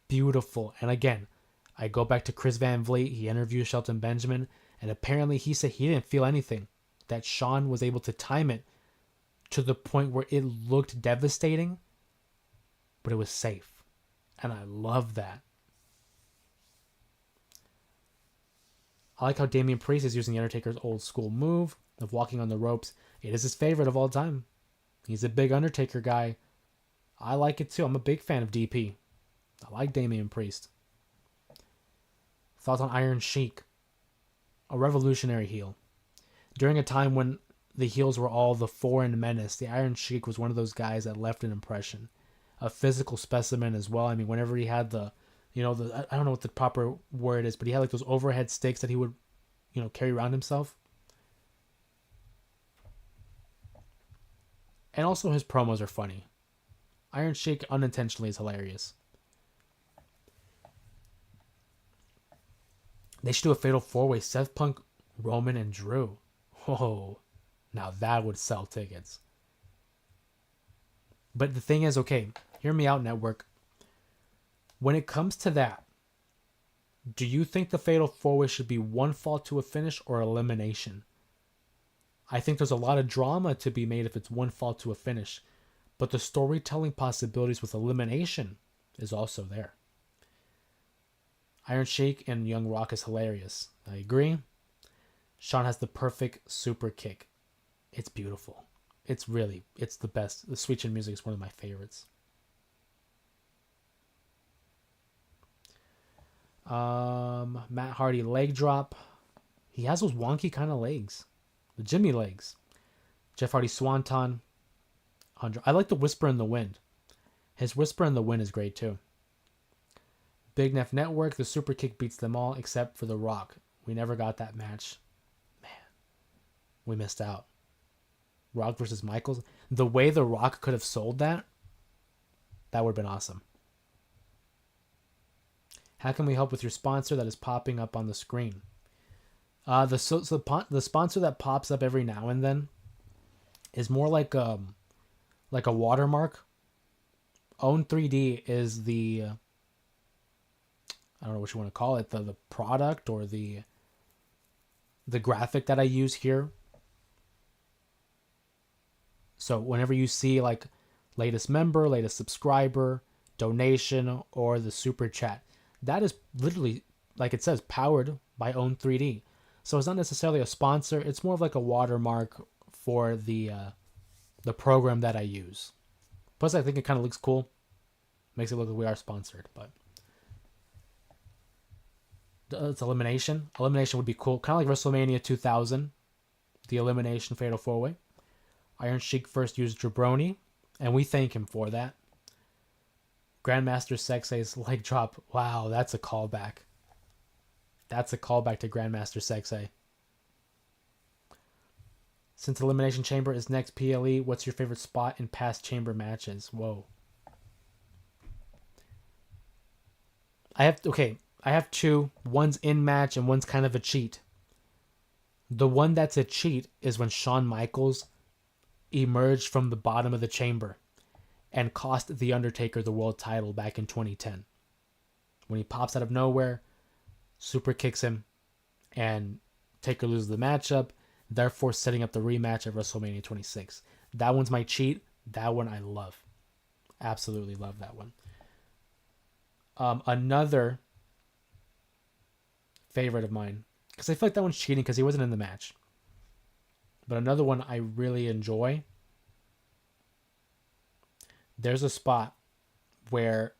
beautiful. And again, I go back to Chris Van Vliet. He interviewed Shelton Benjamin, and apparently he said he didn't feel anything. That Shawn was able to time it to the point where it looked devastating, but it was safe. And I love that. I like how Damian Priest is using The Undertaker's old school move of walking on the ropes. It is his favorite of all time. He's a big Undertaker guy. I like it too. I'm a big fan of DP. I like Damian Priest. Thoughts on Iron Sheik? A revolutionary heel. During a time when the heels were all the foreign menace, the Iron Sheik was one of those guys that left an impression. A physical specimen as well. I mean, whenever he had I don't know what the proper word is, but he had like those overhead sticks that he would, carry around himself. And also his promos are funny. Iron Sheik unintentionally is hilarious. They should do a fatal four-way: Seth Punk, Roman, and Drew. Oh, now that would sell tickets. But the thing is, okay, hear me out, network. When it comes to that, do you think the fatal four-way should be one fall to a finish or elimination? I think there's a lot of drama to be made if it's one fall to a finish, but the storytelling possibilities with elimination is also there. Iron Sheik and Young Rock is hilarious. I agree. Shawn has the perfect super kick. It's beautiful. It's the best. The Sweet Chin Music is one of my favorites. Matt Hardy leg drop. He has those wonky kind of legs. The Jimmy legs. Jeff Hardy swanton. 100. I like the Whisper in the Wind. His Whisper in the Wind is great too. Big Neff Network. The super kick beats them all except for The Rock. We never got that match. Man. We missed out. Rock versus Michaels. The way The Rock could have sold that would have been awesome. How can we help with your sponsor that is popping up on the screen? The sponsor that pops up every now and then is more like a watermark. Own 3D is the I don't know what you want to call it, the product or the graphic that I use here. So whenever you see like latest member, latest subscriber, donation, or the super chat, that is literally, like it says, powered by Own 3D. So it's not necessarily a sponsor. It's more of like a watermark for the program that I use. Plus, I think it kind of looks cool. Makes it look like we are sponsored, but it's elimination. Elimination would be cool. Kind of like WrestleMania 2000, the elimination fatal 4-way. Iron Sheik first used Jabroni, and we thank him for that. Grandmaster Sexay's leg drop. Wow, that's a callback. That's a callback to Grandmaster Sexay. Since Elimination Chamber is next PLE, what's your favorite spot in past Chamber matches? Whoa. I have two. One's in match and one's kind of a cheat. The one that's a cheat is when Shawn Michaels emerged from the bottom of the chamber and cost The Undertaker the world title back in 2010. When he pops out of nowhere, super kicks him, and Taker loses the matchup, therefore setting up the rematch at WrestleMania 26. That one's my cheat. That one I love. Absolutely love that one. Another favorite of mine, because I feel like that one's cheating because he wasn't in the match. But another one I really enjoy, there's a spot where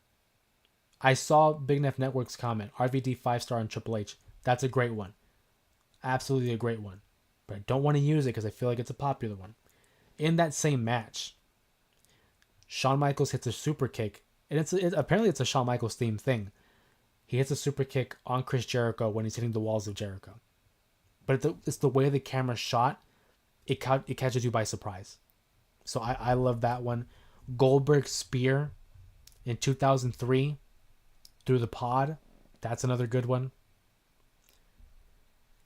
I saw Big Neff Network's comment, RVD 5-star on Triple H. That's a great one. Absolutely a great one. But I don't want to use it because I feel like it's a popular one. In that same match, Shawn Michaels hits a super kick. And apparently it's a Shawn Michaels themed thing. He hits a super kick on Chris Jericho when he's hitting the walls of Jericho. But it's the way the camera shot. It catches you by surprise. So I love that one. Goldberg's spear in 2003 through the pod. That's another good one.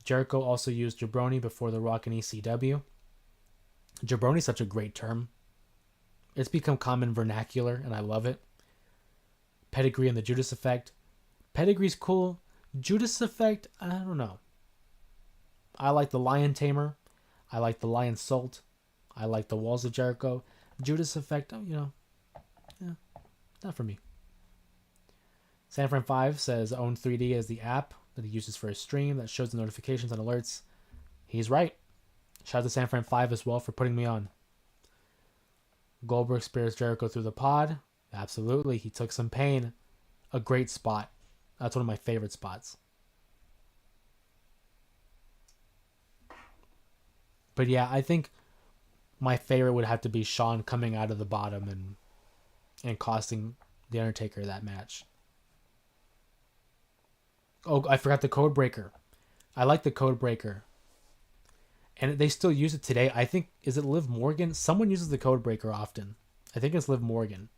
Jericho also used Jabroni before The Rock in ECW. Jabroni's such a great term. It's become common vernacular, and I love it. Pedigree and the Judas Effect. Pedigree's cool. Judas Effect, I don't know. I like the Lion Tamer. I like the Lion Salt. I like the Walls of Jericho. Judas Effect, not for me. Sanfran 5 says Own 3D is the app that he uses for his stream that shows the notifications and alerts. He's right. Shout out to Sanfran 5 as well for putting me on. Goldberg spears Jericho through the pod. Absolutely. He took some pain. A great spot. That's one of my favorite spots. But yeah, I think my favorite would have to be Shawn coming out of the bottom and costing The Undertaker that match. Oh, I forgot the Code Breaker. I like the Code Breaker. And they still use it today. I think, is it Liv Morgan? Someone uses the Code Breaker often. I think it's Liv Morgan.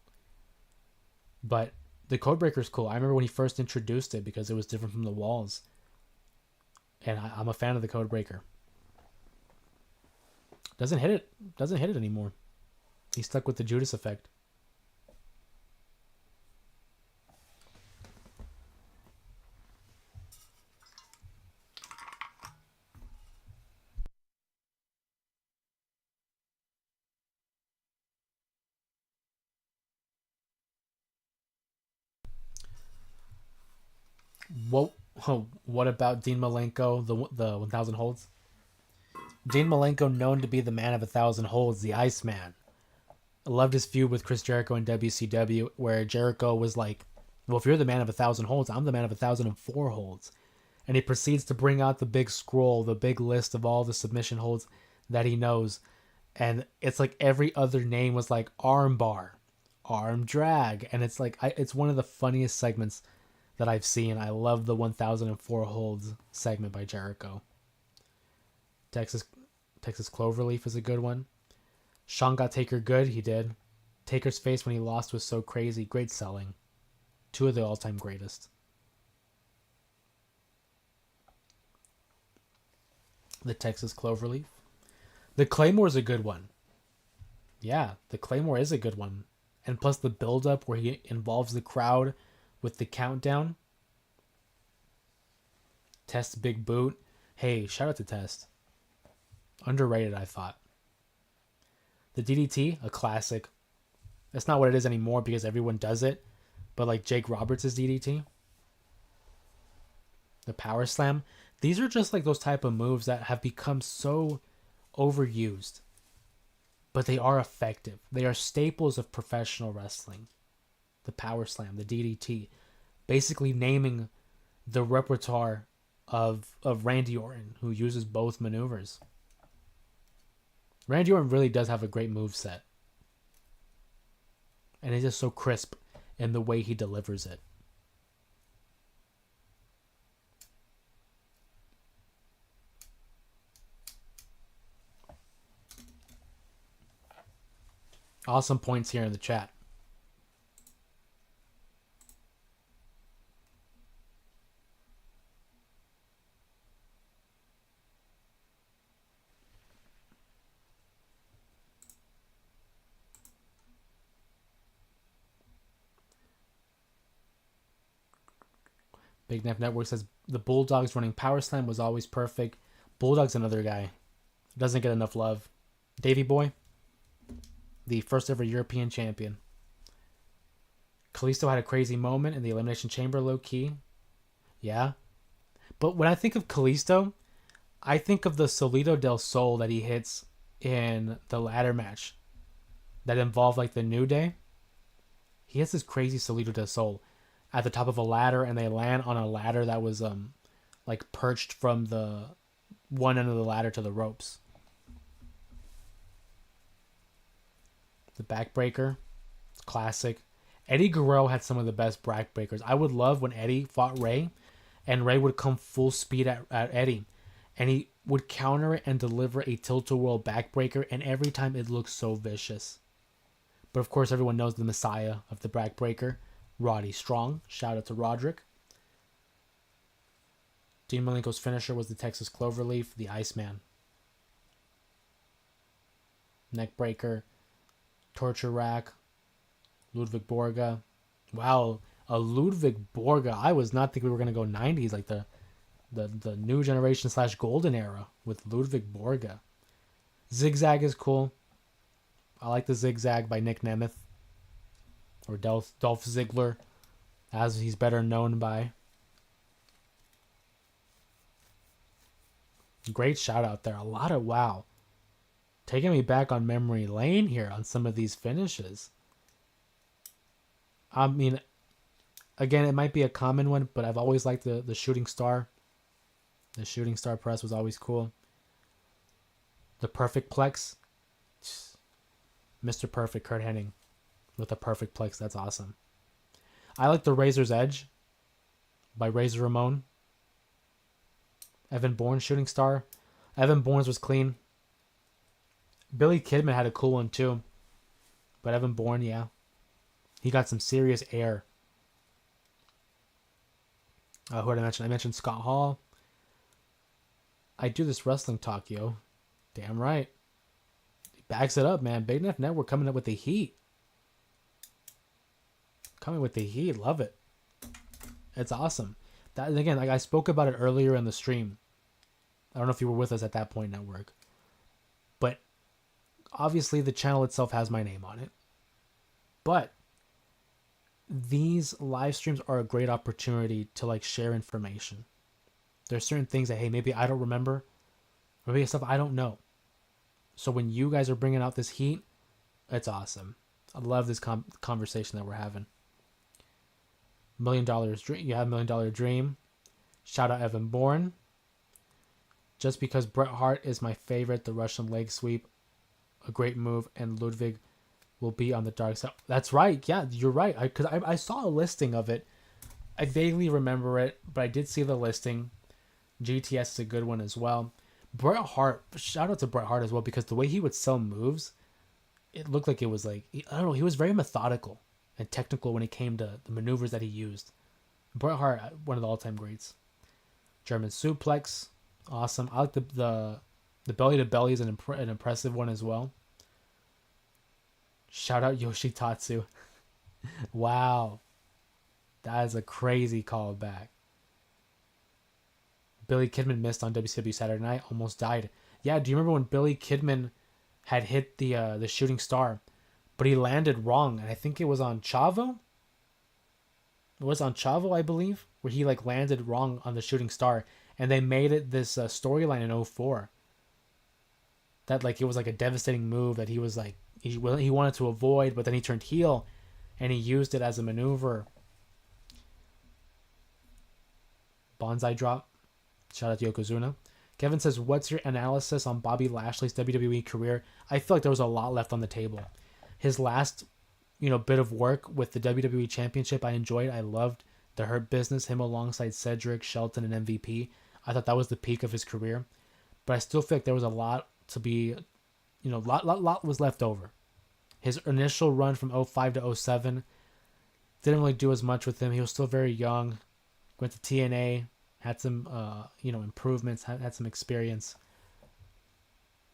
But the Code Breaker is cool. I remember when he first introduced it because it was different from the walls. And I'm a fan of the Code Breaker. Doesn't hit it anymore. He's stuck with the Judas Effect. What about Dean Malenko, the 1,000 holds? Dean Malenko, known to be the man of 1,000 holds, the Iceman. I loved his feud with Chris Jericho in WCW, where Jericho was like, well, if you're the man of 1,000 holds, I'm the man of 1,004 holds. And he proceeds to bring out the big scroll, the big list of all the submission holds that he knows. And it's like every other name was like arm bar, arm drag. And it's like, it's one of the funniest segments that I've seen. I love the 1,004 holds segment by Jericho. Texas Cloverleaf is a good one. Shawn got Taker good. He did. Taker's face when he lost was so crazy. Great selling. Two of the all-time greatest. The Texas Cloverleaf. The Claymore is a good one. Yeah, the Claymore is a good one. And plus the build-up where he involves the crowd with the countdown. Test big boot. Hey, shout out to Test. Underrated, I thought. The DDT, a classic. That's not what it is anymore because everyone does it. But like Jake Roberts' DDT. The Power Slam. These are just like those type of moves that have become so overused, but they are effective. They are staples of professional wrestling. The power slam, the DDT, basically naming the repertoire of Randy Orton, who uses both maneuvers. Randy Orton really does have a great move set. And he's just so crisp in the way he delivers it. Awesome points here in the chat. Big Neff Network says the Bulldogs running Power Slam was always perfect. Bulldog's another guy. Doesn't get enough love. Davey Boy, the first ever European champion. Kalisto had a crazy moment in the Elimination Chamber, low key. Yeah. But when I think of Kalisto, I think of the Solito del Sol that he hits in the ladder match that involved like the New Day. He has this crazy Solito del Sol at the top of a ladder, and they land on a ladder that was like perched from the one end of the ladder to the ropes. The backbreaker, it's classic. Eddie Guerrero had some of the best backbreakers. I would love when Eddie fought Ray, and Ray would come full speed at Eddie, and he would counter it and deliver a tilt-a-whirl backbreaker, and every time it looks so vicious. But of course, everyone knows the messiah of the backbreaker, Roddy Strong. Shout out to Roderick. Dean Malenko's finisher was the Texas Cloverleaf, the Iceman. Neckbreaker, torture rack, Ludwig Borga. Wow, a Ludwig Borga. I was not thinking we were going to go 90s, like the new generation / golden era with Ludwig Borga. Zigzag is cool. I like the Zigzag by Nick Nemeth. Or Dolph Ziggler, as he's better known by. Great shout out there. A lot of wow. Taking me back on memory lane here on some of these finishes. I mean, again, it might be a common one, but I've always liked the shooting star. The shooting star press was always cool. The perfect plex. Mr. Perfect, Kurt Hennig. With a perfect plex, that's awesome. I like the Razor's Edge by Razor Ramon. Evan Bourne's shooting star. Evan Bourne's was clean. Billy Kidman had a cool one too. But Evan Bourne, yeah. He got some serious air. Who did I mention? I mentioned Scott Hall. I do this wrestling talk, yo. Damn right. He backs it up, man. Big Neff Network coming up with the heat. Coming with the heat. Love it. It's awesome. That, again, like I spoke about it earlier in the stream. I don't know if you were with us at that point, Network. But obviously the channel itself has my name on it. But these live streams are a great opportunity to like share information. There's certain things that, hey, maybe I don't remember. Or maybe stuff I don't know. So when you guys are bringing out this heat, it's awesome. I love this conversation that we're having. $1 Million Dream. You have $1 Million Dream. Shout out Evan Bourne. Just because Bret Hart is my favorite, the Russian leg sweep, a great move, and Ludwig will be on the dark side. That's right. Yeah, you're right. Because I saw a listing of it. I vaguely remember it, but I did see the listing. GTS is a good one as well. Bret Hart, shout out to Bret Hart as well, because the way he would sell moves, it looked like it was like, I don't know, he was very methodical and technical when it came to the maneuvers that he used. Bret Hart, one of the all-time greats. German suplex, awesome. I like the belly to belly is an impressive one as well. Shout out Yoshitatsu. Wow. That is a crazy callback. Billy Kidman missed on WCW Saturday Night, almost died. Yeah, do you remember when Billy Kidman had hit the shooting star, but he landed wrong, and I think it was on Chavo? It was on Chavo, I believe, where he like landed wrong on the shooting star, And they made it this storyline in '04 that like it was like a devastating move that he was like he wanted to avoid, but then he turned heel and he used it as a maneuver. Bonsai drop. Shout out to Yokozuna. Kevin says, what's your analysis on Bobby Lashley's WWE career? I feel like there was a lot left on the table. His last, bit of work with the WWE Championship, I enjoyed. I loved the Hurt Business, him alongside Cedric, Shelton, and MVP. I thought that was the peak of his career. But I still feel like there was a lot to be, lot was left over. His initial run from '05 to '07 didn't really do as much with him. He was still very young. Went to TNA, had some, improvements, had some experience.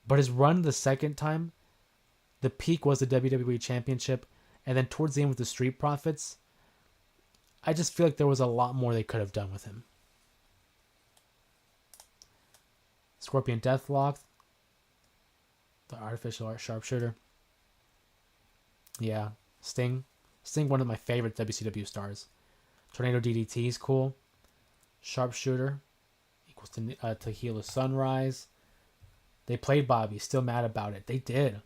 But his run the second time, the peak was the WWE Championship. And then towards the end with the Street Profits, I just feel like there was a lot more they could have done with him. Scorpion Deathlock. The artificial art sharpshooter. Yeah. Sting, one of my favorite WCW stars. Tornado DDT is cool. Sharpshooter equals to Tequila Sunrise. They played Bobby. Still mad about it. They did.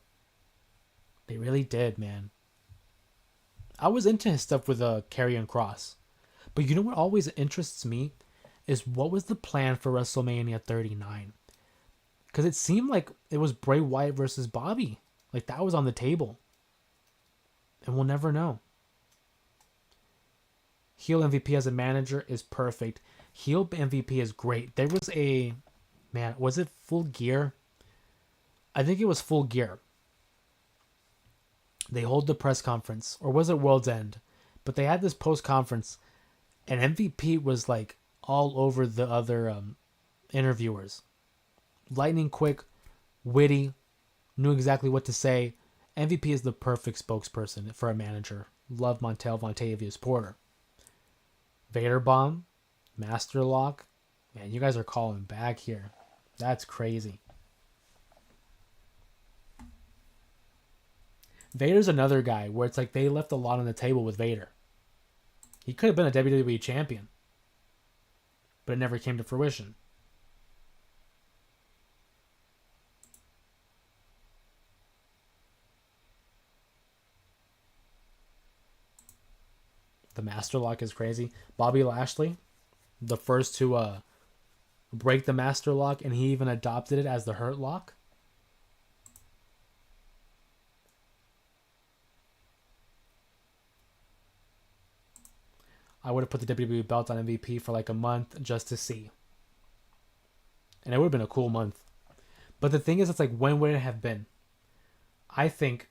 They really did, man. I was into his stuff with Karrion Kross. But you know what always interests me? Is what was the plan for WrestleMania 39? Because it seemed like it was Bray Wyatt versus Bobby. Like that was on the table. And we'll never know. Heel MVP as a manager is perfect. Heel MVP is great. There was was it Full Gear? I think it was Full Gear. They hold the press conference, or was it World's End? But they had this post conference, and MVP was like all over the other interviewers. Lightning quick, witty, knew exactly what to say. MVP is the perfect spokesperson for a manager. Love Montel Vontavious Porter. Vader Bomb, Master Lock. Man, you guys are calling back here. That's crazy. Vader's another guy where it's like they left a lot on the table with Vader. He could have been a WWE champion, but it never came to fruition. The Master Lock is crazy. Bobby Lashley, the first to break the Master Lock, and he even adopted it as the Hurt Lock. I would have put the WWE belt on MVP for like a month just to see. And it would have been a cool month. But the thing is, it's like, when would it have been? I think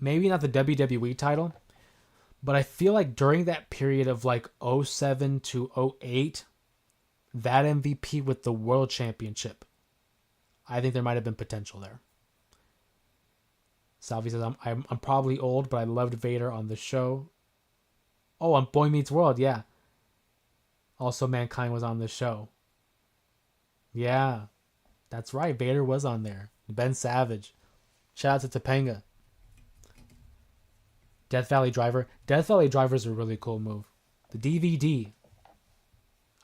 maybe not the WWE title, but I feel like during that period of like '07 to '08, that MVP with the World Championship, I think there might have been potential there. Salvi says, I'm probably old, but I loved Vader on the show. Oh, on Boy Meets World, yeah. Also, Mankind was on the show. Yeah, that's right. Vader was on there. Ben Savage. Shout out to Topanga. Death Valley Driver. Death Valley Driver is a really cool move. The DVD.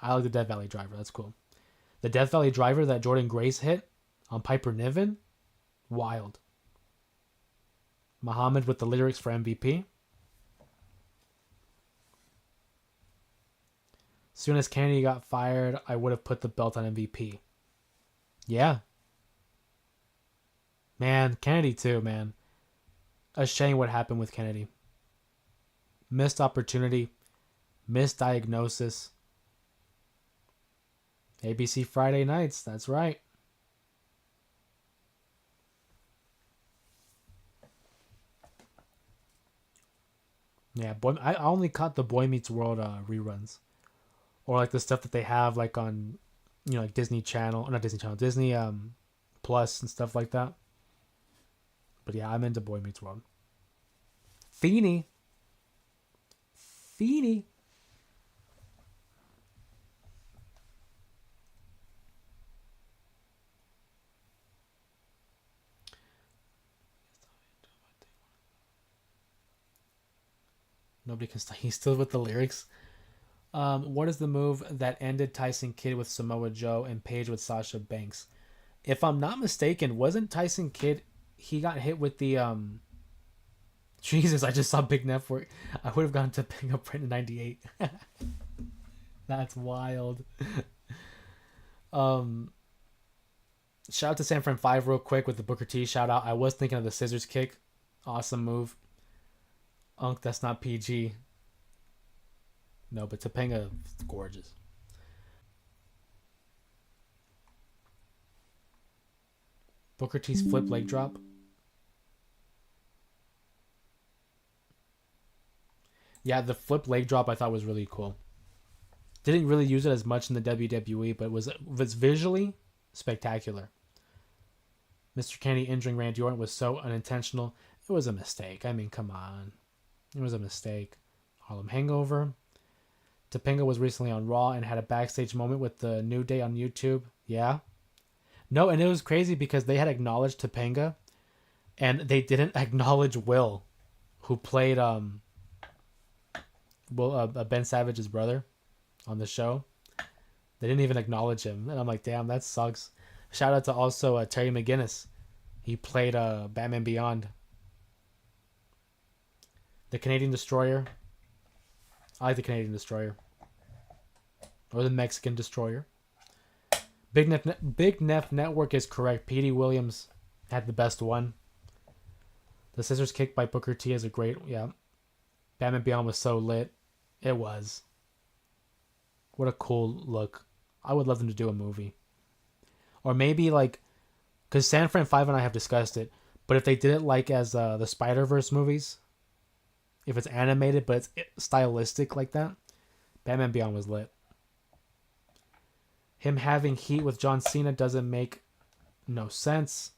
I like the Death Valley Driver. That's cool. The Death Valley Driver that Jordan Grace hit on Piper Niven. Wild. Muhammad with the lyrics for MVP. Soon as Kennedy got fired, I would have put the belt on MVP. Yeah. Man, Kennedy too, man. A shame what happened with Kennedy. Missed opportunity. Misdiagnosis. ABC Friday nights, that's right. Yeah, I only caught the Boy Meets World reruns. Or like the stuff that they have like on, like Disney Channel, not Disney Channel, Disney Plus and stuff like that. But yeah, I'm into Boy Meets World. Feeny. Nobody can stop. He's still with the lyrics. What is the move that ended Tyson Kidd with Samoa Joe and Paige with Sasha Banks? If I'm not mistaken, wasn't Tyson Kidd, he got hit with the Jesus, I just saw Big Network. I would have gone to pick up right in 98. That's wild. Shout out to San Fran 5 real quick with the Booker T shout out. I was thinking of the scissors kick. Awesome move. Unk, that's not PG. No, but Topanga is gorgeous. Booker T's flip leg drop. Yeah, the flip leg drop I thought was really cool. Didn't really use it as much in the WWE, but was visually spectacular. Mr. Kennedy injuring Randy Orton was so unintentional. It was a mistake. I mean, come on. It was a mistake. Harlem Hangover. Topanga was recently on Raw and had a backstage moment with the New Day on YouTube. Yeah. No, and it was crazy because they had acknowledged Topanga and they didn't acknowledge Will, who played Ben Savage's brother on the show. They didn't even acknowledge him. And I'm like, damn, that sucks. Shout out to also Terry McGinnis. He played Batman Beyond. The Canadian Destroyer. I like the Canadian Destroyer. Or the Mexican Destroyer. Big Neff Network is correct. Petey Williams had the best one. The scissors kick by Booker T is a great... Yeah. Batman Beyond was so lit. It was. What a cool look. I would love them to do a movie. Or maybe like... Because San Fran 5 and I have discussed it. But if they did it like as the Spider-Verse movies... If it's animated, but it's stylistic like that, Batman Beyond was lit. Him having heat with John Cena doesn't make no sense.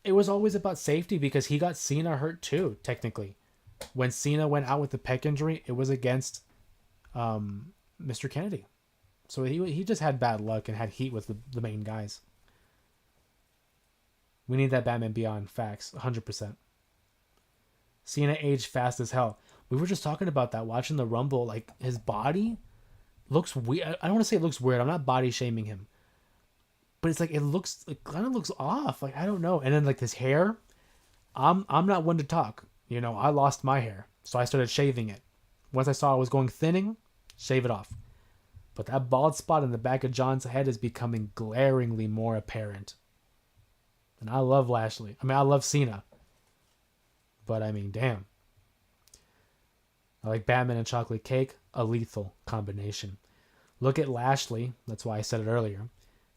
It was always about safety because he got Cena hurt too, technically. When Cena went out with the pec injury, it was against Mr. Kennedy. So he just had bad luck and had heat with the main guys. We need that Batman Beyond. Facts. 100%. Cena aged fast as hell. We were just talking about that, watching the Rumble. Like, his body looks weird. I don't want to say it looks weird. I'm not body shaming him. But it's like, it kind of looks off. Like, I don't know. And then, like, his hair. I'm not one to talk. You know, I lost my hair. So I started shaving it. Once I saw it was going thinning, shave it off. But that bald spot in the back of John's head is becoming glaringly more apparent. And I love Lashley. I mean, I love Cena. But I mean, damn. I like Batman and chocolate cake, a lethal combination. Look at Lashley, that's why I said it earlier.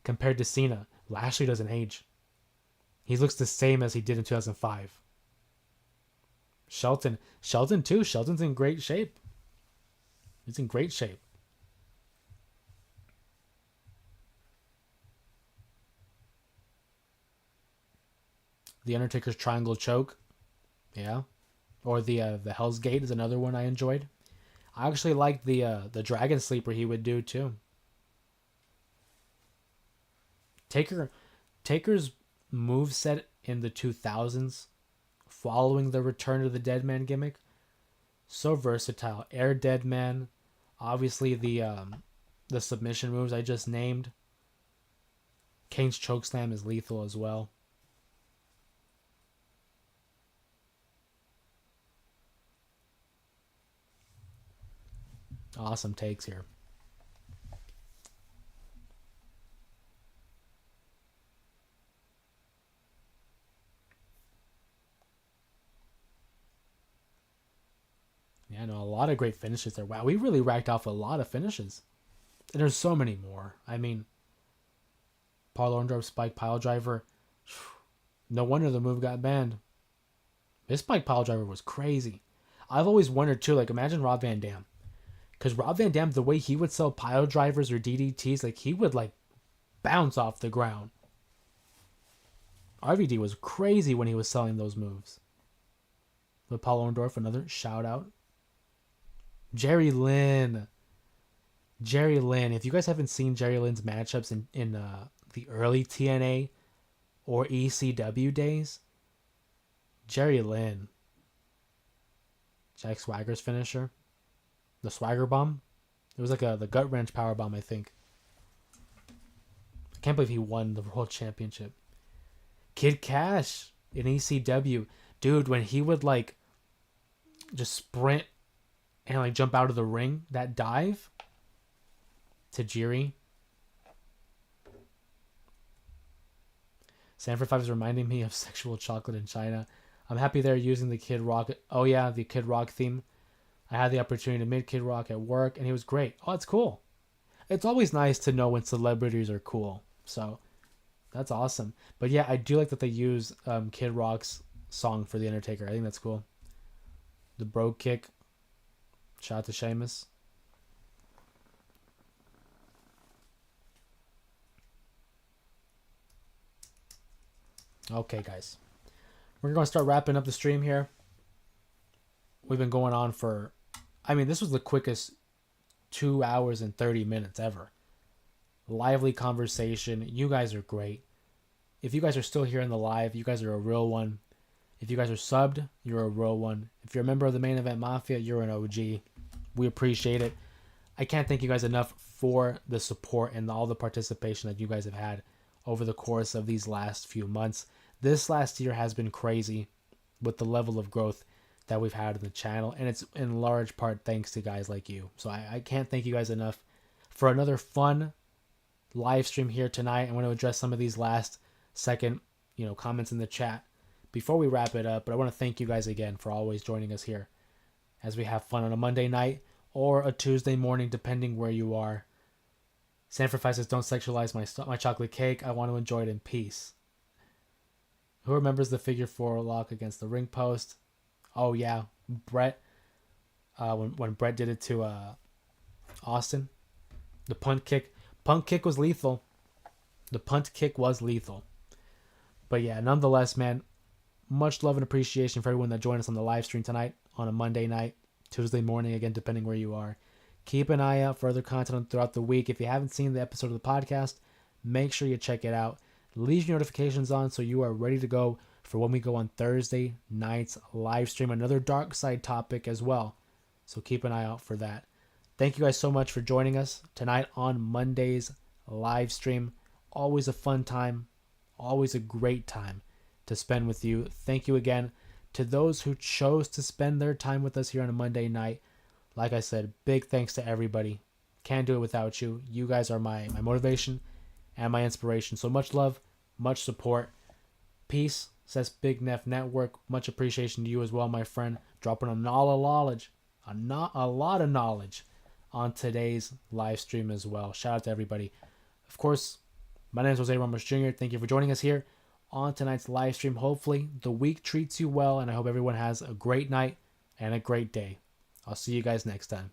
Compared to Cena, Lashley doesn't age. He looks the same as he did in 2005. Shelton too. Shelton's in great shape. He's in great shape. The Undertaker's triangle choke. Yeah. Or the Hell's Gate is another one I enjoyed. I actually liked the Dragon Sleeper he would do too. Taker's moveset in the 2000s following the Return of the Dead Man gimmick, so versatile. Air Dead Man, obviously the submission moves I just named. Kane's chokeslam is lethal as well. Awesome takes here. Yeah, no, a lot of great finishes there. Wow, we really racked off a lot of finishes. And there's so many more. I mean, Paul Orndorff spike pile driver. No wonder the move got banned. This spike pile driver was crazy. I've always wondered too, like imagine Rob Van Dam. Because Rob Van Dam, the way he would sell pile drivers or DDTs, like he would like bounce off the ground. RVD was crazy when he was selling those moves. But Paul Orndorff, another shout out. Jerry Lynn. If you guys haven't seen Jerry Lynn's matchups in the early TNA or ECW days, Jerry Lynn. Jack Swagger's finisher. The Swagger Bomb. It was like the gut wrench powerbomb, I think. I can't believe he won the world championship. Kid Cash in ECW, dude, when he would like just sprint and like jump out of the ring, that dive. Tajiri. Sanford 5 is reminding me of sexual chocolate in China. I'm happy they're using the Kid Rock. Oh yeah, the Kid Rock theme. I had the opportunity to meet Kid Rock at work, and he was great. Oh, that's cool. It's always nice to know when celebrities are cool. So, that's awesome. But yeah, I do like that they use Kid Rock's song for The Undertaker. I think that's cool. The bro kick. Shout out to Sheamus. Okay, guys. We're going to start wrapping up the stream here. We've been going on for... I mean, this was the quickest 2 hours and 30 minutes ever. Lively conversation. You guys are great. If you guys are still here in the live, you guys are a real one. If you guys are subbed, you're a real one. If you're a member of the Main Event Mafia, you're an OG. We appreciate it. I can't thank you guys enough for the support and all the participation that you guys have had over the course of these last few months. This last year has been crazy with the level of growth that we've had in the channel, and it's in large part thanks to guys like you. So I can't thank you guys enough for another fun live stream here tonight. I want to address some of these last second, comments in the chat before we wrap it up, but I want to thank you guys again for always joining us here as we have fun on a Monday night or a Tuesday morning, depending where you are. Sanford says, don't sexualize my chocolate cake. I want to enjoy it in peace. Who remembers the figure 4 lock against the ring post? Oh, yeah. Brett. When Brett did it to Austin. The punt kick. Punt kick was lethal. The punt kick was lethal. But yeah, nonetheless, man, much love and appreciation for everyone that joined us on the live stream tonight on a Monday night, Tuesday morning, again, depending where you are. Keep an eye out for other content throughout the week. If you haven't seen the episode of the podcast, make sure you check it out. Leave your notifications on so you are ready to go for when we go on Thursday night's live stream. Another dark side topic as well. So keep an eye out for that. Thank you guys so much for joining us tonight on Monday's live stream. Always a fun time. Always a great time to spend with you. Thank you again to those who chose to spend their time with us here on a Monday night. Like I said, big thanks to everybody. Can't do it without you. You guys are my motivation and my inspiration. So much love, much support. Peace, says Big Neff Network. Much appreciation to you as well, my friend. Dropping a lot of knowledge on today's live stream as well. Shout out to everybody. Of course, my name is Jose Ramos Jr. Thank you for joining us here on tonight's live stream. Hopefully, the week treats you well, and I hope everyone has a great night and a great day. I'll see you guys next time.